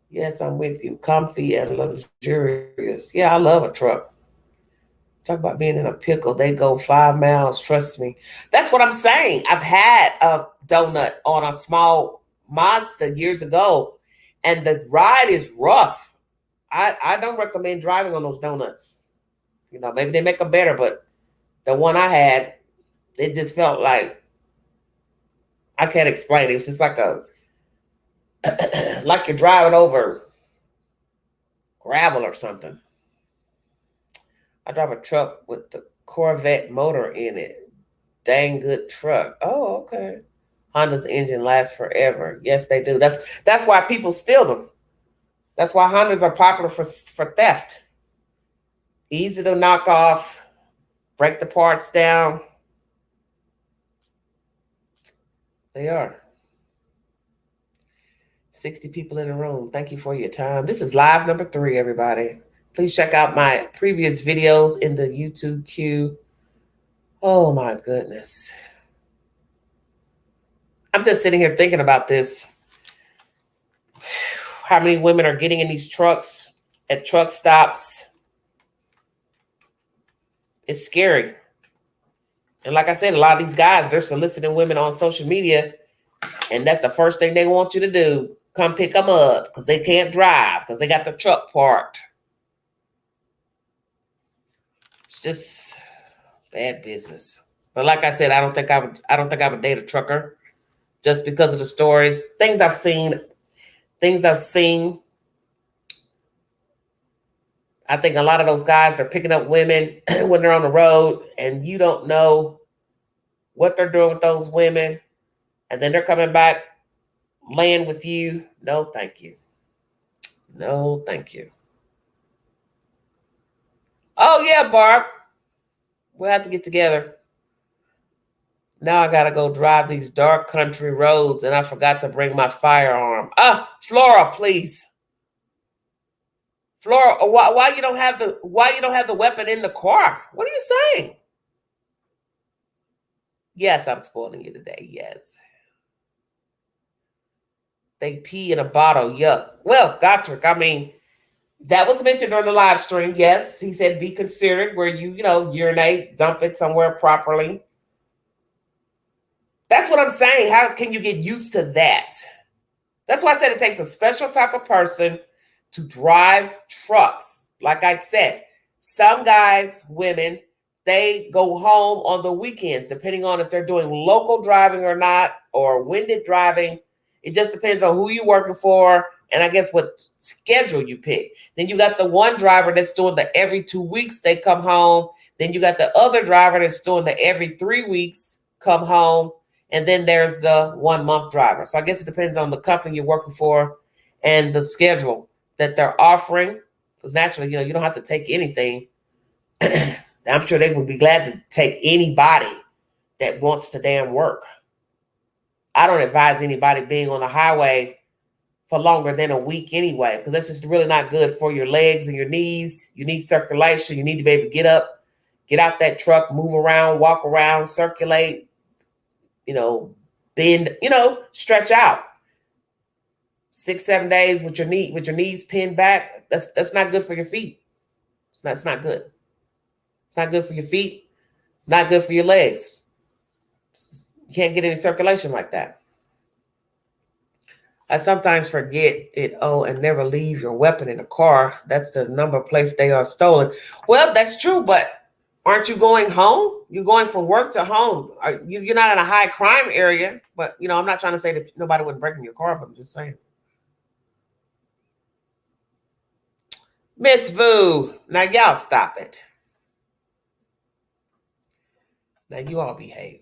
A: Yes, I'm with you. Comfy and luxurious. Yeah, I love a truck. Talk about being in a pickle. They go 5 miles. Trust me. That's what I'm saying. I've had a donut on a small Mazda years ago, and the ride is rough. I don't recommend driving on those donuts. You know, maybe they make them better, but the one I had, it just felt like, I can't explain it. It was just like like you're driving over gravel or something. I drive a truck with the Corvette motor in it. Dang good truck. Oh, okay. Honda's engine lasts forever. Yes, they do. That's why people steal them. That's why Hondas are popular for theft. Easy to knock off, break the parts down. They are. 60 people in the room. Thank you for your time. This is live number 3, everybody. Please check out my previous videos in the YouTube queue. Oh my goodness. I'm just sitting here thinking about this. How many women are getting in these trucks at truck stops? It's scary. And like I said, a lot of these guys, they're soliciting women on social media, and that's the first thing they want you to do. Come pick them up because they can't drive because they got the truck parked. It's just bad business. But like I said, I don't think I would date a trucker just because of the stories, things I've seen. I think a lot of those guys, they're picking up women when they're on the road, and you don't know what they're doing with those women. And then they're coming back, laying with you. No, thank you. No, thank you. Oh, yeah, Barb. We'll have to get together. Now I got to go drive these dark country roads, and I forgot to bring my firearm. Flora, please. Flora, why you don't have the weapon in the car? What are you saying? Yes, I'm spoiling you today. Yes. They pee in a bottle. Yuck. Well, Dr. I mean, that was mentioned during the live stream. Yes, he said be considerate where you urinate, dump it somewhere properly. That's what I'm saying. How can you get used to that? That's why I said it takes a special type of person to drive trucks. Like I said, some guys, women, they go home on the weekends, depending on if they're doing local driving or not, or winded driving. It just depends on who you're working for, and I guess what schedule you pick. Then you got the one driver that's doing the every 2 weeks they come home. Then you got the other driver that's doing the every 3 weeks come home. And then there's the 1 month driver. So I guess it depends on the company you're working for and the schedule that they're offering. Because naturally, you don't have to take anything. I'm sure they would be glad to take anybody that wants to damn work. I don't advise anybody being on the highway for longer than a week anyway, because that's just really not good for your legs and your knees. You need circulation. You need to be able to get up, get out that truck, move around, walk around, circulate, bend, stretch out. 6-7 days with your knees pinned back. That's not good for your feet. It's not good. It's not good for your feet. Not good for your legs. You can't get any circulation like that. I sometimes forget it. And never leave your weapon in the car. That's the number place they are stolen. Well, that's true, but aren't you going home? You're going from work to home. You're not in a high crime area, but I'm not trying to say that nobody would break in your car, but I'm just saying. Miss Vu, now y'all stop it. Now you all behave.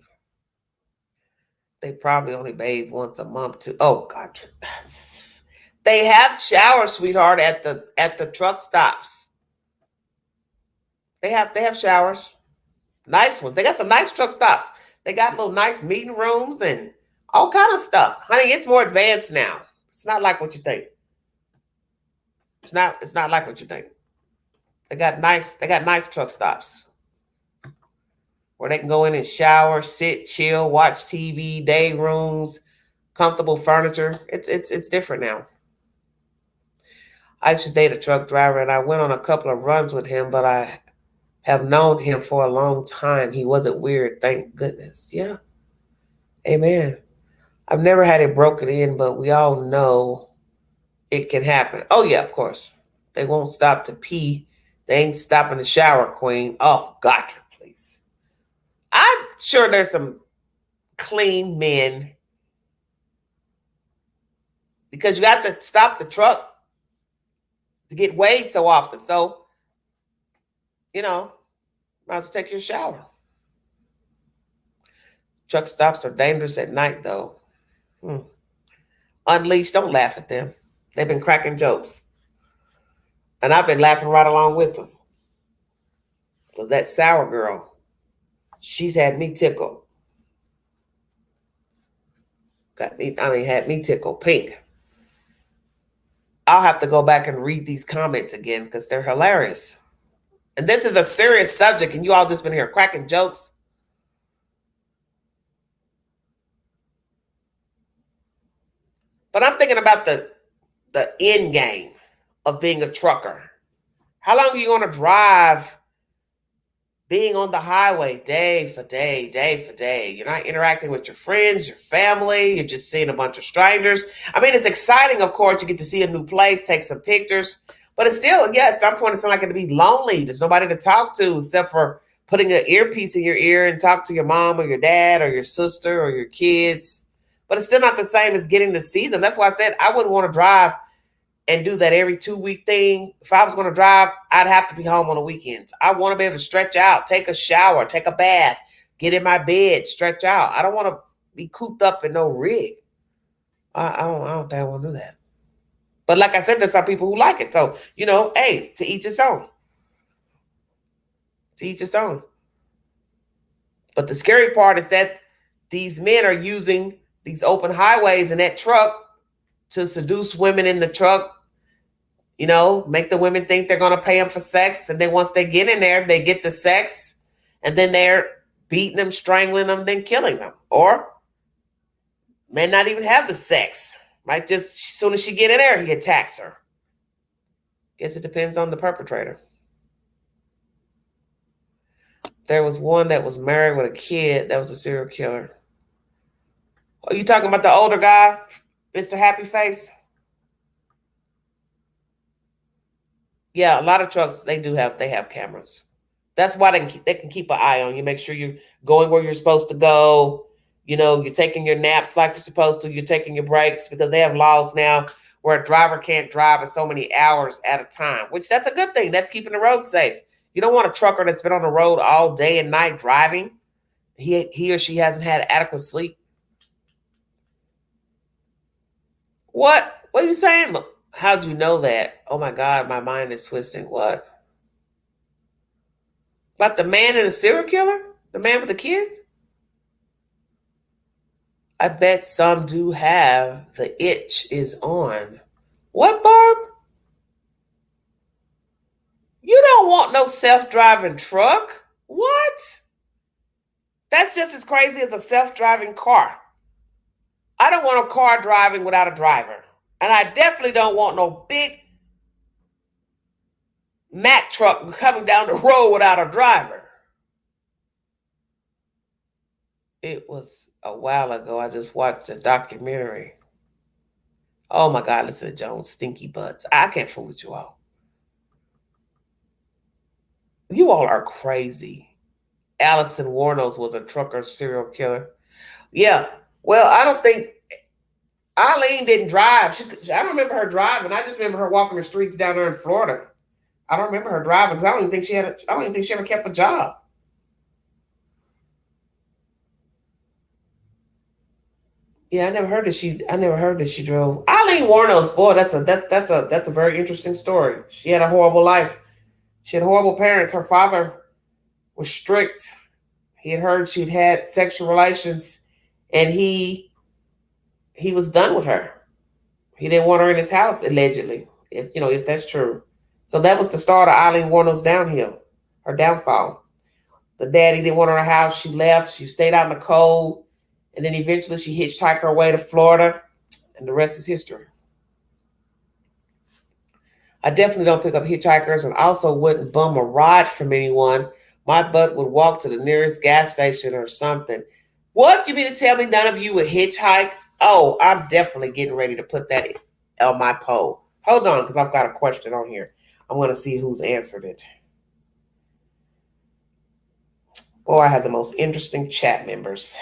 A: They probably only bathe once a month too. Oh God. They have showers, sweetheart, at the truck stops. They have showers. Nice ones. They got some nice truck stops. They got little nice meeting rooms and all kind of stuff. Honey, it's more advanced now. It's not like what you think. It's not like what you think. They got nice truck stops where they can go in and shower, sit, chill, watch TV, day rooms, comfortable furniture. It's different now. I used to date a truck driver, and I went on a couple of runs with him, but I have known him for a long time. He wasn't weird, thank goodness. Yeah. Amen. I've never had it broken in, but we all know it can happen. Oh, yeah, of course. They won't stop to pee. They ain't stopping to shower, queen. Oh, gotcha, please. I'm sure there's some clean men, because you got to stop the truck to get weighed so often. So, might as well take your shower. Truck stops are dangerous at night, though. Unleashed, don't laugh at them. They've been cracking jokes. And I've been laughing right along with them. Because that sour girl, she's had me tickled. Had me tickled pink. I'll have to go back and read these comments again because they're hilarious. And this is a serious subject, and you all just been here cracking jokes. But I'm thinking about the end game of being a trucker. How long are you going to drive being on the highway day for day, day for day? You're not interacting with your friends, your family. You're just seeing a bunch of strangers. I mean, it's exciting, of course. You get to see a new place, take some pictures. But it's still, at some point, it's not like it'll be lonely. There's nobody to talk to except for putting an earpiece in your ear and talk to your mom or your dad or your sister or your kids. But it's still not the same as getting to see them. That's why I said I wouldn't want to drive and do that every 2-week thing. If I was going to drive, I'd have to be home on the weekends. I want to be able to stretch out, take a shower, take a bath, get in my bed, stretch out. I don't want to be cooped up in no rig. I don't think I want to do that. But like I said, there's some people who like it. So, hey, to each its own. To each its own. But the scary part is that these men are using these open highways in that truck to seduce women in the truck, make the women think they're going to pay them for sex. And then once they get in there, they get the sex. And then they're beating them, strangling them, then killing them. Or may not even have the sex. Might just, as soon as she get in there, he attacks her. Guess it depends on the perpetrator. There was one that was married with a kid that was a serial killer. Are you talking about the older guy, Mr. Happy Face? Yeah, a lot of trucks, they have cameras. That's why they can keep an eye on you, make sure you're going where you're supposed to go. You're taking your naps like you're supposed to. You're taking your breaks because they have laws now where a driver can't drive at so many hours at a time, which that's a good thing. That's keeping the road safe. You don't want a trucker that's been on the road all day and night driving. He or she hasn't had adequate sleep. What are you saying? How'd you know that? Oh my God, my mind is twisting. What? About the man and the serial killer? The man with the kid? I bet some do have the itch is on. What, Barb? You don't want no self-driving truck? What? That's just as crazy as a self-driving car. I don't want a car driving without a driver. And I definitely don't want no big Mack truck coming down the road without a driver. It was a while ago. I just watched a documentary. Oh my God, listen to Jones, stinky butts. I can't fool with you all. You all are crazy. Allison Warnos was a trucker serial killer. Yeah. Well, I don't think Eileen didn't drive. I don't remember her driving. I just remember her walking the streets down there in Florida. I don't remember her driving because I don't even think she ever kept a job. Yeah, I never heard that she drove. Eileen Warnos, boy, that's a very interesting story. She had a horrible life. She had horrible parents. Her father was strict. He had heard she'd had sexual relations, and he was done with her. He didn't want her in his house, allegedly, if that's true. So that was the start of Eileen Warno's her downfall. The daddy didn't want her in her house. She left. She stayed out in the cold. And then eventually she hitchhiked her way to Florida, and the rest is history. I definitely don't pick up hitchhikers and also wouldn't bum a ride from anyone. My butt would walk to the nearest gas station or something. What? You mean to tell me none of you would hitchhike? Oh, I'm definitely getting ready to put that on my poll. Hold on, because I've got a question on here. I'm going to see who's answered it. Boy, I have the most interesting chat members.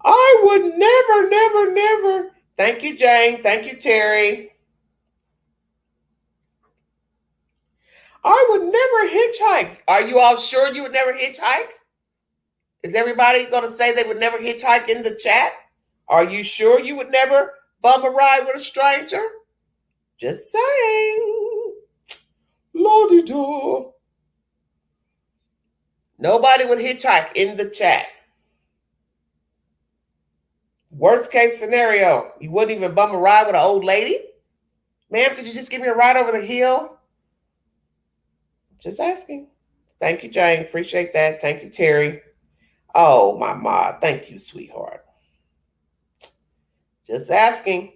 A: I would never. Thank you, Jane. Thank you, Terry. I would never hitchhike. Are you all sure you would never hitchhike? Is everybody going to say they would never hitchhike in the chat? Are you sure you would never bum a ride with a stranger? Just saying. Lordy-do. Nobody would hitchhike in the chat. Worst case scenario, you wouldn't even bum a ride with an old lady? Ma'am, could you just give me a ride over the hill? Just asking. Thank you, Jane. Appreciate that. Thank you, Terry. Oh, my Ma. Thank you, sweetheart. Just asking.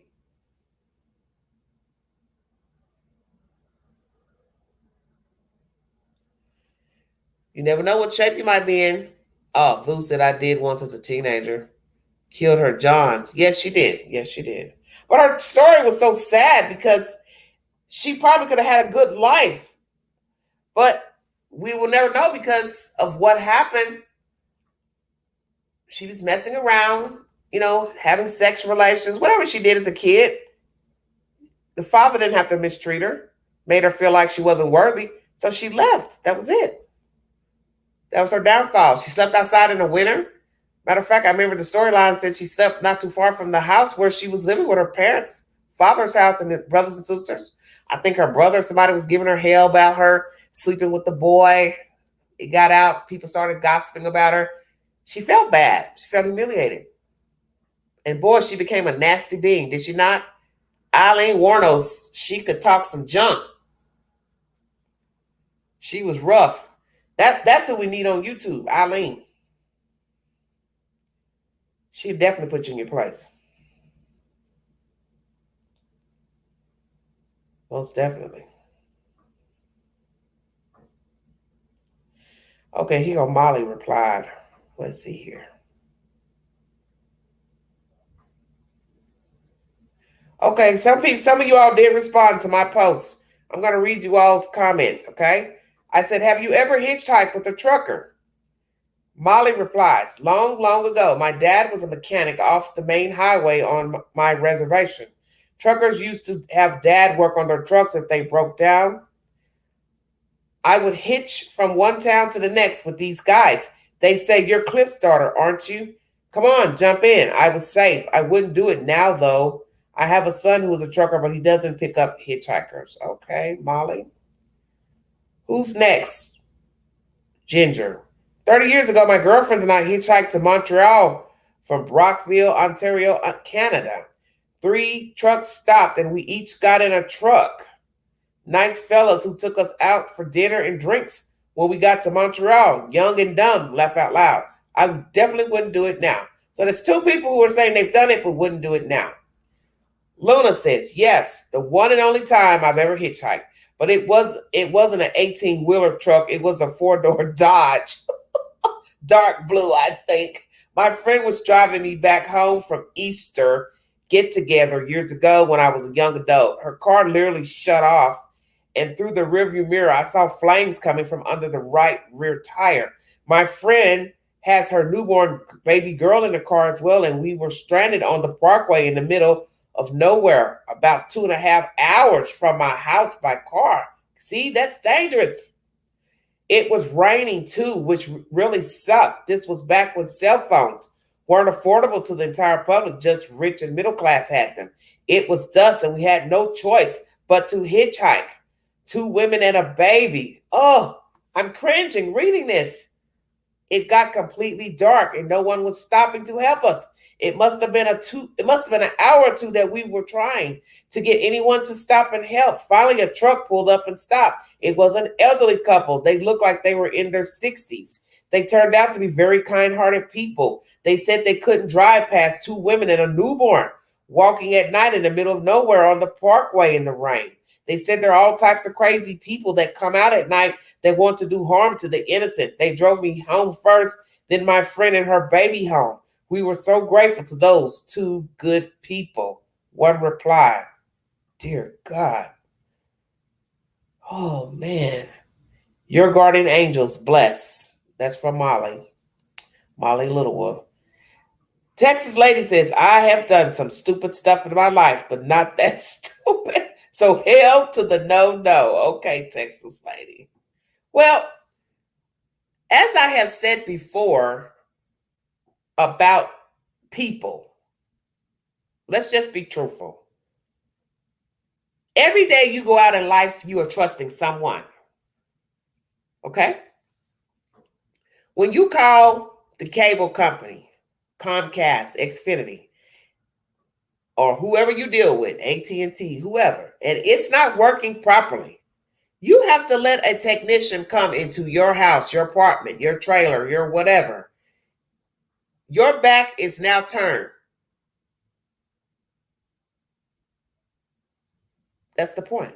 A: You never know what shape you might be in. Oh, Vu said I did once as a teenager. Killed her Johns. Yes, she did. Yes, she did. But her story was so sad because she probably could have had a good life. But we will never know because of what happened. She was messing around, having sex relations, whatever she did as a kid. The father didn't have to mistreat her, made her feel like she wasn't worthy. So she left. That was it. That was her downfall. She slept outside in the winter. Matter of fact, I remember the storyline said she slept not too far from the house where she was living with her parents, father's house, and brothers and sisters. I think her brother, somebody was giving her hell about her sleeping with the boy. It got out. People started gossiping about her. She felt bad. She felt humiliated. And boy, she became a nasty being, did she not? Eileen Warnos, she could talk some junk. She was rough. That's what we need on YouTube, Eileen. She'll definitely put you in your place. Most definitely. Okay, here go Molly replied. Let's see here. Okay, some of you all did respond to my post. I'm going to read you all's comments, okay? I said, have you ever hitchhiked with a trucker? Molly replies, long ago, my dad was a mechanic off the main highway on my reservation. Truckers used to have dad work on their trucks if they broke down. I would hitch from one town to the next with these guys. They say, you're Cliff's daughter, aren't you? Come on, jump in. I was safe. I wouldn't do it now, though. I have a son who is a trucker, but he doesn't pick up hitchhikers. Okay, Molly. Who's next? Ginger. 30 years ago, my girlfriends and I hitchhiked to Montreal from Brockville, Ontario, Canada. 3 trucks stopped and we each got in a truck. Nice fellas who took us out for dinner and drinks when we got to Montreal. Young and dumb, laugh out loud. I definitely wouldn't do it now. So there's 2 people who are saying they've done it but wouldn't do it now. Luna says, yes, the one and only time I've ever hitchhiked. But it wasn't an 18-wheeler truck. It was a 4-door Dodge. Dark blue, I think. My friend was driving me back home from Easter get-together years ago when I was a young adult. Her car literally shut off, and through the rearview mirror, I saw flames coming from under the right rear tire. My friend has her newborn baby girl in the car as well, and we were stranded on the parkway in the middle of nowhere, about 2.5 hours from my house by car. See, that's dangerous. It was raining too, which really sucked. This was back when cell phones weren't affordable to the entire public, just rich and middle class had them. It was dusk and we had no choice but to hitchhike. 2 women and a baby. Oh, I'm cringing reading this. It got completely dark and no one was stopping to help us. It must have been an hour or 2 that we were trying to get anyone to stop and help. Finally, a truck pulled up and stopped. It was an elderly couple. They looked like they were in their 60s. They turned out to be very kind-hearted people. They said they couldn't drive past 2 women and a newborn walking at night in the middle of nowhere on the parkway in the rain. They said there are all types of crazy people that come out at night that want to do harm to the innocent. They drove me home first, then my friend and her baby home. We were so grateful to those 2 good people. One replied, dear God. Oh, man. Your guardian angels bless. That's from Molly. Molly Littlewolf. Texas lady says, I have done some stupid stuff in my life, but not that stupid. So hell to the no. Okay, Texas lady. Well, as I have said before, about people. Let's just be truthful. Every day you go out in life, you are trusting someone. Okay? When you call the cable company, Comcast, Xfinity, or whoever you deal with, AT&T, whoever, and it's not working properly, you have to let a technician come into your house, your apartment, your trailer, your whatever. Your back is now turned. That's the point.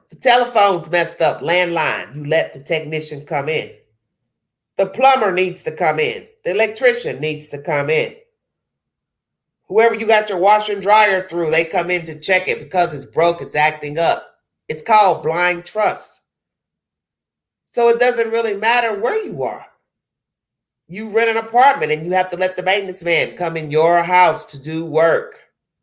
A: The telephone's messed up, landline. You let the technician come in. The plumber needs to come in. The electrician needs to come in. Whoever you got your washer and dryer through, they come in to check it because it's broke, it's acting up. It's called blind trust. So it doesn't really matter where you are. You rent an apartment and you have to let the maintenance man come in your house to do work.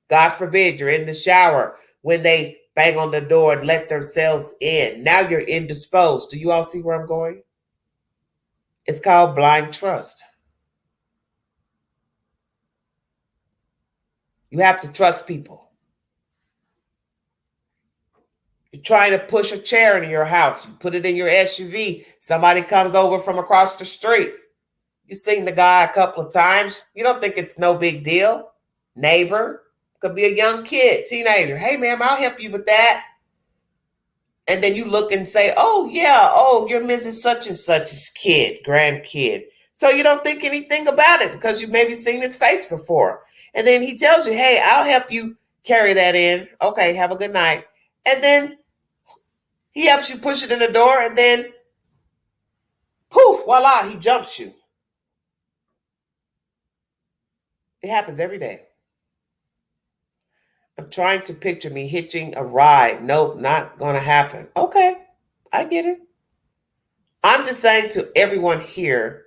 A: God forbid you're in the shower when they bang on the door and let themselves in. Now you're indisposed. Do you all see where I'm going? It's called blind trust. You have to trust people. You're trying to push a chair into your house. You put it in your SUV. Somebody comes over from across the street. You've seen the guy a couple of times. You don't think it's no big deal. Neighbor. Could be a young kid, teenager. Hey, ma'am, I'll help you with that. And then you look and say, oh, yeah, oh, you're Mrs. Such and Such's kid, grandkid. So you don't think anything about it because you've maybe seen his face before. And then he tells you, hey, I'll help you carry that in. Okay, have a good night. And then he helps you push it in the door and then poof, voila, he jumps you. It happens every day. I'm trying to picture me hitching a ride. Nope, not going to happen. Okay, I get it. I'm just saying to everyone here,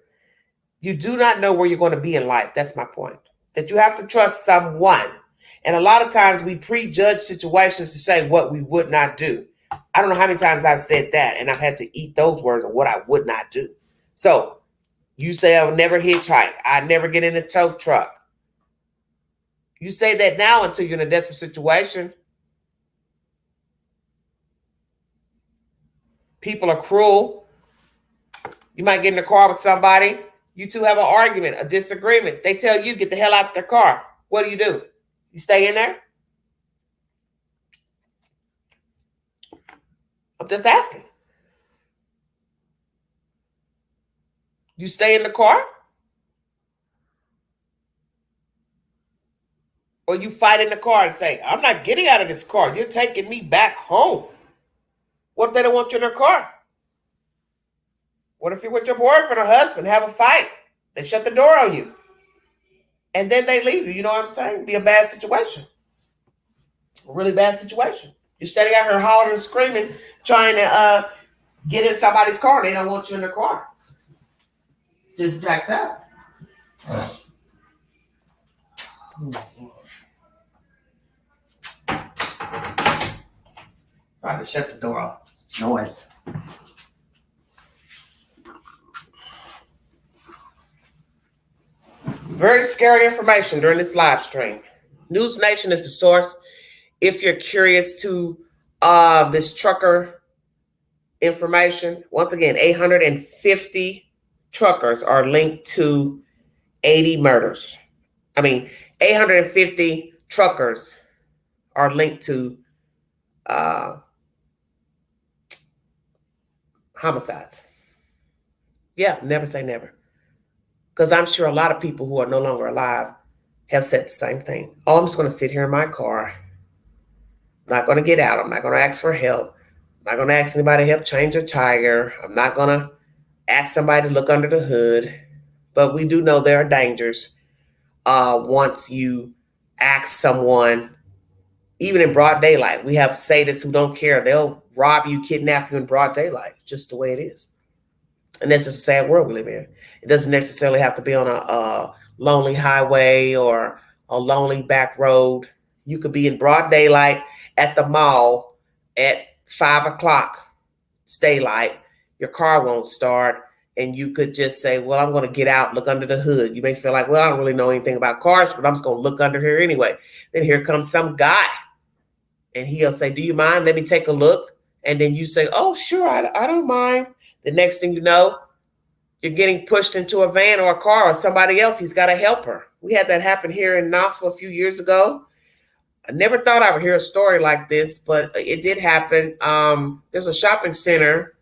A: you do not know where you're going to be in life. That's my point. That you have to trust someone. And a lot of times we prejudge situations to say what we would not do. I don't know how many times I've said that, and I've had to eat those words of what I would not do. So you say I would never hitchhike. I'd never get in a tow truck. You say that now until you're in a desperate situation. People are cruel. You might get in the car with somebody. You two have an argument, a disagreement. They tell you, get the hell out of their car. What do? You stay in there? I'm just asking. You stay in the car? Or you fight in the car and say, I'm not getting out of this car. You're taking me back home. What if they don't want you in their car? What if you're with your boyfriend or husband, have a fight? They shut the door on you. And then they leave you. You know what I'm saying? It'd be a bad situation. A really bad situation. You're standing out here hollering and screaming, trying to get in somebody's car and they don't want you in their car. Just jacked up. Try to shut the door off. Noise. Very scary information during this live stream. News Nation is the source. If you're curious to this trucker information, once again, 850 truckers are linked to 80 murders. 850 truckers are linked to homicides. Yeah, never say never. Because I'm sure a lot of people who are no longer alive have said the same thing. Oh, I'm just going to sit here in my car. I'm not going to get out. I'm not going to ask for help. I'm not going to ask anybody to help change a tire. I'm not going to ask somebody to look under the hood. But we do know there are dangers once you ask someone, even in broad daylight. We have sadists who don't care. They'll rob you, kidnap you in broad daylight. Just the way it is. And that's just a sad world we live in. It doesn't necessarily have to be on a lonely highway or a lonely back road. You could be in broad daylight at the mall at 5 o'clock. It's daylight. Your car won't start. And you could just say, well, I'm going to get out, look under the hood. You may feel like, well, I don't really know anything about cars, but I'm just going to look under here anyway. Then here comes some guy. And he'll say, do you mind? Let me take a look. And then you say, oh, sure, I don't mind. The next thing you know, you're getting pushed into a van or a car or somebody else. He's got to help her. We had that happen here in Knoxville a few years ago. I never thought I would hear a story like this, but it did happen. There's a shopping center.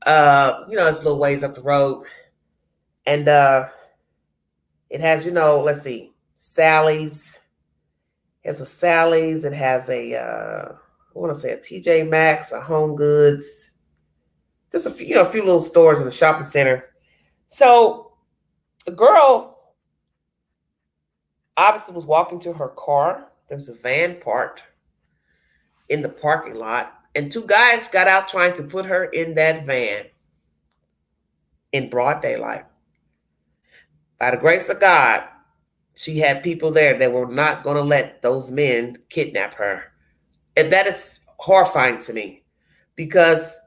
A: It's a little ways up the road. And it has, let's see, Sally's. It has a Sally's. It has I want to say a TJ Maxx, a Home Goods. Just a few little stores in the shopping center. So the girl obviously was walking to her car. There was a van parked in the parking lot, and two guys got out trying to put her in that van in broad daylight. By the grace of God, she had people there that were not going to let those men kidnap her. And that is horrifying to me, because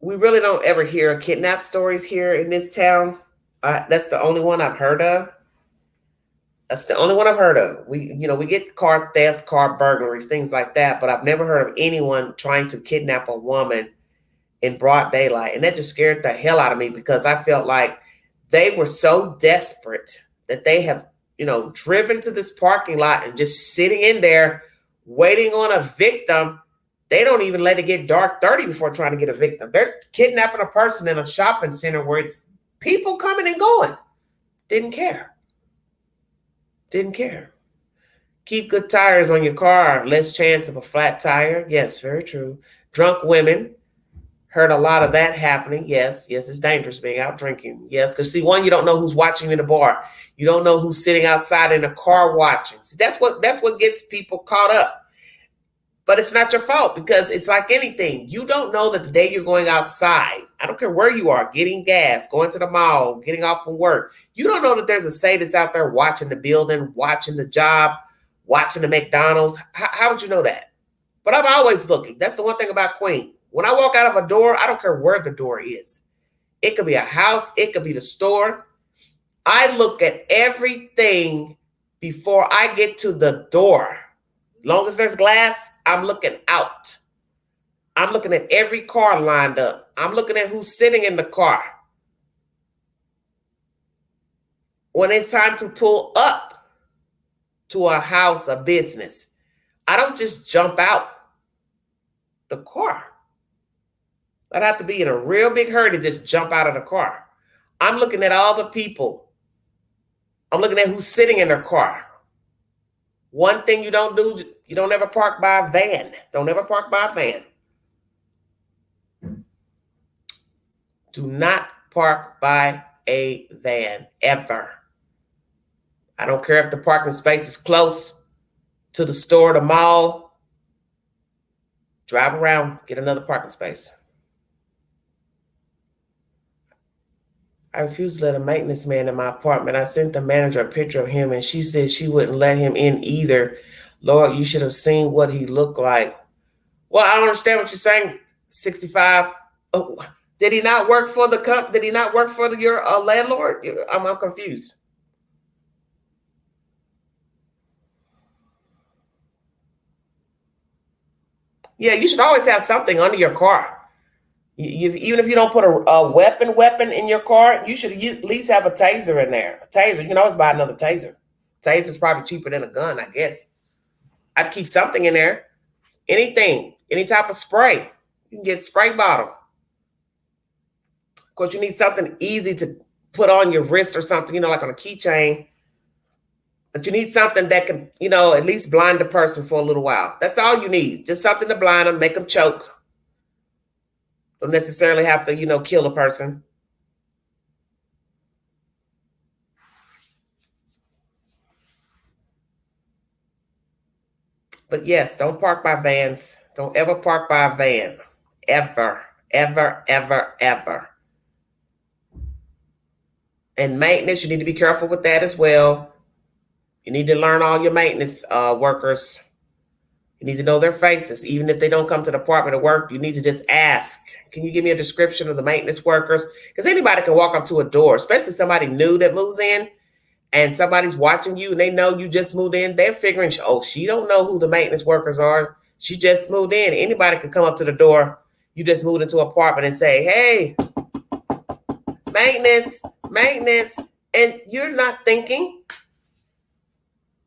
A: we really don't ever hear kidnap stories here in this town. That's the only one I've heard of. That's the only one I've heard of. We get car thefts, car burglaries, things like that, but I've never heard of anyone trying to kidnap a woman in broad daylight. And that just scared the hell out of me, because I felt like they were so desperate that they have, driven to this parking lot and just sitting in there waiting on a victim. They don't even let it get dark 30 before trying to get a victim. They're kidnapping a person in a shopping center where it's people coming and going. Didn't care. Keep good tires on your car. Less chance of a flat tire. Yes, very true. Drunk women. Heard a lot of that happening. Yes, it's dangerous being out drinking. Yes, because see, one, you don't know who's watching in the bar. You don't know who's sitting outside in a car watching. See, that's what gets people caught up. But it's not your fault, because it's like anything. You don't know that the day you're going outside, I don't care where you are, getting gas, going to the mall, getting off from work. You don't know that there's a sadist out there watching the building, watching the job, watching the McDonald's. How would you know that? But I'm always looking. That's the one thing about Queen. When I walk out of a door, I don't care where the door is. It could be a house. It could be the store. I look at everything before I get to the door. Long as there's glass, I'm looking out. I'm looking at every car lined up. I'm looking at who's sitting in the car. When it's time to pull up to a house, a business, I don't just jump out the car. I'd have to be in a real big hurry to just jump out of the car. I'm looking at all the people. I'm looking at who's sitting in their car. One thing you don't do, you don't ever park by a van. Don't ever park by a van. Do not park by a van, ever. I don't care if the parking space is close to the store, the mall. Drive around, get another parking space. I refused to let a maintenance man in my apartment. I sent the manager a picture of him, and she said she wouldn't let him in either. Lord, you should have seen what he looked like. Well, I don't understand what you're saying, 65. Oh, did he not work for the company? Did he not work for your landlord? I'm confused. Yeah, you should always have something under your car. Even if you don't put a weapon in your car, you should at least have a taser in there. A taser, you can always buy another taser. Taser's probably cheaper than a gun, I guess. I'd keep something in there. Anything, any type of spray. You can get a spray bottle. Of course, you need something easy to put on your wrist or something, like on a keychain. But you need something that can, at least blind the person for a little while. That's all you need. Just something to blind them, make them choke. Don't necessarily have to, kill a person. But yes, don't park by vans. Don't ever park by a van. Ever, ever, ever, ever. And maintenance, you need to be careful with that as well. You need to learn all your maintenance workers. You need to know their faces. Even if they don't come to the department of work, you need to just ask, can you give me a description of the maintenance workers? Because anybody can walk up to a door, especially somebody new that moves in, and somebody's watching you and they know you just moved in. They're figuring, oh, she don't know who the maintenance workers are. She just moved in. Anybody could come up to the door. You just moved into an apartment and say, hey, maintenance, and you're not thinking.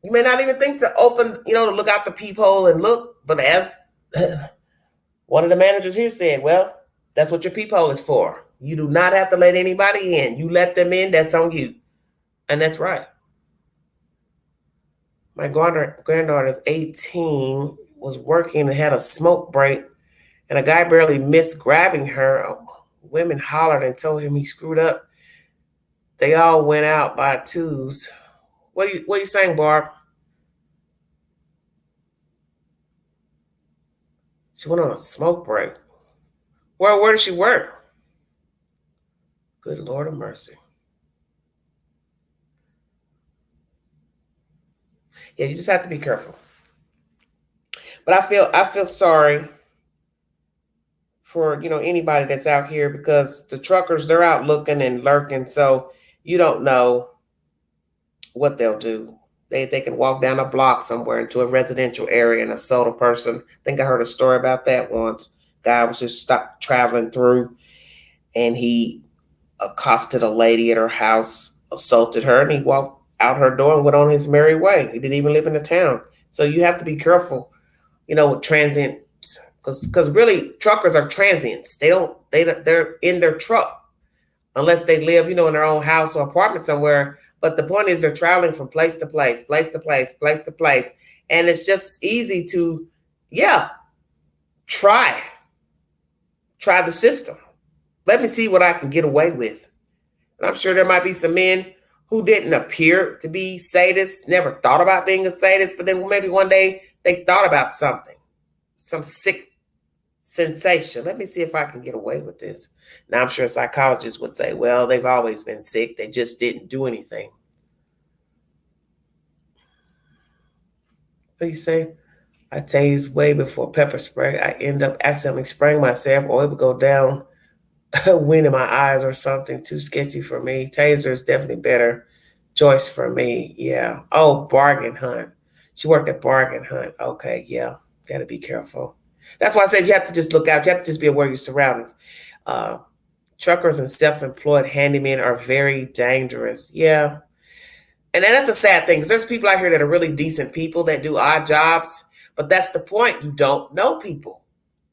A: You may not even think to open, to look out the peephole and look. But as one of the managers here said, well, that's what your peephole is for. You do not have to let anybody in. You let them in, that's on you. And that's right. My granddaughter's 18, was working and had a smoke break, and a guy barely missed grabbing her. Women hollered and told him he screwed up. They all went out by twos. What are you saying, Barb? She went on a smoke break. Where did she work? Good Lord of mercy. Yeah, you just have to be careful. But I feel sorry for, anybody that's out here, because the truckers, they're out looking and lurking. So you don't know what they'll do. They can walk down a block somewhere into a residential area and assault a person. I think I heard a story about that once. Guy was just stopped traveling through, and he accosted a lady at her house, assaulted her, and he walked out her door and went on his merry way. He didn't even live in the town. So you have to be careful, with transients, because really truckers are transients. They're in their truck unless they live, in their own house or apartment somewhere. But the point is, they're traveling from place to place, place to place, place to place. And it's just easy to, try the system. Let me see what I can get away with. And I'm sure there might be some men who didn't appear to be sadists, never thought about being a sadist, but then maybe one day they thought about something, some sick sensation. Let me see if I can get away with this. Now, I'm sure psychologists would say, well, they've always been sick. They just didn't do anything. What do you say? I tased way before pepper spray. I end up accidentally spraying myself, or it would go down wind in my eyes or something. Too sketchy for me. Taser is definitely better choice for me. Yeah. Oh, bargain hunt. She worked at Bargain Hunt. Okay, yeah. Got to be careful. That's why I said you have to just look out. You have to just be aware of your surroundings. Truckers and self-employed handymen are very dangerous. Yeah. And that's a sad thing, because there's people out here that are really decent people that do odd jobs. But that's the point. You don't know people.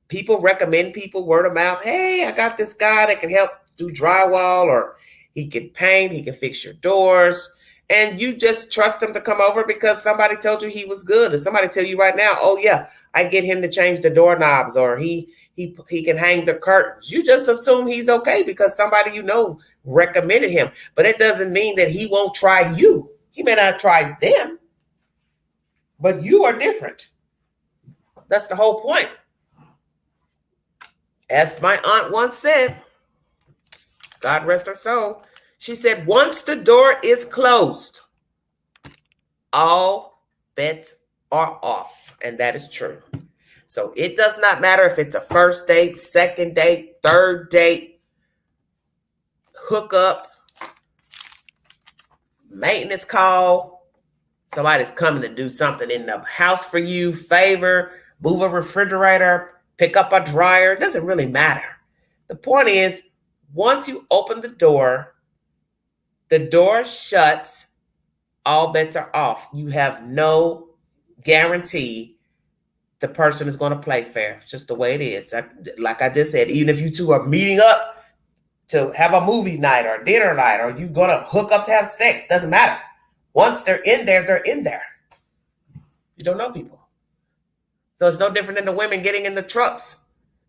A: People recommend people word of mouth. Hey, I got this guy that can help do drywall, or he can paint, he can fix your doors. And you just trust him to come over because somebody told you he was good. Or somebody tell you right now, oh yeah, I get him to change the doorknobs, or he can hang the curtains. You just assume he's okay because somebody recommended him. But it doesn't mean that he won't try you. He may not try them, but you are different. That's the whole point. As my aunt once said, God rest her soul, she said, once the door is closed, all bets are off. And that is true. So it does not matter if it's a first date, second date, third date, hookup, maintenance call, somebody's coming to do something in the house for you, favor, move a refrigerator, pick up a dryer. It doesn't really matter. The point is, once you open the door shuts, all bets are off. You have no guarantee the person is going to play fair. It's just the way it is. Like I just said, even if you two are meeting up to have a movie night or dinner night, or you going to hook up to have sex, doesn't matter. Once they're in there, they're in there. You don't know people. So it's no different than the women getting in the trucks.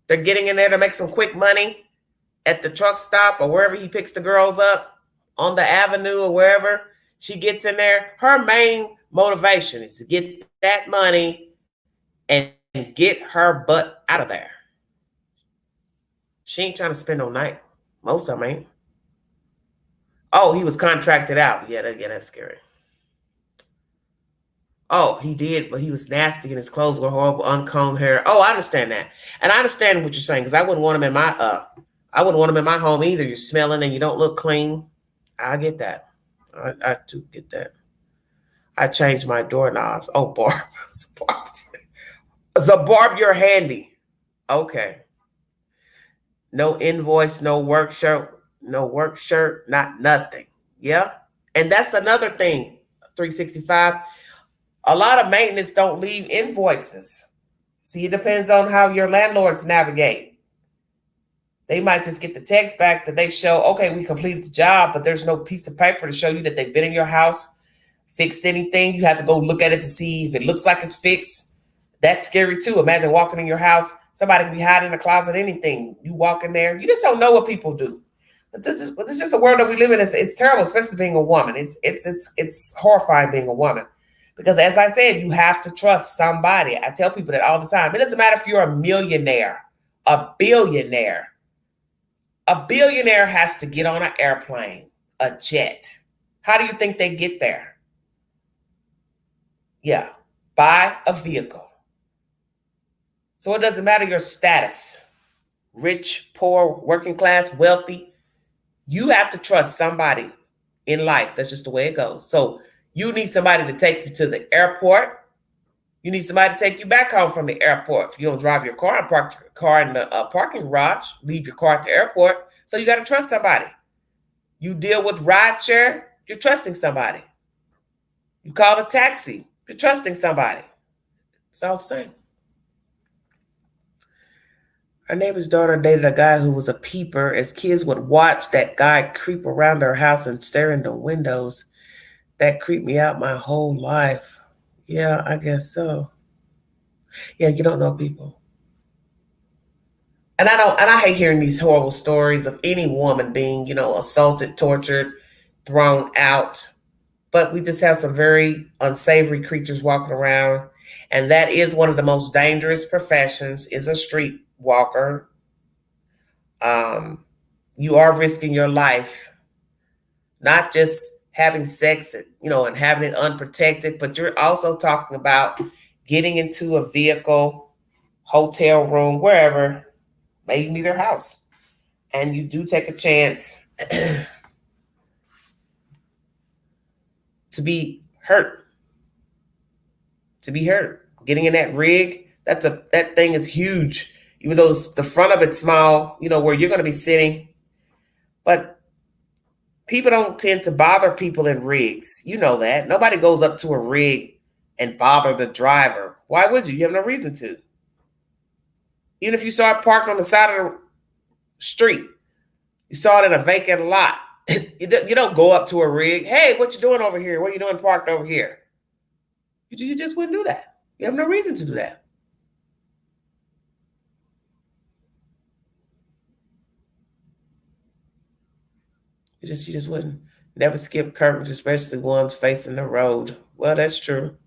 A: They're getting in there to make some quick money at the truck stop or wherever he picks the girls up on the avenue or wherever. She gets in there. Her main motivation is to get that money and get her butt out of there. She ain't trying to spend no night. Most of them ain't. Oh, he was contracted out. Yeah, that's scary. Oh, he did, but he was nasty and his clothes were horrible, uncombed hair. Oh, I understand that. And I understand what you're saying, because I wouldn't want him in my home either. You're smelling and you don't look clean. I get that. I do get that. I changed my doorknobs. Oh, Barb. So Barb, you're handy. Okay. No invoice, no workshop, no work shirt, not nothing. Yeah. And that's another thing, 365. A lot of maintenance don't leave invoices. See, it depends on how your landlords navigate. They might just get the text back that they show, okay, we completed the job, but there's no piece of paper to show you that they've been in your house, fixed anything. You have to go look at it to see if it looks like it's fixed. That's scary too. Imagine walking in your house. Somebody can be hiding in the closet, anything. You walk in there. You just don't know what people do. This is just a world that we live in. It's terrible, especially being a woman. It's horrifying being a woman. Because as I said, you have to trust somebody. I tell people that all the time. It doesn't matter if you're a millionaire, a billionaire. A billionaire has to get on an airplane, a jet. How do you think they get there? Yeah, buy a vehicle. So it doesn't matter your status, rich, poor, working class, wealthy. You have to trust somebody in life. That's just the way it goes. So you need somebody to take you to the airport. You need somebody to take you back home from the airport. If you don't drive your car and park your car in the parking garage, leave your car at the airport. So you got to trust somebody. You deal with rideshare, you're trusting somebody. You call a taxi, you're trusting somebody. It's all the same. Our neighbor's daughter dated a guy who was a peeper. As kids would watch that guy creep around their house and stare in the windows. That creeped me out my whole life. Yeah, I guess so. Yeah, you don't know people. And I hate hearing these horrible stories of any woman being, assaulted, tortured, thrown out. But we just have some very unsavory creatures walking around. And that is one of the most dangerous professions, is a street walker. You are risking your life, not just having sex, and having it unprotected, but you're also talking about getting into a vehicle, hotel room, wherever, maybe their house. And you do take a chance to be hurt. Getting in that rig, that thing is huge. Even though the front of it's small, where you're going to be sitting. But people don't tend to bother people in rigs. You know that. Nobody goes up to a rig and bother the driver. Why would you? You have no reason to. Even if you saw it parked on the side of the street, you saw it in a vacant lot, you don't go up to a rig. Hey, what you doing over here? What are you doing parked over here? You just wouldn't do that. You have no reason to do that. You just wouldn't. Never skip curtains, especially ones facing the road. Well, that's true.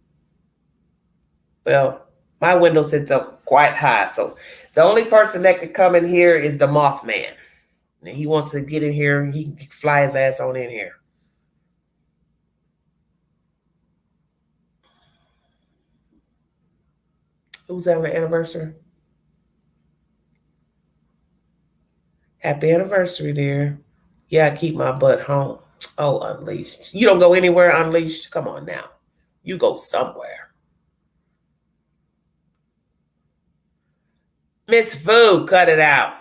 A: Well, my window sits up quite high, so the only person that could come in here is the Mothman. And he wants to get in here, he can fly his ass on in here. Who's having an anniversary? Happy anniversary, dear. Yeah, I keep my butt home. Oh, Unleashed. You don't go anywhere, Unleashed? Come on now. You go somewhere. Miss Fu, cut it out.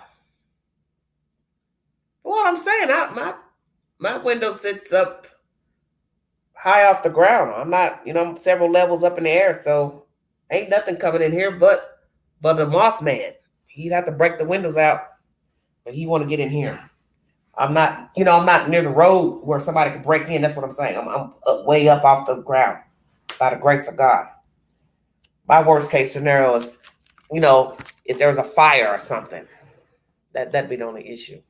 A: What I'm saying, my window sits up high off the ground. I'm not, several levels up in the air, so ain't nothing coming in here but the Mothman. He'd have to break the windows out, but he want to get in here. I'm not near the road where somebody could break in. That's what I'm saying. I'm way up off the ground by the grace of God. My worst case scenario is, if there was a fire or something, that'd be the only issue.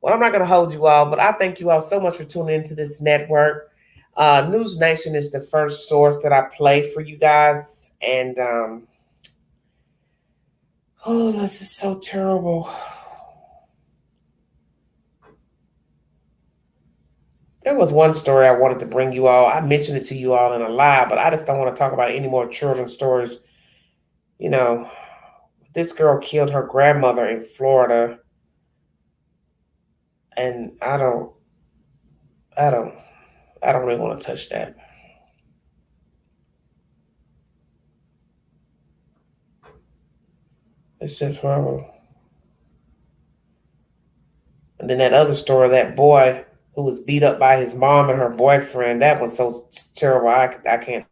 A: Well, I'm not going to hold you all, but I thank you all so much for tuning into this network. News Nation is the first source that I play for you guys. And, this is so terrible. There was one story I wanted to bring you all. I mentioned it to you all in a live, but I just don't want to talk about any more children's stories. This girl killed her grandmother in Florida. And I don't really want to touch that. It's just horrible. And then that other story, that boy who was beat up by his mom and her boyfriend, that was so terrible. I can't.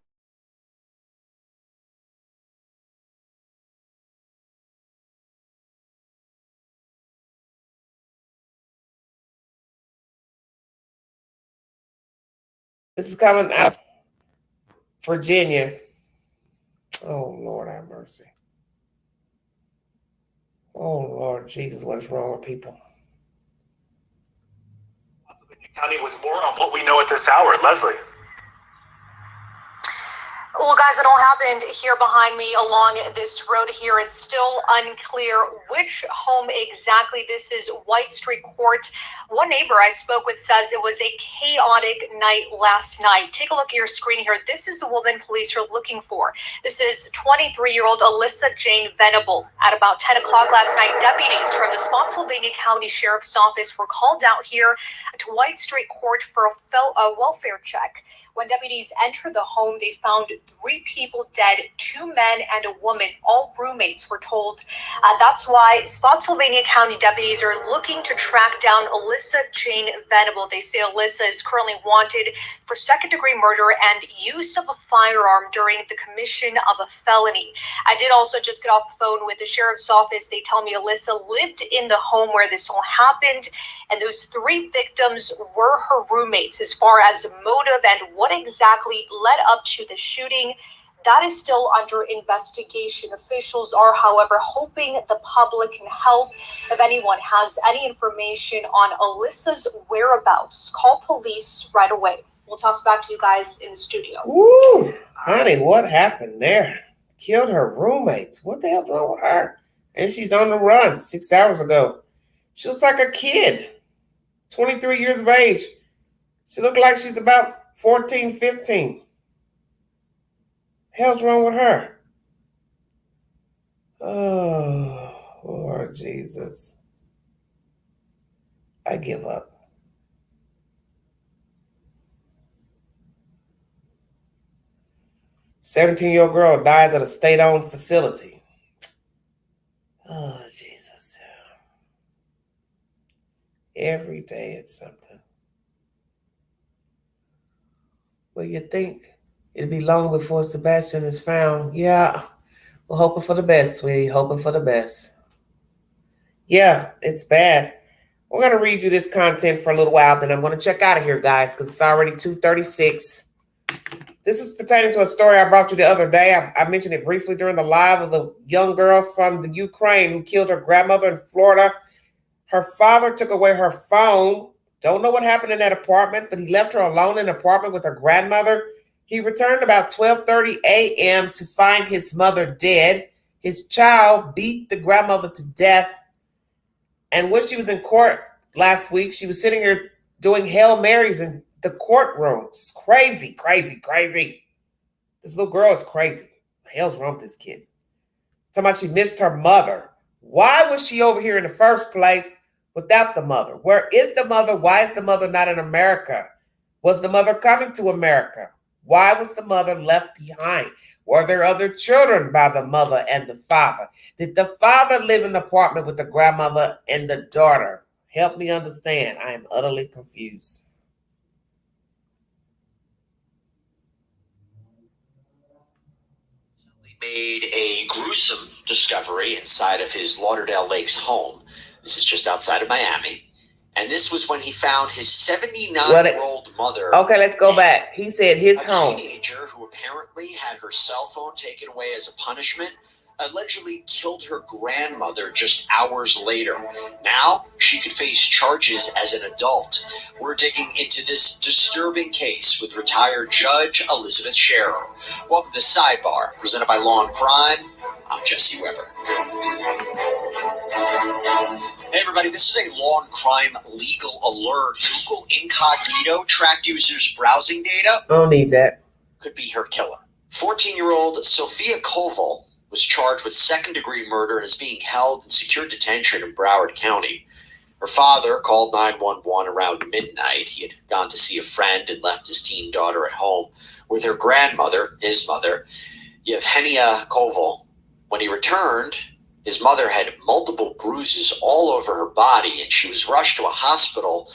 A: This is coming out of Virginia. Oh, Lord have mercy. Oh, Lord Jesus, what is wrong with people?
I: County with more on what we know at this hour. Leslie.
J: Well, guys, it all happened here behind me along this road here. It's still unclear which home exactly this is. White Street Court. One neighbor I spoke with says it was a chaotic night last night. Take a look at your screen here. This is the woman police are looking for. This is 23-year-old Alyssa Jane Venable. At about 10 o'clock last night, deputies from the Spotsylvania County Sheriff's Office were called out here to White Street Court for a welfare check. When deputies entered the home, they found 3 people dead, 2 men and a woman, all roommates, were told. That's why Spotsylvania County deputies are looking to track down Alyssa Jane Venable. They say Alyssa is currently wanted for second-degree murder and use of a firearm during the commission of a felony. I did also just get off the phone with the sheriff's office. They tell me Alyssa lived in the home where this all happened, and those 3 victims were her roommates. As far as motive and what exactly led up to the shooting, that is still under investigation. Officials are, however, hoping the public can help. If anyone has any information on Alyssa's whereabouts, call police right away. We'll toss back to you guys in the studio.
A: Woo! Honey, what happened there? Killed her roommates. What the hell's wrong with her? And she's on the run 6 hours ago. She looks like a kid. 23 years of age. She looked like she's about 14, 15. Hell's wrong with her? Oh, Lord Jesus. I give up. "17-year-old girl dies at a state-owned facility." Oh, Jesus. Every day it's something. Well, you think it'd be long before Sebastian is found. Yeah, we're hoping for the best, sweetie. Hoping for the best. Yeah, it's bad. We're going to read you this content for a little while, then I'm going to check out of here, guys, because it's already 2:36. This is pertaining to a story I brought you the other day. I mentioned it briefly during the live of the young girl from the Ukraine who killed her grandmother in Florida. Her father took away her phone. Don't know what happened in that apartment, but he left her alone in an apartment with her grandmother. He returned about 12:30 a.m. to find his mother dead. His child beat the grandmother to death. And when she was in court last week, she was sitting here doing Hail Marys in the courtroom. It's crazy, crazy, crazy. This little girl is crazy. What the hell's wrong with this kid? Talking about she missed her mother. Why was she over here in the first place without the mother? Where is the mother? Why is the mother not in America? Was the mother coming to America? Why was the mother left behind? Were there other children by the mother and the father? Did the father live in the apartment with the grandmother and the daughter? Help me understand. I am utterly confused.
K: Made a gruesome discovery inside of his Lauderdale Lakes home. This is just outside of Miami. And this was when he found his 79-year-old mother.
A: Okay, let's go back. He said his home.
K: A teenager who apparently had her cell phone taken away as a punishment allegedly killed her grandmother just hours later. Now she could face charges as an adult. We're digging into this disturbing case with retired Judge Elizabeth Scherer. Welcome to Sidebar, presented by Law and Crime. I'm Jesse Weber. Hey everybody, this is a Law and Crime legal alert. Google Incognito tracked users' browsing data.
A: I don't need that.
K: Could be her killer. 14-year-old Sophia Koval was charged with second-degree murder and is being held in secure detention in Broward County. Her father called 911 around midnight. He had gone to see a friend and left his teen daughter at home with her grandmother, his mother, Yevhenia Koval. When he returned, His mother had multiple bruises all over her body, and she was rushed to a hospital,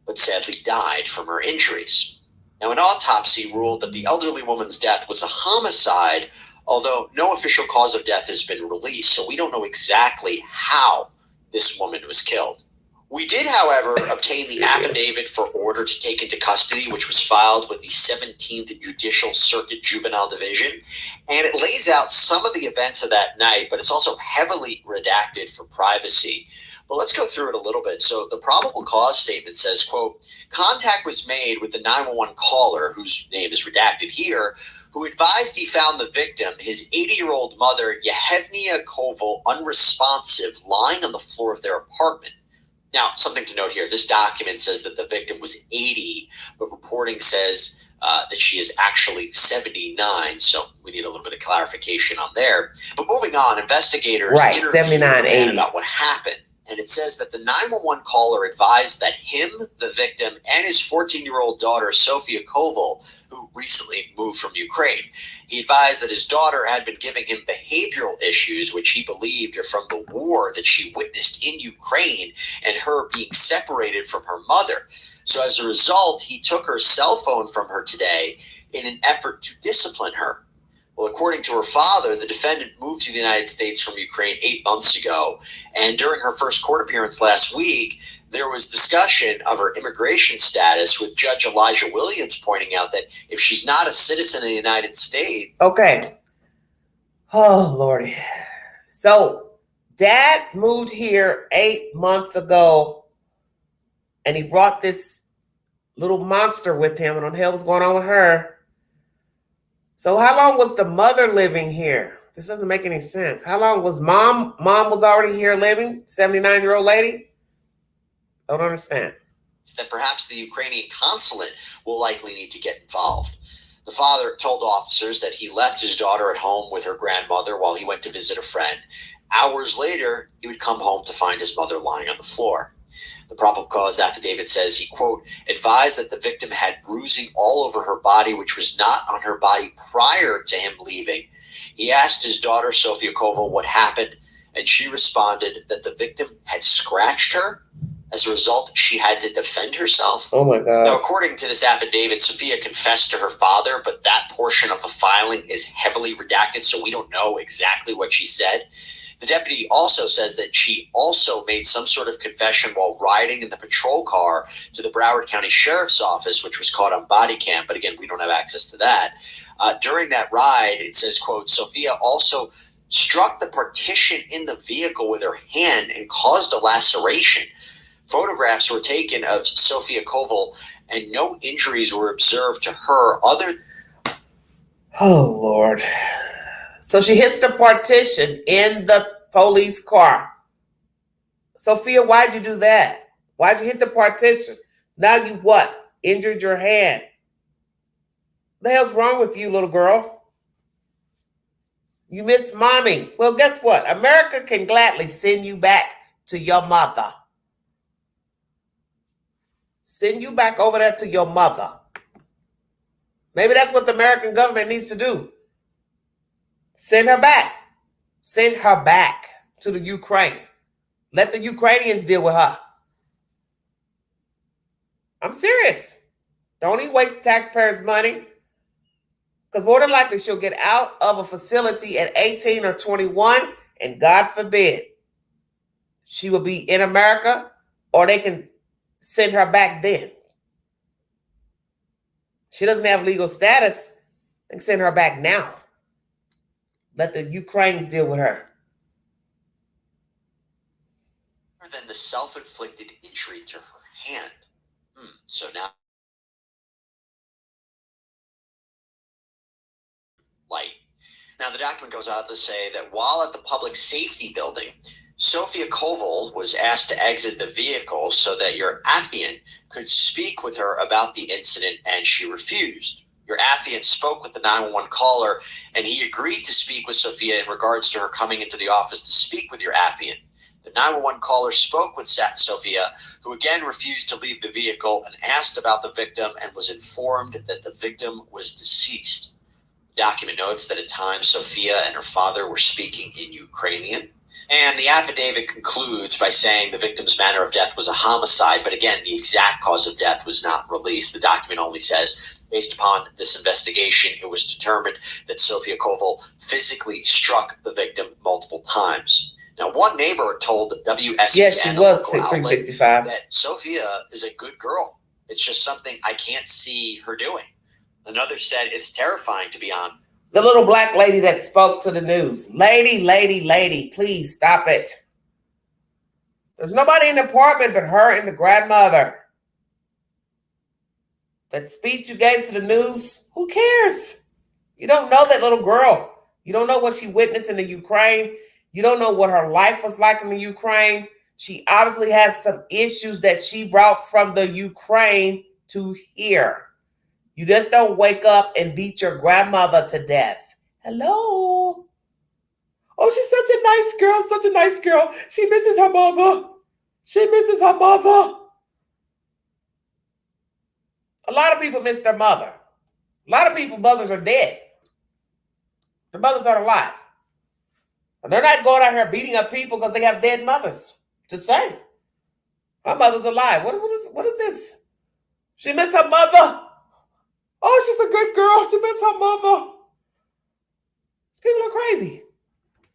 K: but sadly died from her injuries. Now, an autopsy ruled that the elderly woman's death was a homicide, although no official cause of death has been released, so we don't know exactly how this woman was killed. We did, however, obtain the affidavit for order to take into custody, which was filed with the 17th Judicial Circuit Juvenile Division, and it lays out some of the events of that night, but it's also heavily redacted for privacy. But let's go through it a little bit. So the probable cause statement says, quote, contact was made with the 911 caller, whose name is redacted here, who advised he found the victim, his 80-year-old mother, Yevhenia Koval, unresponsive, lying on the floor of their apartment. Now, something to note here, this document says that the victim was 80, but reporting says that she is actually 79, so we need a little bit of clarification on there. But moving on, investigators interviewed
A: 79,
K: the man about what happened. And it says that the 911 caller advised that him, the victim, and his 14-year-old daughter, Sofia Koval, who recently moved from Ukraine, he advised that his daughter had been giving him behavioral issues, which he believed are from the war that she witnessed in Ukraine and her being separated from her mother. So as a result, he took her cell phone from her today in an effort to discipline her. Well, according to her father, the defendant moved to the United States from Ukraine 8 months ago, and during her first court appearance last week, there was discussion of her immigration status, with Judge Elijah Williams pointing out that if she's not a citizen of the United States...
A: Okay. Oh, Lordy. So, Dad moved here 8 months ago, and he brought this little monster with him, and what the hell was going on with her? So how long was the mother living here? This doesn't make any sense. How long was mom? Mom was already here living, 79-year-old lady? Don't understand.
K: That perhaps the Ukrainian consulate will likely need to get involved. The father told officers that he left his daughter at home with her grandmother while he went to visit a friend. Hours later, he would come home to find his mother lying on the floor. The probable cause affidavit says he, quote, advised that the victim had bruising all over her body, which was not on her body prior to him leaving. He asked his daughter, Sofia Koval, what happened, and she responded that the victim had scratched her. As a result, she had to defend herself.
A: Oh, my God.
K: Now, according to this affidavit, Sofia confessed to her father, but that portion of the filing is heavily redacted, so we don't know exactly what she said. The deputy also says that she also made some sort of confession while riding in the patrol car to the Broward County Sheriff's Office, which was caught on body cam. But again, we don't have access to that. During that ride, it says, quote, Sofia also struck the partition in the vehicle with her hand and caused a laceration. Photographs were taken of Sofia Koval, and no injuries were observed to her other.
A: Oh, Lord. So she hits the partition in the police car. Sophia, why'd you do that? Why'd you hit the partition? Now you what? Injured your hand. What the hell's wrong with you, little girl? You miss mommy. Well, guess what? America can gladly send you back to your mother. Send you back over there to your mother. Maybe that's what the American government needs to do. Send her back. Send her back to the Ukraine. Let the Ukrainians deal with her. I'm serious. Don't even waste taxpayers' money. Because more than likely she'll get out of a facility at 18 or 21, and God forbid, she will be in America, or they can send her back then. She doesn't have legal status. They can send her back now. Let the Ukrainians deal with her.
K: Than the self-inflicted injury to her hand. So now, light. Now the document goes on to say that while at the public safety building, Sofia Koval was asked to exit the vehicle so that your affiant could speak with her about the incident, and she refused. Your affiant spoke with the 911 caller, and he agreed to speak with Sofia in regards to her coming into the office to speak with your affiant. The 911 caller spoke with Sofia, who again refused to leave the vehicle and asked about the victim and was informed that the victim was deceased. The document notes that at times Sofia and her father were speaking in Ukrainian. And the affidavit concludes by saying the victim's manner of death was a homicide, but again, the exact cause of death was not released. The document only says, based upon this investigation, it was determined that Sofia Koval physically struck the victim multiple times. Now, one neighbor told WSBN
A: Yes, she was 365.
K: that Sofia is a good girl. It's just something I can't see her doing. Another said it's terrifying to be on.
A: The little black lady that spoke to the news. Lady, please stop it. There's nobody in the apartment but her and the grandmother. That speech you gave to the news, who cares? You don't know that little girl. You don't know what she witnessed in the Ukraine. You don't know what her life was like in the Ukraine. She obviously has some issues that she brought from the Ukraine to here. You just don't wake up and beat your grandmother to death. Hello? Oh, she's such a nice girl. She misses her mother. A lot of people miss their mother. A lot of people's mothers are dead. Their mothers are alive. And they're not going out here beating up people because they have dead mothers. Just saying. Her mother's alive. What is this? She miss her mother. Oh, she's a good girl. She miss her mother. These people are crazy.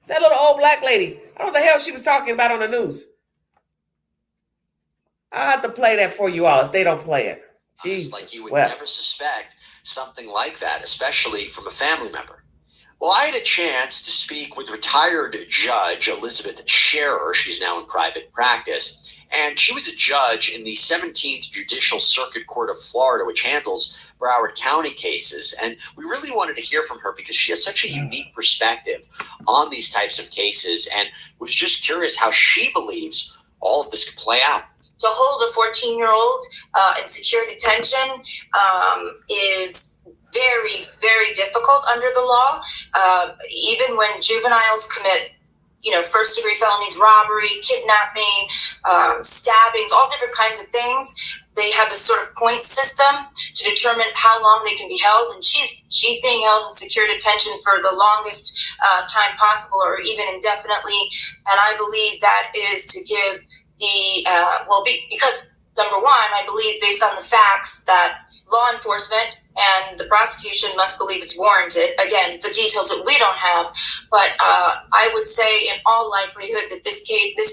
A: That little old black lady. I don't know what the hell she was talking about on the news. I'll have to play that for you all if they don't play it.
K: It's like you would never suspect something like that, especially from a family member. Well, I had a chance to speak with retired Judge Elizabeth Scherer. She's now in private practice. And she was a judge in the 17th Judicial Circuit Court of Florida, which handles Broward County cases. And we really wanted to hear from her because she has such a unique perspective on these types of cases and was just curious how she believes all of this could play out.
L: To hold a 14-year-old in secure detention is very, very difficult under the law. Even when juveniles commit first-degree felonies, robbery, kidnapping, stabbings, all different kinds of things. They have this sort of point system to determine how long they can be held, and she's being held in secure detention for the longest time possible, or even indefinitely. And I believe that is to give because number one, I believe based on the facts that law enforcement and the prosecution must believe it's warranted. Again, the details that we don't have, but I would say in all likelihood that this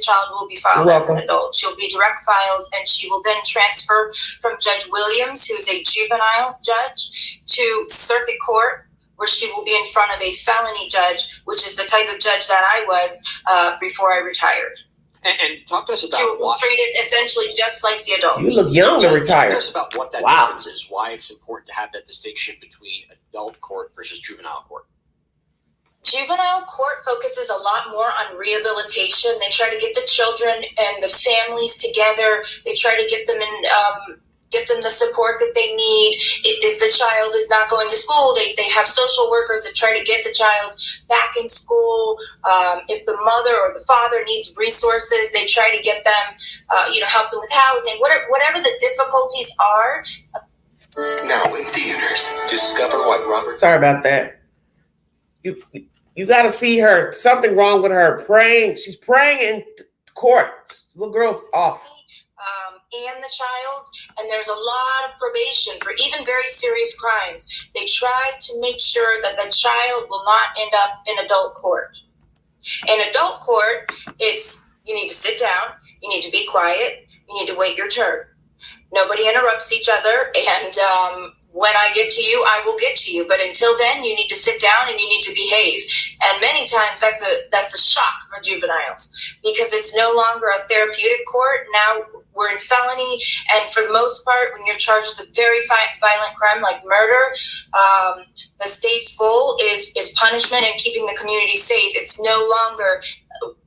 L: child will be filed as an adult. She'll be direct filed, and she will then transfer from Judge Williams, who's a juvenile judge, to circuit court, where she will be in front of a felony judge, which is the type of judge that I was before I retired.
K: And talk to us about
L: treated essentially just like the adults.
A: You look young to retire.
K: Talk to us about what that difference is, why it's important to have that distinction between adult court versus juvenile court.
L: Juvenile court focuses a lot more on rehabilitation. They try to get the children and the families together. They try to get them get them the support that they need. If the child is not going to school, they have social workers that try to get the child back in school. If the mother or the father needs resources, they try to get them, help them with housing, whatever the difficulties are.
K: Now in theaters, discover what Robert...
A: Sorry about that. You got to see her. Something wrong with her praying. She's praying in court. The little girl's off.
L: And the child, and there's a lot of probation for even very serious crimes. They try to make sure that the child will not end up in adult court. In adult court, it's you need to sit down, you need to be quiet, you need to wait your turn. Nobody interrupts each other, and when I get to you, I will get to you. But until then, you need to sit down and you need to behave. And many times that's a shock for juveniles because it's no longer a therapeutic court. Now we're in felony, and for the most part, when you're charged with a very violent crime like murder, the state's goal is punishment and keeping the community safe. It's no longer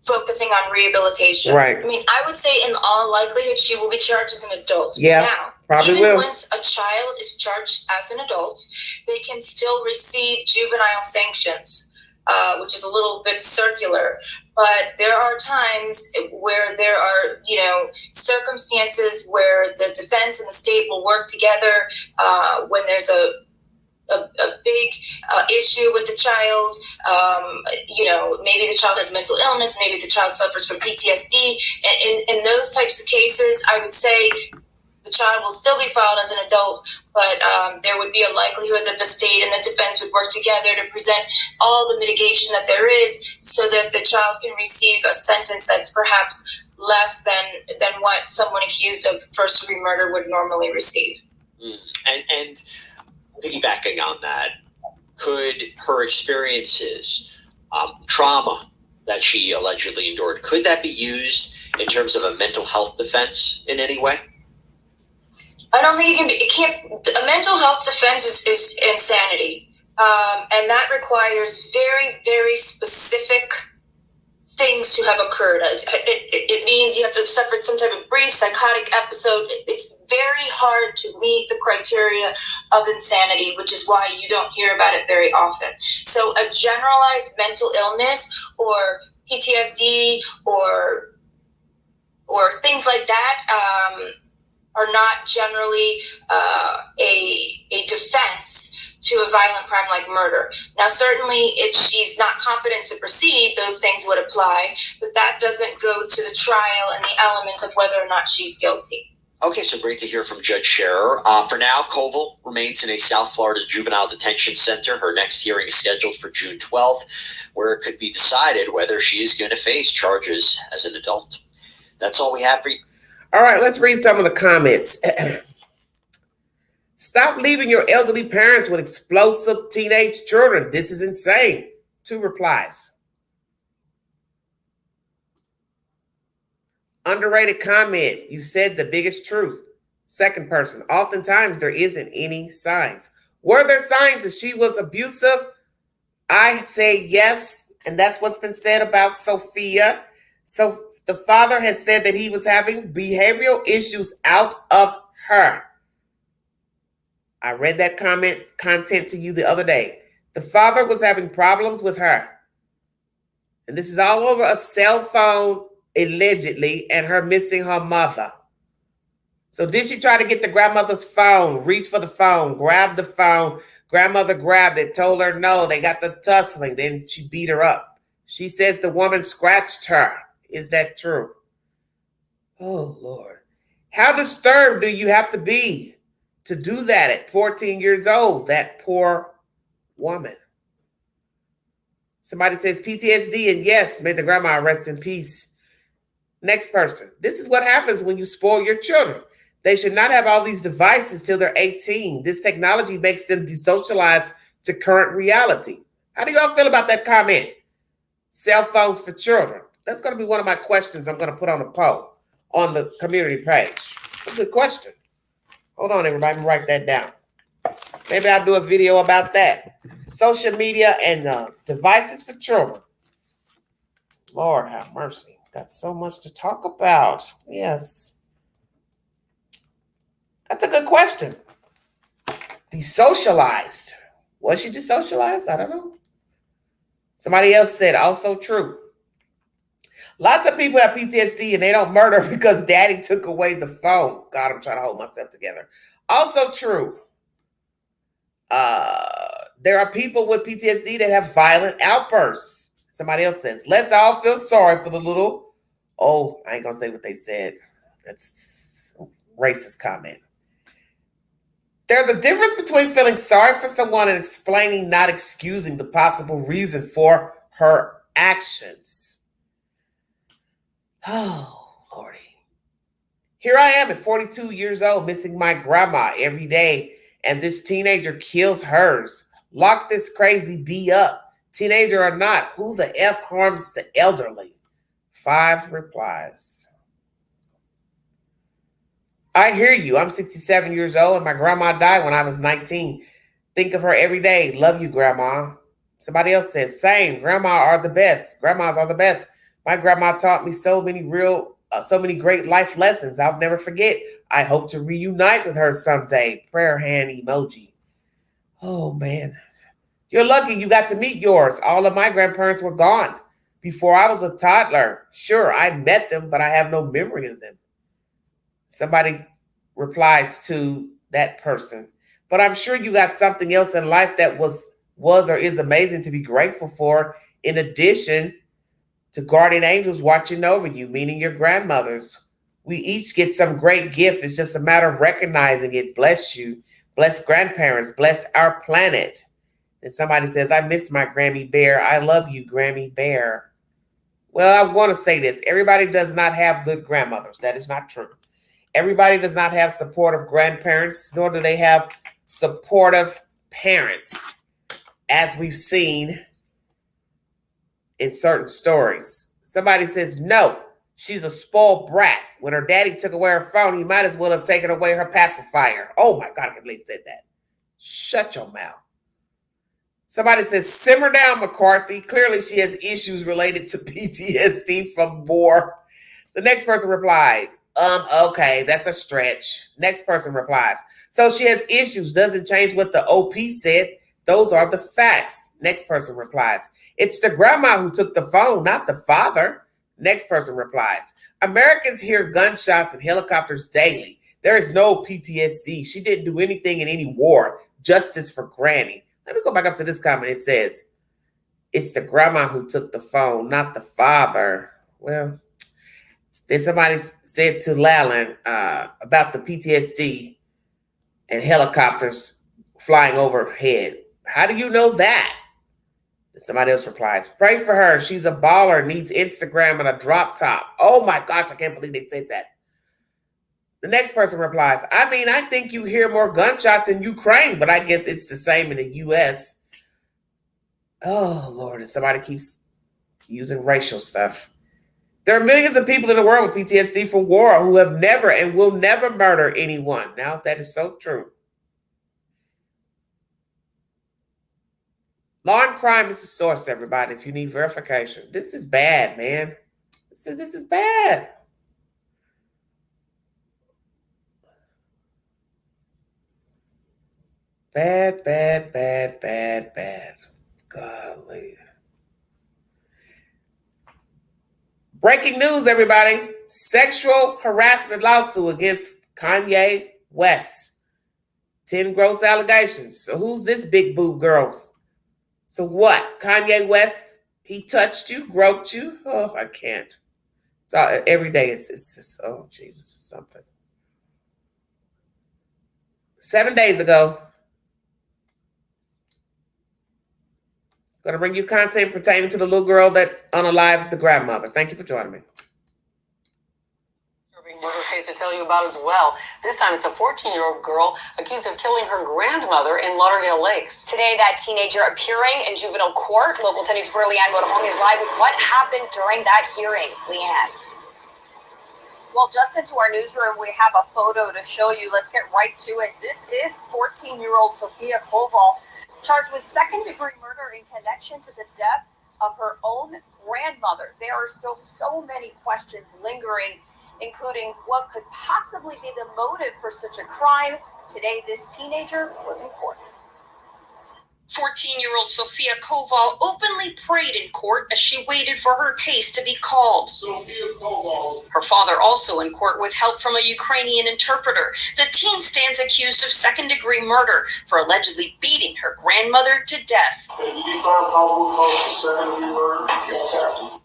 L: focusing on rehabilitation.
A: Right.
L: I mean, I would say in all likelihood, she will be charged as an adult.
A: Yeah,
L: now,
A: probably
L: even
A: will.
L: Once a child is charged as an adult, they can still receive juvenile sanctions, which is a little bit circular. But there are times where there are, circumstances where the defense and the state will work together when there's a big issue with the child. Maybe the child has mental illness, maybe the child suffers from PTSD. In those types of cases, I would say the child will still be filed as an adult, but there would be a likelihood that the state and the defense would work together to present all the mitigation that there is so that the child can receive a sentence that's perhaps less than what someone accused of first-degree murder would normally receive.
K: And piggybacking on that, could her experiences, trauma that she allegedly endured, could that be used in terms of a mental health defense in any way?
L: I don't think it can be. It can't. A mental health defense is insanity, and that requires very, very specific things to have occurred. It means you have to have suffered some type of brief psychotic episode. It's very hard to meet the criteria of insanity, which is why you don't hear about it very often. So a generalized mental illness or PTSD or things like that are not generally a defense to a violent crime like murder. Now, certainly, if she's not competent to proceed, those things would apply, but that doesn't go to the trial and the elements of whether or not she's guilty.
K: Okay, so great to hear from Judge Scherer. For now, Koval remains in a South Florida juvenile detention center. Her next hearing is scheduled for June 12th, where it could be decided whether she is going to face charges as an adult. That's all we have for you.
A: All right, let's read some of the comments. Stop leaving your elderly parents with explosive teenage children. This is insane. 2 replies. Underrated comment. You said the biggest truth. Second person. Oftentimes there isn't any signs. Were there signs that she was abusive? I say yes. And that's what's been said about Sophia. So the father has said that he was having behavioral issues out of her. I read that content to you the other day. The father was having problems with her. And this is all over a cell phone, allegedly, and her missing her mother. So did she try to get the grandmother's phone, reach for the phone, grab the phone? Grandmother grabbed it, told her no, they got the tussling. Then she beat her up. She says the woman scratched her. Is that true? Oh, Lord. How disturbed do you have to be to do that at 14 years old? That poor woman. Somebody says PTSD, and yes, may the grandma rest in peace. Next person. This is what happens when you spoil your children. They should not have all these devices till they're 18. This technology makes them desocialize to current reality. How do y'all feel about that comment? Cell phones for children. That's going to be one of my questions I'm going to put on a poll on the community page. That's a good question. Hold on, everybody. I'm write that down. Maybe I'll do a video about that. Social media and devices for children. Lord have mercy. Got so much to talk about. Yes. That's a good question. Desocialized. Was she desocialized? I don't know. Somebody else said also true. Lots of people have PTSD and they don't murder because daddy took away the phone. God, I'm trying to hold myself together. Also true. There are people with PTSD that have violent outbursts. Somebody else says, let's all feel sorry for the little. Oh, I ain't going to say what they said. That's a racist comment. There's a difference between feeling sorry for someone and explaining, not excusing the possible reason for her actions. Oh, Lordy. Here I am at 42 years old, missing my grandma every day, and this teenager kills hers. Lock this crazy bee up. Teenager or not, who the F harms the elderly? 5 replies. I hear you. I'm 67 years old, and my grandma died when I was 19. Think of her every day. Love you, Grandma. Somebody else says, same. Grandma are the best. Grandmas are the best. My grandma taught me so many great life lessons I'll never forget. I hope to reunite with her someday. Prayer hand emoji. Oh, man. You're lucky you got to meet yours. All of my grandparents were gone before I was a toddler. Sure, I met them, but I have no memory of them. Somebody replies to that person. but I'm sure you got something else in life that was or is amazing to be grateful for, in addition to guardian angels watching over you, meaning your grandmothers. We each get some great gift. It's just a matter of recognizing it. Bless you. Bless grandparents. Bless our planet. And somebody says, I miss my Grammy Bear. I love you, Grammy Bear. Well, I want to say this. Everybody does not have good grandmothers. That is not true. Everybody does not have supportive grandparents, nor do they have supportive parents, as we've seen in certain stories. Somebody says, no, she's a spoiled brat. When her daddy took away her phone, he might as well have taken away her pacifier. Oh my God, I can't believe he said that. Shut your mouth. Somebody says, simmer down, McCarthy. Clearly she has issues related to PTSD from war. The next person replies, okay, that's a stretch. Next person replies, so she has issues. Doesn't change what the OP said. Those are the facts. Next person replies, it's the grandma who took the phone, not the father. Next person replies, Americans hear gunshots and helicopters daily. There is no PTSD. She didn't do anything in any war. Justice for Granny. Let me go back up to this comment. It says, it's the grandma who took the phone, not the father. Well, then somebody said to Lalin about the PTSD and helicopters flying overhead. How do you know that? And somebody else replies, pray for her. She's a baller, needs Instagram and a drop top. Oh my gosh, I can't believe they said that. The next person replies, I mean, I think you hear more gunshots in Ukraine, but I guess it's the same in the U.S. Oh, Lord, and somebody keeps using racial stuff. There are millions of people in the world with PTSD from war who have never and will never murder anyone. Now, that is so true. Law and crime is the source, everybody, if you need verification. This is bad, man. This is bad. Bad, bad, bad, bad, bad. Golly. Breaking news, everybody. Sexual harassment lawsuit against Kanye West. 10 gross allegations. So who's this big boob girls? So what? Kanye West, he touched you, groped you? Oh, I can't. It's all, every day it's just, oh, Jesus, it's something. 7 days ago, going to bring you content pertaining to the little girl that unalived the grandmother. Thank you for joining me.
B: Murder case to tell you about as well. This time it's a 14-year-old girl accused of killing her grandmother in Lauderdale Lakes.
J: Today, that teenager appearing in juvenile court. Local 10 News reporter Leanne Modahong is live with what happened during that hearing. Leanne. Well, just into our newsroom, we have a photo to show you. Let's get right to it. This is 14-year-old Sophia Koval, charged with second-degree murder in connection to the death of her own grandmother. There are still so many questions lingering, including what could possibly be the motive for such a crime. Today, this teenager was in court.
M: 14-year-old Sophia Koval openly prayed in court as she waited for her case to be called.
N: Sophia Koval.
M: Her father also in court with help from a Ukrainian interpreter. The teen stands accused of second-degree murder for allegedly beating her grandmother to death.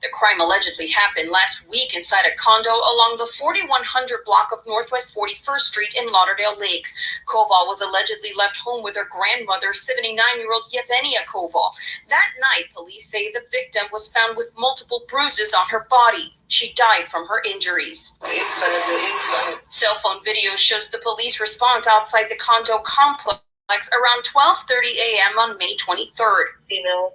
M: The crime allegedly happened last week inside a condo along the 4100 block of Northwest 41st Street in Lauderdale Lakes. Koval was allegedly left home with her grandmother, 79-year-old Yevgenia Koval. That night, police say the victim was found with multiple bruises on her body. She died from her injuries. Cell phone video shows the police response outside the condo complex around 12:30 a.m. on May 23rd.
O: Female,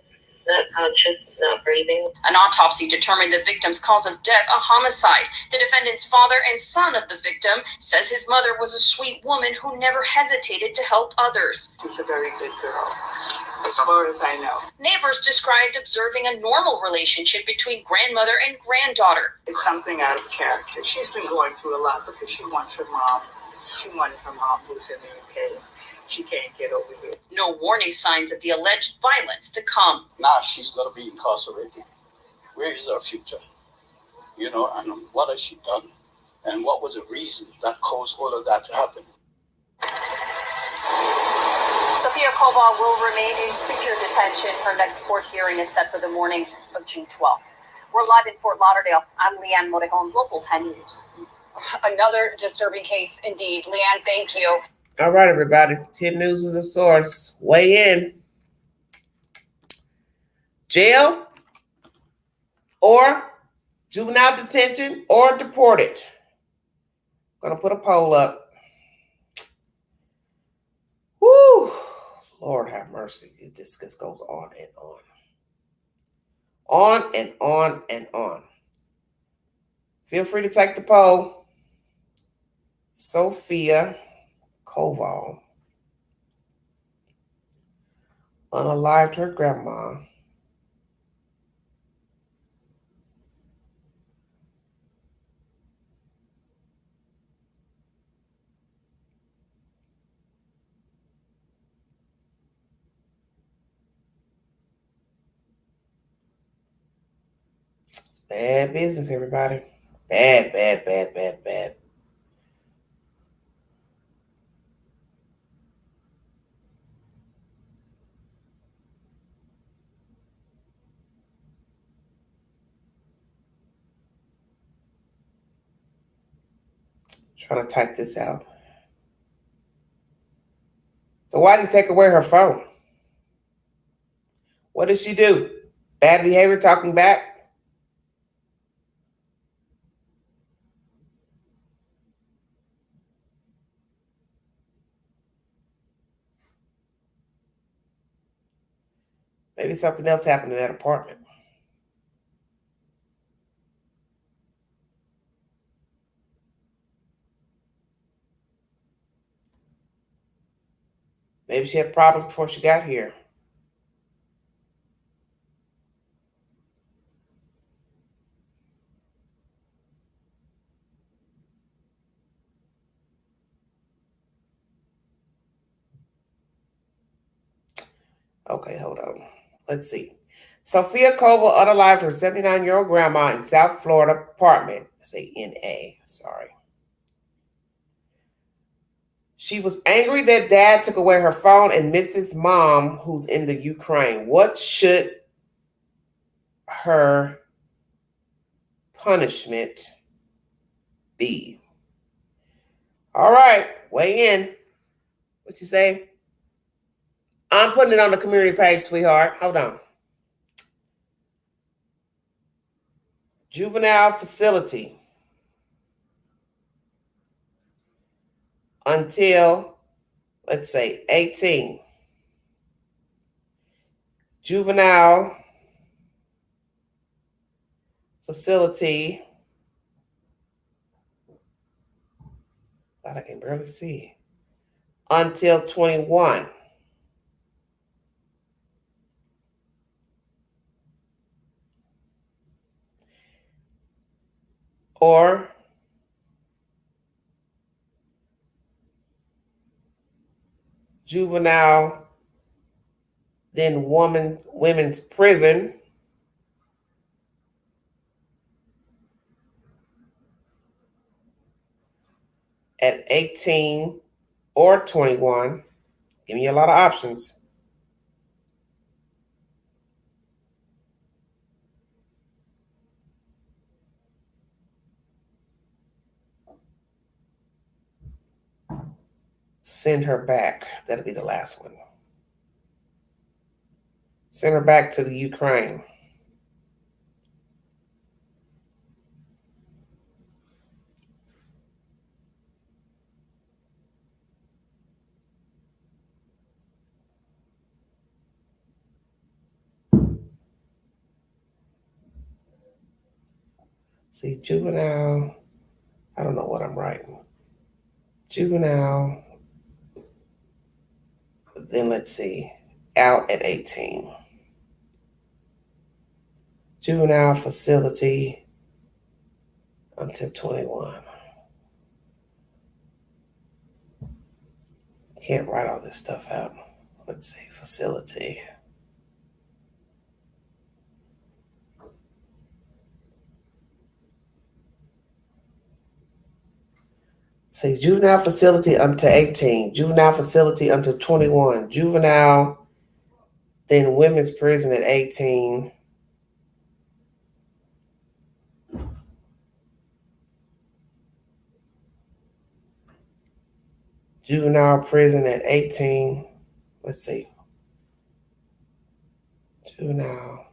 O: not conscious, not breathing.
M: An autopsy determined the victim's cause of death a homicide. The defendant's father and son of the victim says his mother was a sweet woman who never hesitated to help others.
O: She's a very good girl, as far as I know.
M: Neighbors described observing a normal relationship between grandmother and granddaughter.
O: It's something out of character. She's been going through a lot because she wants her mom. She wanted her mom who's in the UK. She can't get over here.
M: No warning signs of the alleged violence to come.
N: Now she's going to be incarcerated. Where is her future? You know, and what has she done? And what was the reason that caused all of that to happen?
M: Sofia Koval will remain in secure detention. Her next court hearing is set for the morning of June 12th. We're live in Fort Lauderdale. I'm Leanne Morejon, Local 10 News. Another disturbing case indeed. Leanne, thank you.
A: All right, everybody. 10 News is a source. Weigh in. Jail or juvenile detention or deported. I'm going to put a poll up. Woo! Lord have mercy. This just goes on and on. On and on and on. Feel free to take the poll. Sofia Koval unalived her grandma. It's bad business, everybody. Bad, bad, bad, bad, bad. Trying to type this out. So why did he take away her phone? What did she do? Bad behavior, talking back? Maybe something else happened in that apartment. Maybe she had problems before she got here. Okay, hold on. Let's see. Sofia Koval unalived her 79-year-old grandma in South Florida apartment. Say NA, sorry. She was angry that dad took away her phone and misses mom, who's in the Ukraine. What should her punishment be? All right, weigh in. What you say? I'm putting it on the community page, sweetheart. Hold on. Juvenile facility until, let's say, 18. Juvenile facility. God, I can barely see. Until 21. Or juvenile, then women's prison at 18 or 21. Give me a lot of options. Send her back. That'll be the last one. Send her back to the Ukraine. See, juvenile, I don't know what I'm writing. Juvenile, then let's see, out at 18. Juvenile facility until 21. Can't write all this stuff out. Let's see, facility. say juvenile facility until 18, juvenile facility until 21, juvenile, then women's prison at 18. Juvenile prison at 18. Let's see. Juvenile.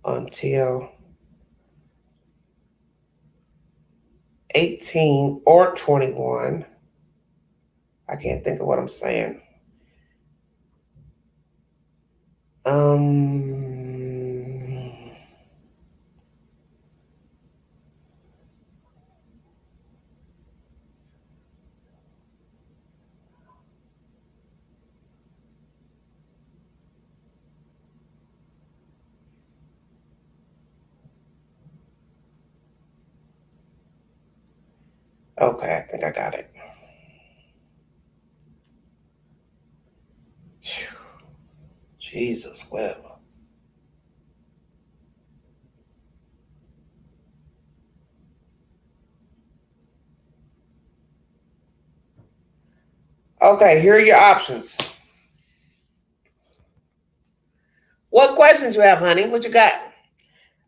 A: Until 18 or 21. I can't think of what I'm saying. Okay, I think I got it. Jesus, well. Okay, here are your options. What questions you have, honey? What you got?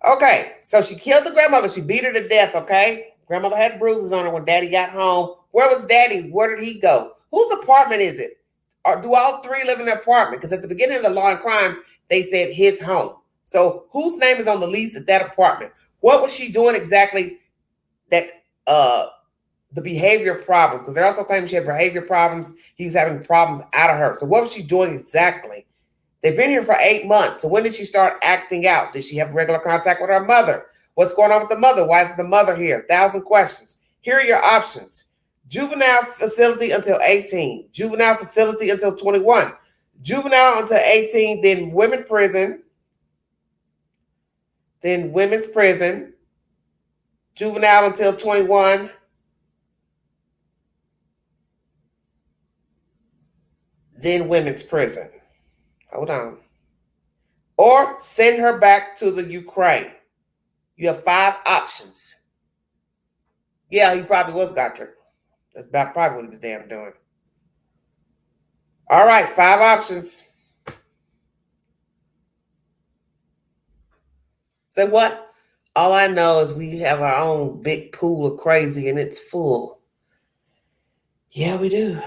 A: Okay, so she killed the grandmother. She beat her to death, okay? Grandmother had bruises on her when daddy got home. Where was daddy? Where did he go? Whose apartment is it? Or do all three live in the apartment? Because at the beginning of the Law and Crime, they said his home. So whose name is on the lease at that apartment? What was she doing exactly that the behavior problems? Because they're also claiming she had behavior problems. He was having problems out of her. So what was she doing exactly? They've been here for 8 months. So when did she start acting out? Did she have regular contact with her mother? What's going on with the mother? Why is the mother here? 1,000 questions. Here are your options. Juvenile facility until 18. Juvenile facility until 21. Juvenile until 18, then women's prison. Then women's prison. Juvenile until 21. Then women's prison. Hold on. Or send her back to the Ukraine. You have 5 options. Yeah, he probably was got tricked. That's about probably what he was damn doing. All right, 5 options. Say what? All I know is we have our own big pool of crazy and it's full. Yeah, we do.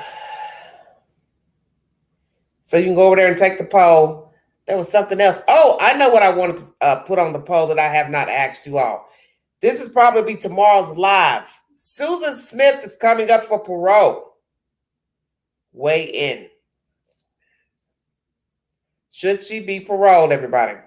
A: So you can go over there and take the poll. There was something else. Oh, I know what I wanted to put on the poll that I have not asked you all. This is probably tomorrow's live. Susan Smith is coming up for parole. Weigh in. Should she be paroled, everybody?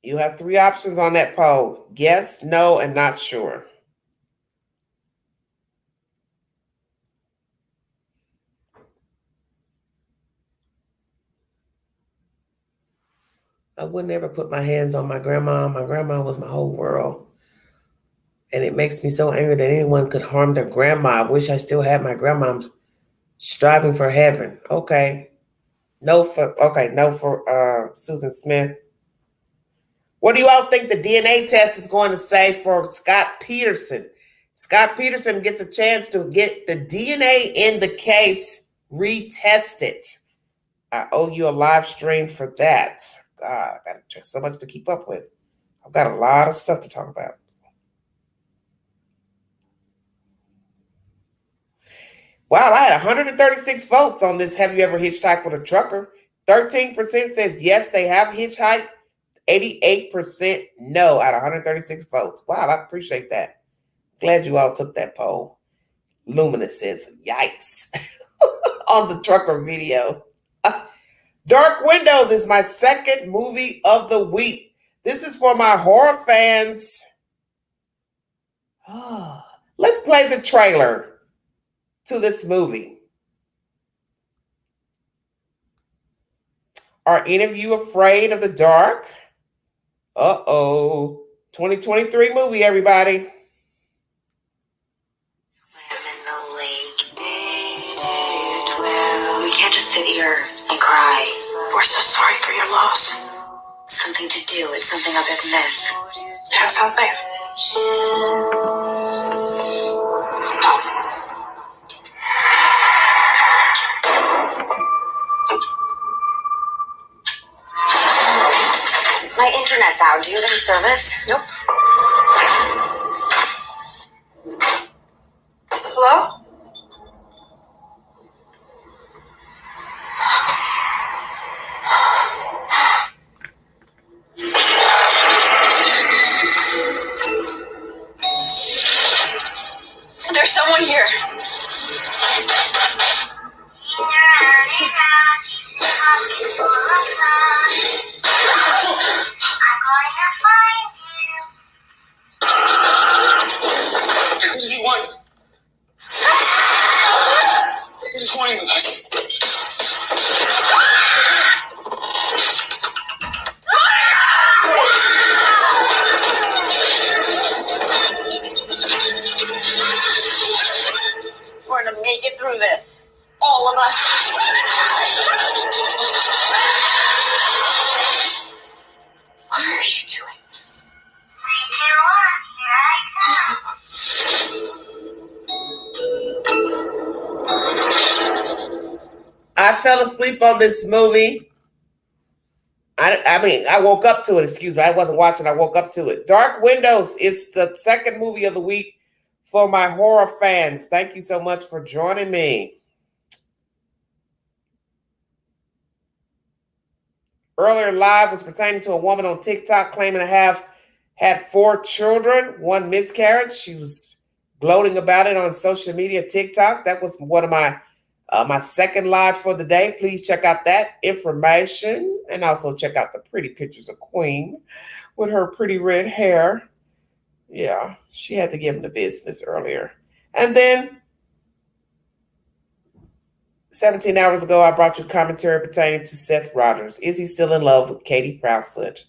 A: You have 3 options on that poll. Yes, no, and not sure. I would never put my hands on my grandma. My grandma was my whole world. And it makes me so angry that anyone could harm their grandma. I wish I still had my grandma striving for heaven. Okay. No for Susan Smith. What do you all think the DNA test is going to say for Scott Peterson? Scott Peterson gets a chance to get the DNA in the case retested. I owe you a live stream for that. God, I got just so much to keep up with. I've got a lot of stuff to talk about. Wow, I had 136 votes on this. Have you ever hitchhiked with a trucker? 13% says yes, they have hitchhiked. 88% no out of 136 votes. Wow, I appreciate that. Glad you all took that poll. Luminous says, yikes, on the trucker video. Dark Windows is my second movie of the week. This is for my horror fans. Let's play the trailer to this movie. Are any of you afraid of the dark? 2023 movie, everybody.
P: We can't just sit here and cry. We're so sorry for your loss. Something to do. It's something other than this.
O: Yeah, sounds nice.
P: My internet's out. Do you have any service?
O: Nope. Hello?
P: There's someone here.
C: Who does he want? Who's wanting with us?
P: We're gonna make it through this. All of us. Why are you doing this?
A: I fell asleep on this movie. I woke up to it. Excuse me. I wasn't watching. I woke up to it. Dark Windows is the second movie of the week for my horror fans. Thank you so much for joining me. Earlier live was pertaining to a woman on TikTok claiming to have had 4 children, 1 miscarriage. She was gloating about it on social media, TikTok. That was one of my second live for the day. Please check out that information and also check out the pretty pictures of Queen with her pretty red hair. Yeah, she had to give him the business earlier. And then 17 hours ago, I brought you commentary pertaining to Seth Rogers. Is he still in love with Katie Proudfoot?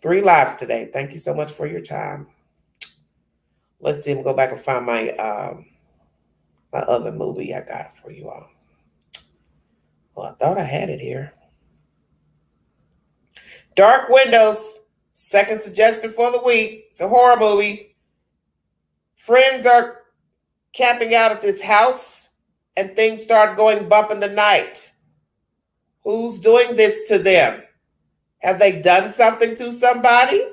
A: 3 lives today. Thank you so much for your time. Let's see. I'm go back and find my my other movie I got for you all. Well, I thought I had it here. Dark Windows, second suggestion for the week. It's a horror movie. Friends are camping out at this house and things start going bump in the night. Who's doing this to them? Have they done something to somebody?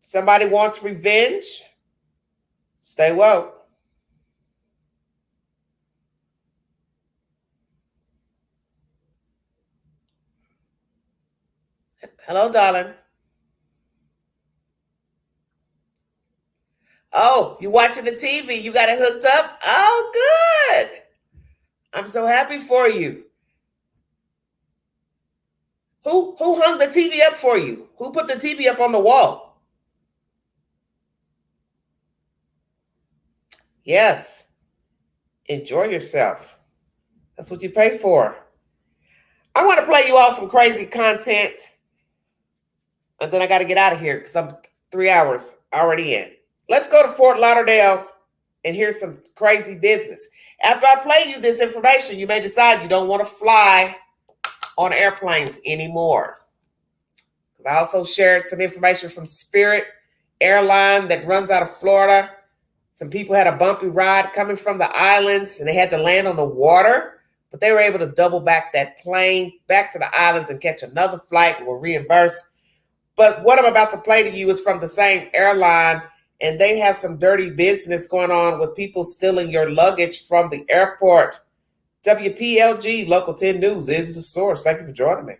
A: Somebody wants revenge? Stay woke. Hello, darling. Oh, you watching the TV? You got it hooked up? Oh, good. I'm so happy for you. Who hung the TV up for you? Who put the TV up on the wall? Yes. Enjoy yourself. That's what you pay for. I want to play you all some crazy content. And then I got to get out of here because I'm 3 hours already in. Let's go to Fort Lauderdale and hear some crazy business. After I play you this information, you may decide you don't want to fly on airplanes anymore. I also shared some information from Spirit Airline that runs out of Florida. Some people had a bumpy ride coming from the islands and they had to land on the water, but they were able to double back that plane back to the islands and catch another flight and were reimbursed. But what I'm about to play to you is from the same airline, and they have some dirty business going on with people stealing your luggage from the airport. WPLG Local 10 News is the source. Thank you for joining me.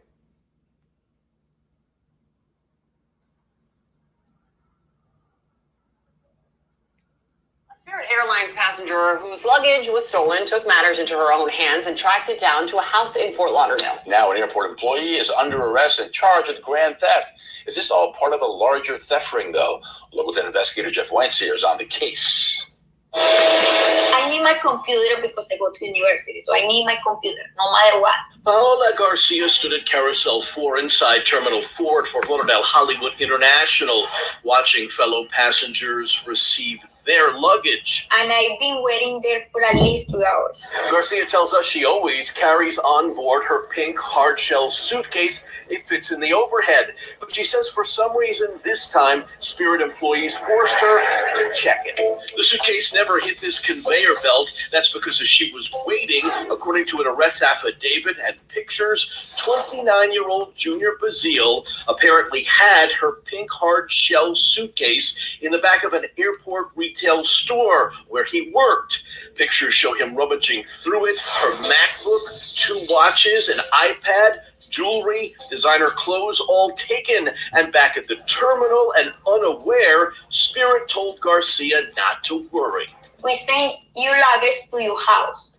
Q: Spirit Airlines passenger whose luggage was stolen took matters into her own hands and tracked it down to a house in Fort Lauderdale.
R: Now an airport employee is under arrest and charged with grand theft. Is this all part of a larger theft ring, though? Local 10 investigator Jeff Weinseer is on the case.
L: I need my computer because I go to university, so I need my computer, no matter what.
S: Paola Garcia stood at Carousel 4 inside Terminal 4 at Fort Lauderdale Hollywood International, watching fellow passengers receive their luggage.
L: And I've been waiting there for at least 2 hours.
S: Garcia tells us she always carries on board her pink hard-shell suitcase. It fits in the overhead. But she says for some reason this time, Spirit employees forced her to check it. The suitcase never hit this conveyor belt. That's because as she was waiting, according to an arrest affidavit and pictures, 29-year-old Junior Bazile apparently had her pink hard-shell suitcase in the back of an airport retail store where he worked. Pictures show him rummaging through it, her MacBook, 2 watches, an iPad, jewelry, designer clothes, all taken. And back at the terminal and unaware, Spirit told Garcia not to worry.
L: We send your luggage to your house.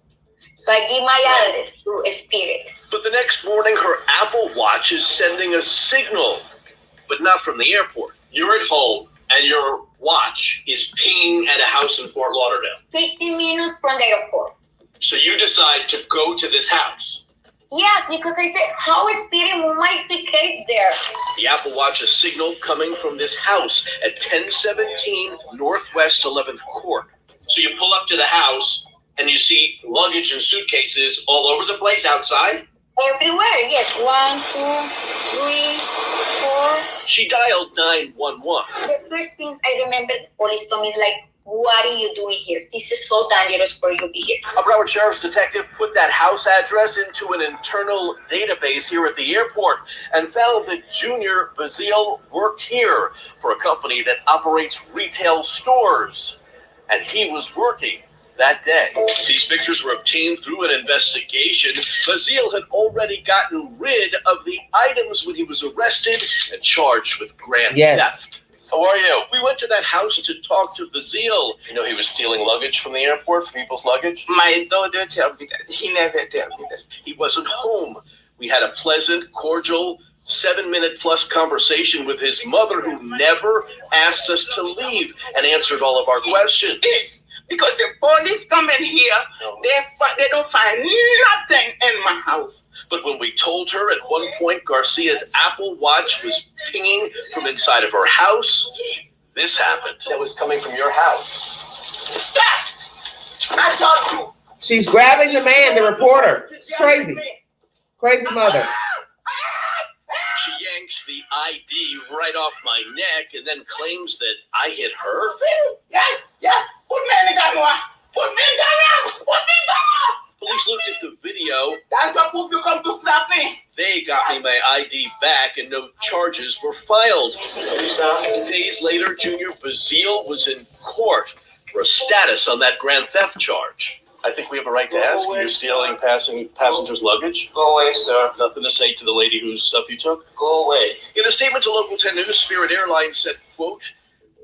L: So I give my address to Spirit.
S: But the next morning, her Apple Watch is sending a signal, but not from the airport.
T: You're at home and your watch is pinging at a house in Fort Lauderdale.
L: 15 minutes from the airport.
T: So you decide to go to this house.
L: Yes, because I said, how is Spirit move my suitcase there?
S: The Apple Watch is signal coming from this house at 1017 Northwest 11th Court.
T: So you pull up to the house and you see luggage and suitcases all over the place outside?
L: Everywhere, yes. 1, 2, 3, 4.
S: She dialed 911.
L: The first things I remember, the police told me is like, what are you doing here? This is so dangerous for you to be here.
S: A Broward Sheriff's detective put that house address into an internal database here at the airport and found that Junior Bazile worked here for a company that operates retail stores. And he was working that day. These pictures were obtained through an investigation. Bazile had already gotten rid of the items when he was arrested and charged with grand theft.
T: How are you?
S: We went to that house to talk to Bazile.
T: You know he was stealing luggage from the airport, from people's luggage?
O: My daughter told me that. He never told me that.
S: He wasn't home. We had a pleasant, cordial, 7-minute plus conversation with his mother, who never asked us to leave and answered all of our questions.
O: Yes, because the police come in here, they don't find nothing in my house.
S: But when we told her at one point Garcia's Apple Watch was pinging from inside of her house, this happened.
T: That was coming from your house.
O: Stop! I told you.
A: She's grabbing the man, the reporter. It's crazy. Crazy mother.
S: She yanks the ID right off my neck and then claims that I hit her.
O: Yes. Put me in the camera. Put me in the camera. Put me in the camera.
S: Police looked at the video.
O: That's the proof you come to slap me.
S: They got me my ID back and no charges were filed. Days later, Junior Bazile was in court for a status on that grand theft charge.
T: I think we have a right to ask. You're stealing passengers' luggage?
O: Go away, sir.
T: Nothing to say to the lady whose stuff you took?
O: Go away.
S: In a statement to Local 10 News, Spirit Airlines said, quote,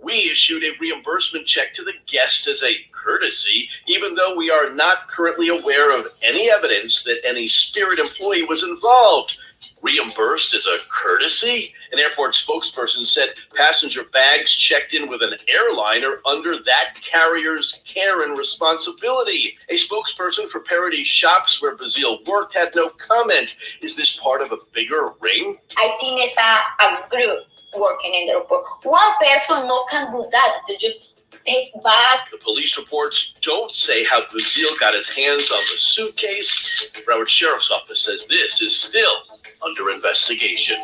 S: "We issued a reimbursement check to the guest as a courtesy, even though we are not currently aware of any evidence that any Spirit employee was involved." Reimbursed as a courtesy? An airport spokesperson said passenger bags checked in with an airline are under that carrier's care and responsibility. A spokesperson for Parody Shops, where Bazile worked, had no comment. Is this part of a bigger ring?
L: I think it's a group working in the airport. One person no can do that. They just take back.
S: The police reports don't say how Bazile got his hands on the suitcase. The Broward Sheriff's Office says this is still under investigation.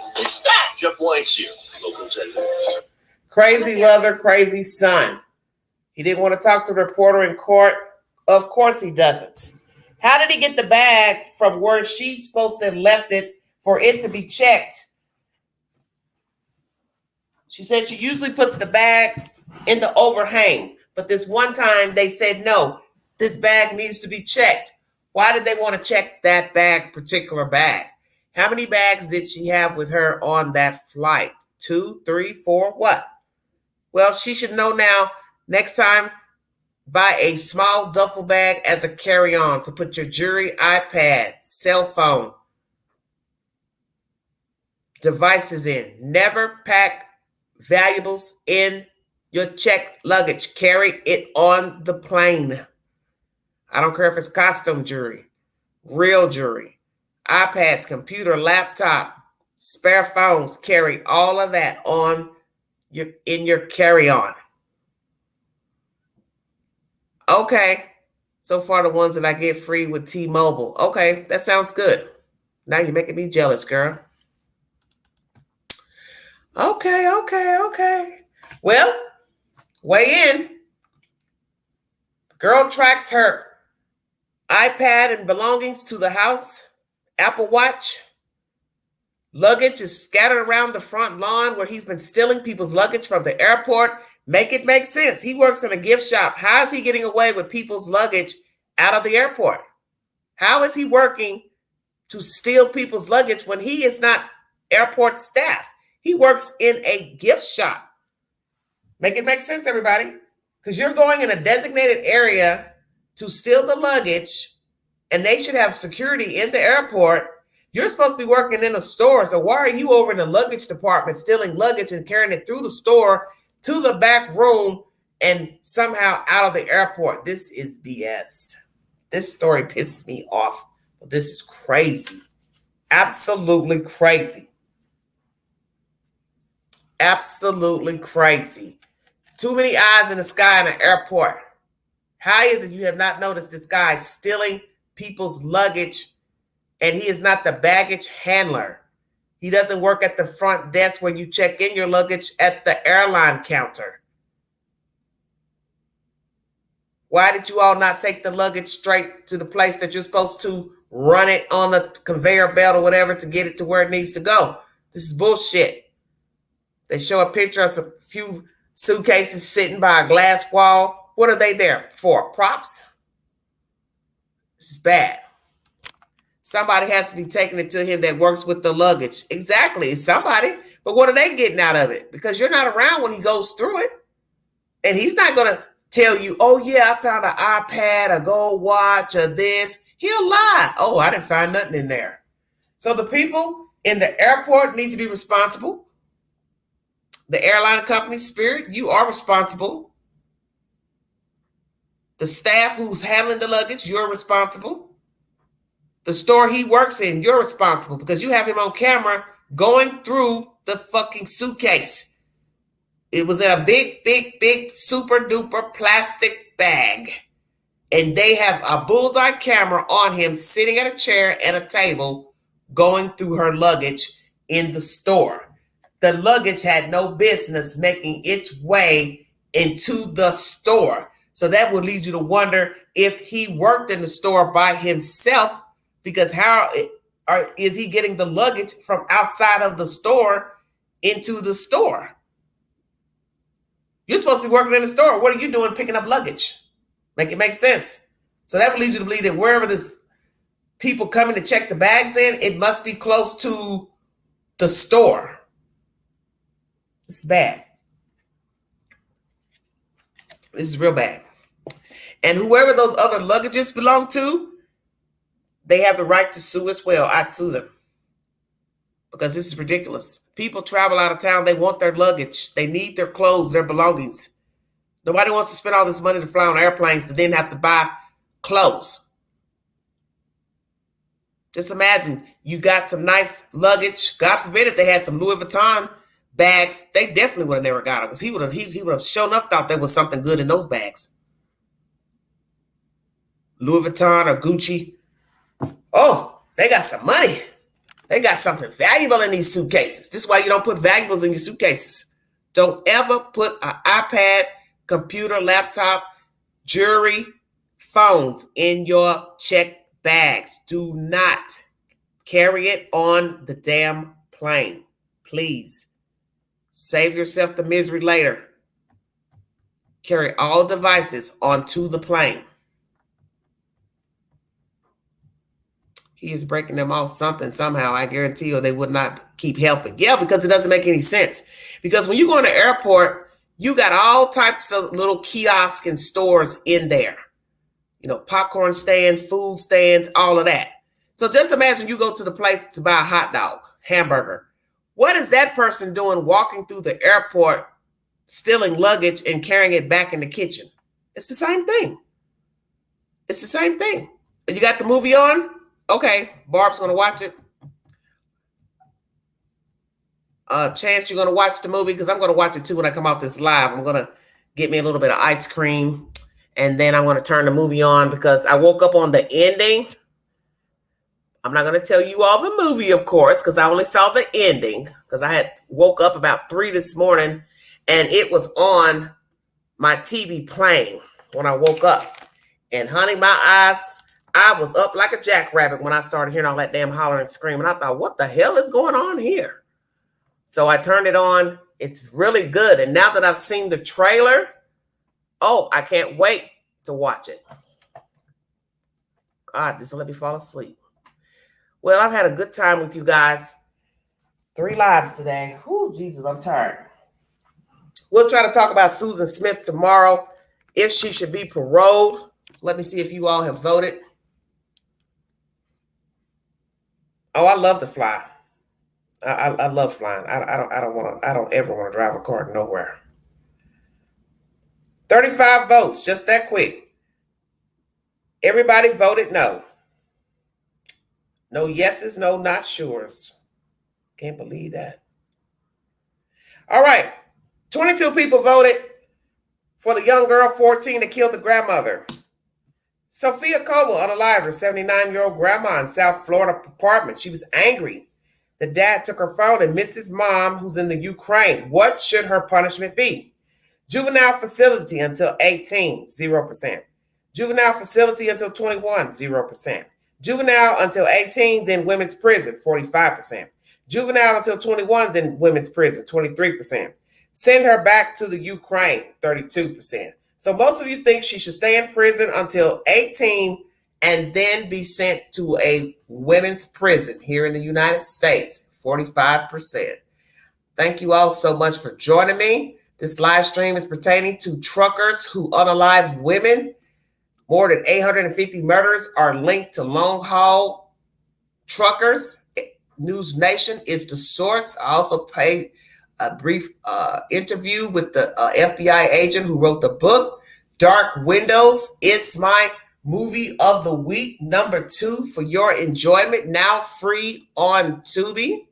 S: Jeff Weintz here, Local 10 News.
A: Crazy mother, crazy son. He didn't want to talk to the reporter in court. Of course he doesn't. How did he get the bag from where she's supposed to have left it for it to be checked? She said she usually puts the bag in the overhang, but this one time they said, no, this bag needs to be checked. Why did they want to check that particular bag? How many bags did she have with her on that flight? 2, 3, 4, what? Well, she should know now. Next time, buy a small duffel bag as a carry-on to put your jewelry, iPad, cell phone, devices in. Never pack valuables in Your checked luggage, carry it on the plane. I don't care if it's costume jewelry, real jewelry, iPads, computer, laptop, spare phones, carry all of that on in your carry-on. Okay. So far, the ones that I get free with T-Mobile. Okay, that sounds good. Now you're making me jealous, girl. Okay. Well, weigh in. Girl tracks her iPad and belongings to the house. Apple Watch. Luggage is scattered around the front lawn where he's been stealing people's luggage from the airport. Make it make sense. He works in a gift shop. How is he getting away with people's luggage out of the airport? How is he working to steal people's luggage when he is not airport staff? He works in a gift shop. Make it make sense, everybody. Because you're going in a designated area to steal the luggage, and they should have security in the airport. You're supposed to be working in a store. So why are you over in the luggage department stealing luggage and carrying it through the store to the back room and somehow out of the airport? This is BS. This story pisses me off. This is crazy. Absolutely crazy. Absolutely crazy. Too many eyes in the sky in an airport. How is it you have not noticed this guy stealing people's luggage, and he is not the baggage handler? He doesn't work at the front desk where you check in your luggage at the airline counter. Why did you all not take the luggage straight to the place that you're supposed to run it on the conveyor belt or whatever to get it to where it needs to go? This is bullshit. They show a picture of a few suitcases sitting by a glass wall. What are they there for? Props? This is bad. Somebody has to be taking it to him that works with the luggage. Exactly. It's somebody. But what are they getting out of it? Because you're not around when he goes through it. And he's not going to tell you, oh, yeah, I found an iPad, a gold watch, or this. He'll lie. Oh, I didn't find nothing in there. So the people in the airport need to be responsible. The airline company, Spirit, you are responsible. The staff who's handling the luggage, you're responsible. The store he works in, you're responsible because you have him on camera going through the fucking suitcase. It was in a big, super duper plastic bag. And they have a bullseye camera on him sitting at a chair at a table going through her luggage in the store. The luggage had no business making its way into the store. So that would lead you to wonder if he worked in the store by himself, because how is he getting the luggage from outside of the store into the store? You're supposed to be working in the store. What are you doing picking up luggage? Make it make sense. So that would lead you to believe that wherever this people coming to check the bags in, it must be close to the store. It's bad. This is real bad. And whoever those other luggages belong to, they have the right to sue as well. I'd sue them. Because this is ridiculous. People travel out of town. They want their luggage. They need their clothes, their belongings. Nobody wants to spend all this money to fly on airplanes to then have to buy clothes. Just imagine you got some nice luggage. God forbid if they had some Louis Vuitton bags, they definitely would have never got it, because he would have sure enough thought there was something good in those bags. Louis Vuitton or Gucci. Oh, they got some money. They got something valuable in these suitcases. This is why you don't put valuables in your suitcases. Don't ever put an iPad, computer, laptop, jewelry, phones in your checked bags. Do not carry it on the damn plane. Please. Save yourself the misery later. Carry all devices onto the plane. He is breaking them off something somehow. I guarantee you they would not keep helping. Yeah, because it doesn't make any sense. Because when you go in the airport, you got all types of little kiosks and stores in there. You know, popcorn stands, food stands, all of that. So just imagine you go to the place to buy a hot dog, hamburger. What is that person doing walking through the airport stealing luggage and carrying it back in the kitchen. It's the same thing. It's the same thing. You got the movie on? Okay, Barb's going to watch it. Chance, you're going to watch the movie? Because I'm going to watch it too when I come off this live. I'm going to get me a little bit of ice cream. And then I'm going to turn the movie on because I woke up on the ending. I'm not going to tell you all the movie, of course, because I only saw the ending. Because I had woke up about 3 this morning and it was on my TV playing when I woke up. And honey, I was up like a jackrabbit when I started hearing all that damn hollering and screaming. I thought, what the hell is going on here? So I turned it on. It's really good. And now that I've seen the trailer, oh, I can't wait to watch it. God, just let me fall asleep. Well, I've had a good time with you guys. 3 lives today. Whew, Jesus, I'm tired. We'll try to talk about Susan Smith tomorrow, if she should be paroled. Let me see if you all have voted. Oh, I love to fly. I love flying. I don't ever want to drive a car nowhere. 35 votes, just that quick. Everybody voted no. No yeses, no not sures. Can't believe that. All right. 22 people voted for the young girl, 14, that killed the grandmother. Sophia Coble unalived her 79-year-old grandma in South Florida apartment. She was angry. The dad took her phone and missed his mom, who's in the Ukraine. What should her punishment be? Juvenile facility until 18, 0%. Juvenile facility until 21, 0%. Juvenile until 18, then women's prison, 45%. Juvenile until 21, then women's prison, 23%. Send her back to the Ukraine, 32%. So most of you think she should stay in prison until 18 and then be sent to a women's prison here in the United States, 45%. Thank you all so much for joining me. This live stream is pertaining to truckers who unalive women. More than 850 murders are linked to long-haul truckers. News Nation is the source. I also paid a brief interview with the FBI agent who wrote the book. Dark Windows is my movie of the week, number 2 for your enjoyment, now free on Tubi.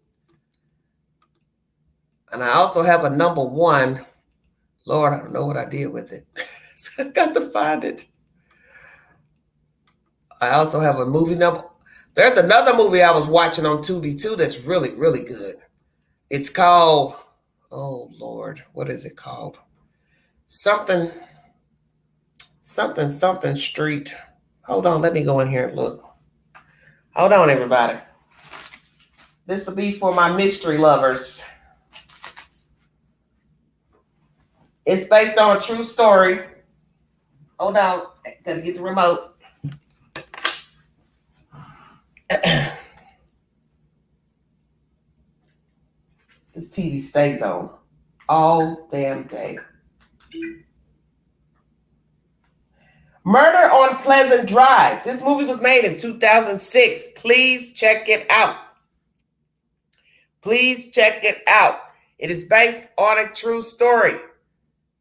A: And I also have a number 1. Lord, I don't know what I did with it. So I got to find it. I also have a movie number. There's another movie I was watching on Tubi too that's really, really good. It's called, oh Lord, what is it called? Something Street. Hold on, let me go in here and look. Hold on, everybody. This will be for my mystery lovers. It's based on a true story. Hold on, gotta get the remote. This TV stays on all damn day. Murder on Pleasant Drive. This movie was made in 2006. Please check it out. Please check it out. It is based on a true story.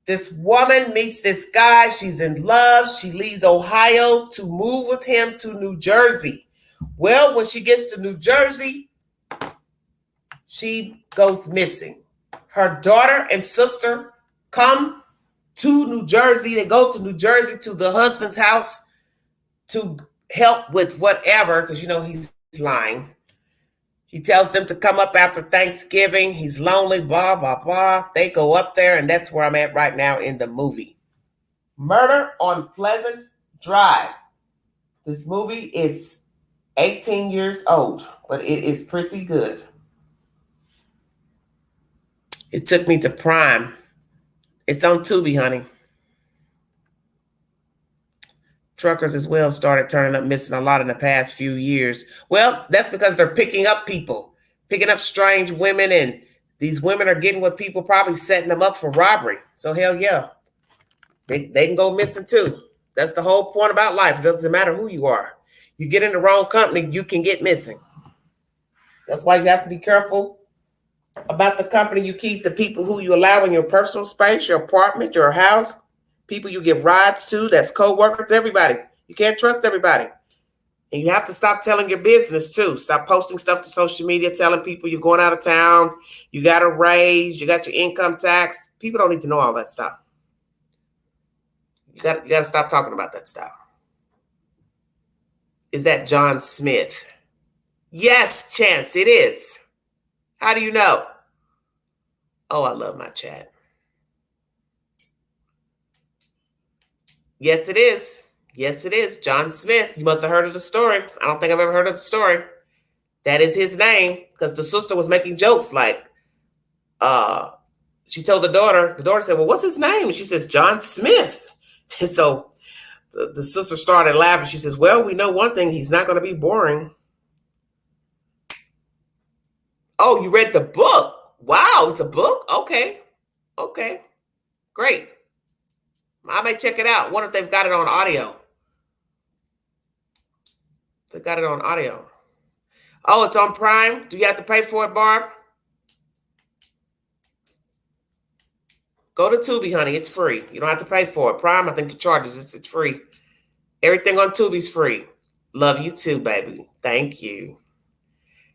A: This woman meets this guy. She's in love. She leaves Ohio to move with him to New Jersey. Well, when she gets to New Jersey, she goes missing. Her daughter and sister come to New Jersey. They go to New Jersey to the husband's house to help with whatever, because, you know, he's lying. He tells them to come up after Thanksgiving. He's lonely, blah, blah, blah. They go up there, and that's where I'm at right now in the movie. Murder on Pleasant Drive. This movie is 18 years old, but it is pretty good. It took me to Prime. It's on Tubi, honey. Truckers as well started turning up missing a lot in the past few years. Well, that's because they're picking up people, picking up strange women, and these women are getting with people probably setting them up for robbery. So hell yeah, they can go missing too. That's the whole point about life. It doesn't matter who you are. You get in the wrong company, you can get missing. That's why you have to be careful about the company you keep, the people who you allow in your personal space, your apartment, your house, people you give rides to, that's co-workers, everybody. You can't trust everybody. And you have to stop telling your business too. Stop posting stuff to social media, telling people you're going out of town, you got a raise, you got your income tax. People don't need to know all that stuff. You got to stop talking about that stuff. Is that John Smith? Yes, Chance, it is. How do you know? Oh, I love my chat. Yes, it is. Yes, it is. John Smith. You must have heard of the story. I don't think I've ever heard of the story. That is his name, because the sister was making jokes like, she told the daughter said, well, what's his name? And she says, John Smith. And so the sister started laughing. She says, well, we know one thing. He's not going to be boring. Oh, you read the book. Wow, it's a book? Okay. Okay. Great. I may check it out. Wonder if they've got it on audio. They got it on audio. Oh, it's on Prime? Do you have to pay for it, Barb? Go to Tubi, honey. It's free. You don't have to pay for it. Prime, I think it charges. It's free. Everything on Tubi's free. Love you too, baby. Thank you.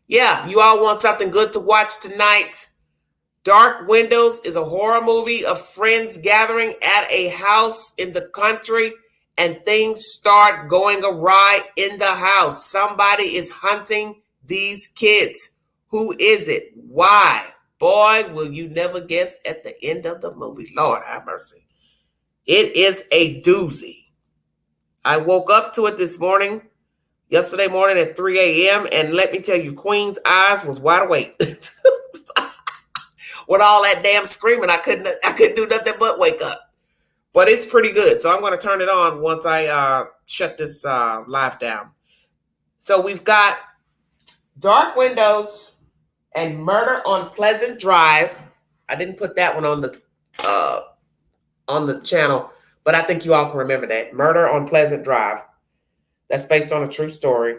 A: Yeah, you all want something good to watch tonight? Dark Windows is a horror movie of friends gathering at a house in the country, and things start going awry in the house. Somebody is hunting these kids. Who is it? Why? Boy, will you never guess at the end of the movie. Lord have mercy. It is a doozy. I woke up to it yesterday morning at 3 a.m. And let me tell you, Queen's eyes was wide awake. With all that damn screaming, I couldn't do nothing but wake up. But it's pretty good. So I'm going to turn it on once I shut this live down. So we've got Dark Windows and Murder on Pleasant Drive. I didn't put that one on the channel, but I think you all can remember that. Murder on Pleasant Drive. That's based on a true story.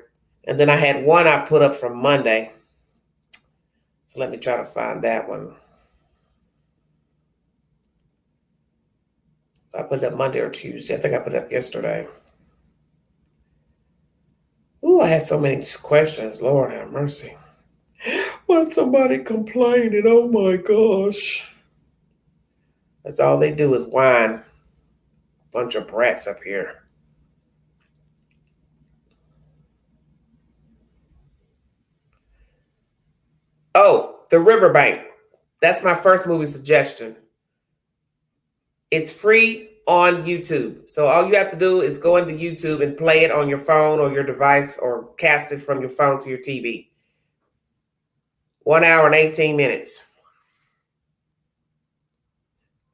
A: And then I had one I put up from Monday. So let me try to find that one. I put it up Monday or Tuesday. I think I put it up yesterday. Ooh, I had so many questions. Lord have mercy. Why somebody complaining? Oh my gosh. That's all they do is whine. Bunch of brats up here. Oh, The Riverbank. That's my first movie suggestion. It's free on YouTube. So all you have to do is go into YouTube and play it on your phone or your device, or cast it from your phone to your TV. 1 hour and 18 minutes.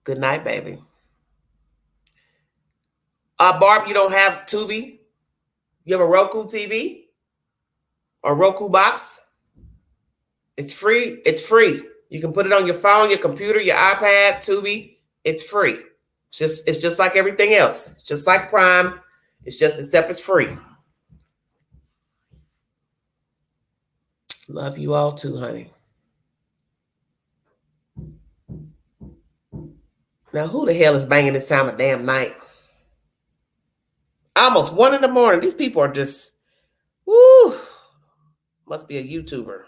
A: Good night, baby. Barb, you don't have Tubi? You have a Roku TV? Or Roku box? It's free. It's free. You can put it on your phone, your computer, your iPad, Tubi. It's free. It's just like everything else. It's just like Prime. Except it's free. Love you all too, honey. Now, who the hell is banging this time of damn night? Almost 1 a.m. These people are just, woo. Must be a YouTuber.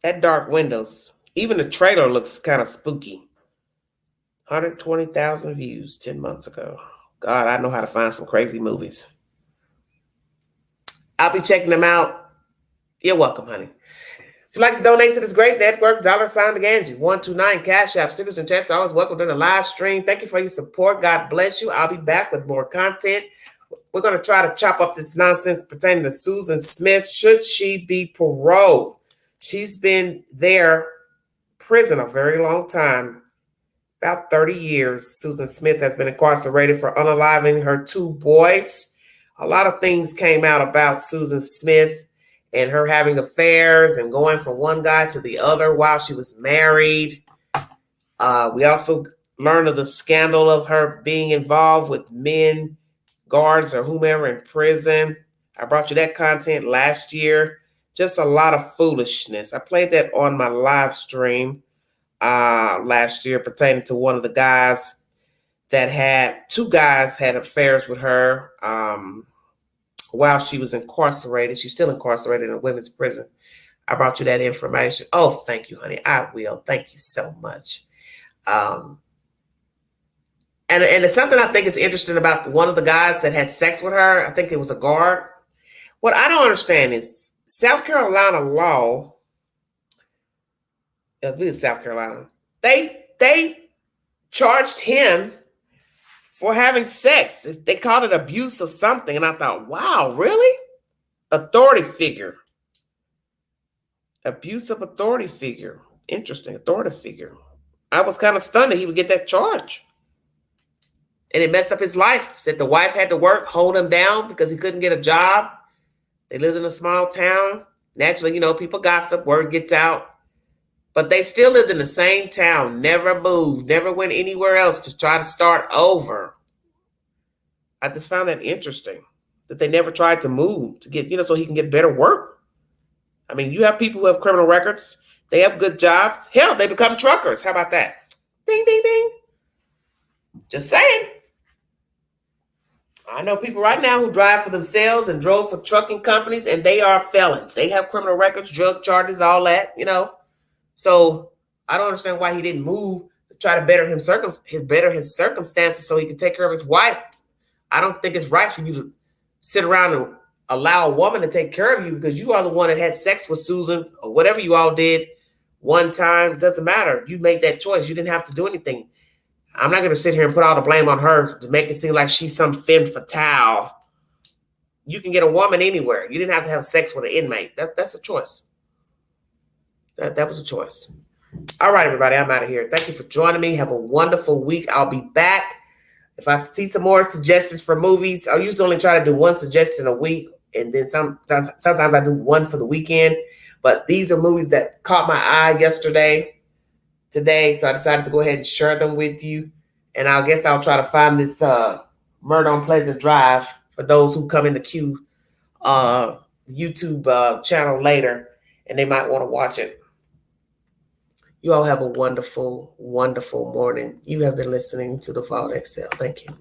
A: That Dark Windows. Even the trailer looks kind of spooky. 120,000 views 10 months ago. God, I know how to find some crazy movies. I'll be checking them out. You're welcome, honey. If you'd like to donate to this great network, $@Angie, 129 Cash App, stickers and chats. Always welcome during the live stream. Thank you for your support. God bless you. I'll be back with more content. We're going to try to chop up this nonsense pertaining to Susan Smith. Should she be paroled? She's been prison a very long time, about 30 years. Susan Smith has been incarcerated for unaliving her 2 boys. A lot of things came out about Susan Smith and her having affairs and going from one guy to the other while she was married. We also learned of the scandal of her being involved with men, guards, or whomever in prison. I brought you that content last year. Just a lot of foolishness. I played that on my live stream last year pertaining to one of the guys that had, two guys had affairs with her while she was incarcerated. She's still incarcerated in a women's prison. I brought you that information. Oh, thank you, honey. I will. Thank you so much. And it's something I think is interesting about one of the guys that had sex with her. I think it was a guard. What I don't understand is South Carolina law, I believe it's South Carolina, they charged him for having sex. They called it abuse or something. And I thought, wow, really? Authority figure. Abuse of authority figure. Interesting, authority figure. I was kind of stunned that he would get that charge. And it messed up his life. Said the wife had to work, hold him down because he couldn't get a job. They lived in a small town. Naturally, you know, people gossip, word gets out. But they still lived in the same town, never moved, never went anywhere else to try to start over. I just found that interesting, that they never tried to move to get, you know, so he can get better work. I mean, you have people who have criminal records. They have good jobs. Hell, they become truckers. How about that? Ding, ding, ding. Just saying. I know people right now who drive for themselves and drove for trucking companies, and they are felons. They have criminal records, drug charges, all that, you know. So I don't understand why he didn't move to try to better his circumstances so he could take care of his wife. I don't think it's right for you to sit around and allow a woman to take care of you because you are the one that had sex with Susan or whatever you all did one time. It doesn't matter. You made that choice. You didn't have to do anything. I'm not going to sit here and put all the blame on her to make it seem like she's some femme fatale. You can get a woman anywhere. You didn't have to have sex with an inmate. That's a choice. That was a choice. All right, everybody, I'm out of here. Thank you for joining me. Have a wonderful week. I'll be back. If I see some more suggestions for movies, I usually only try to do one suggestion a week, and then sometimes I do one for the weekend. But these are movies that caught my eye today, so I decided to go ahead and share them with you. And I guess I'll try to find this Murder on Pleasant Drive for those who come in the queue YouTube channel later, and they might want to watch it. You all have a wonderful, wonderful morning. You have been listening to The Vault XL. Thank you.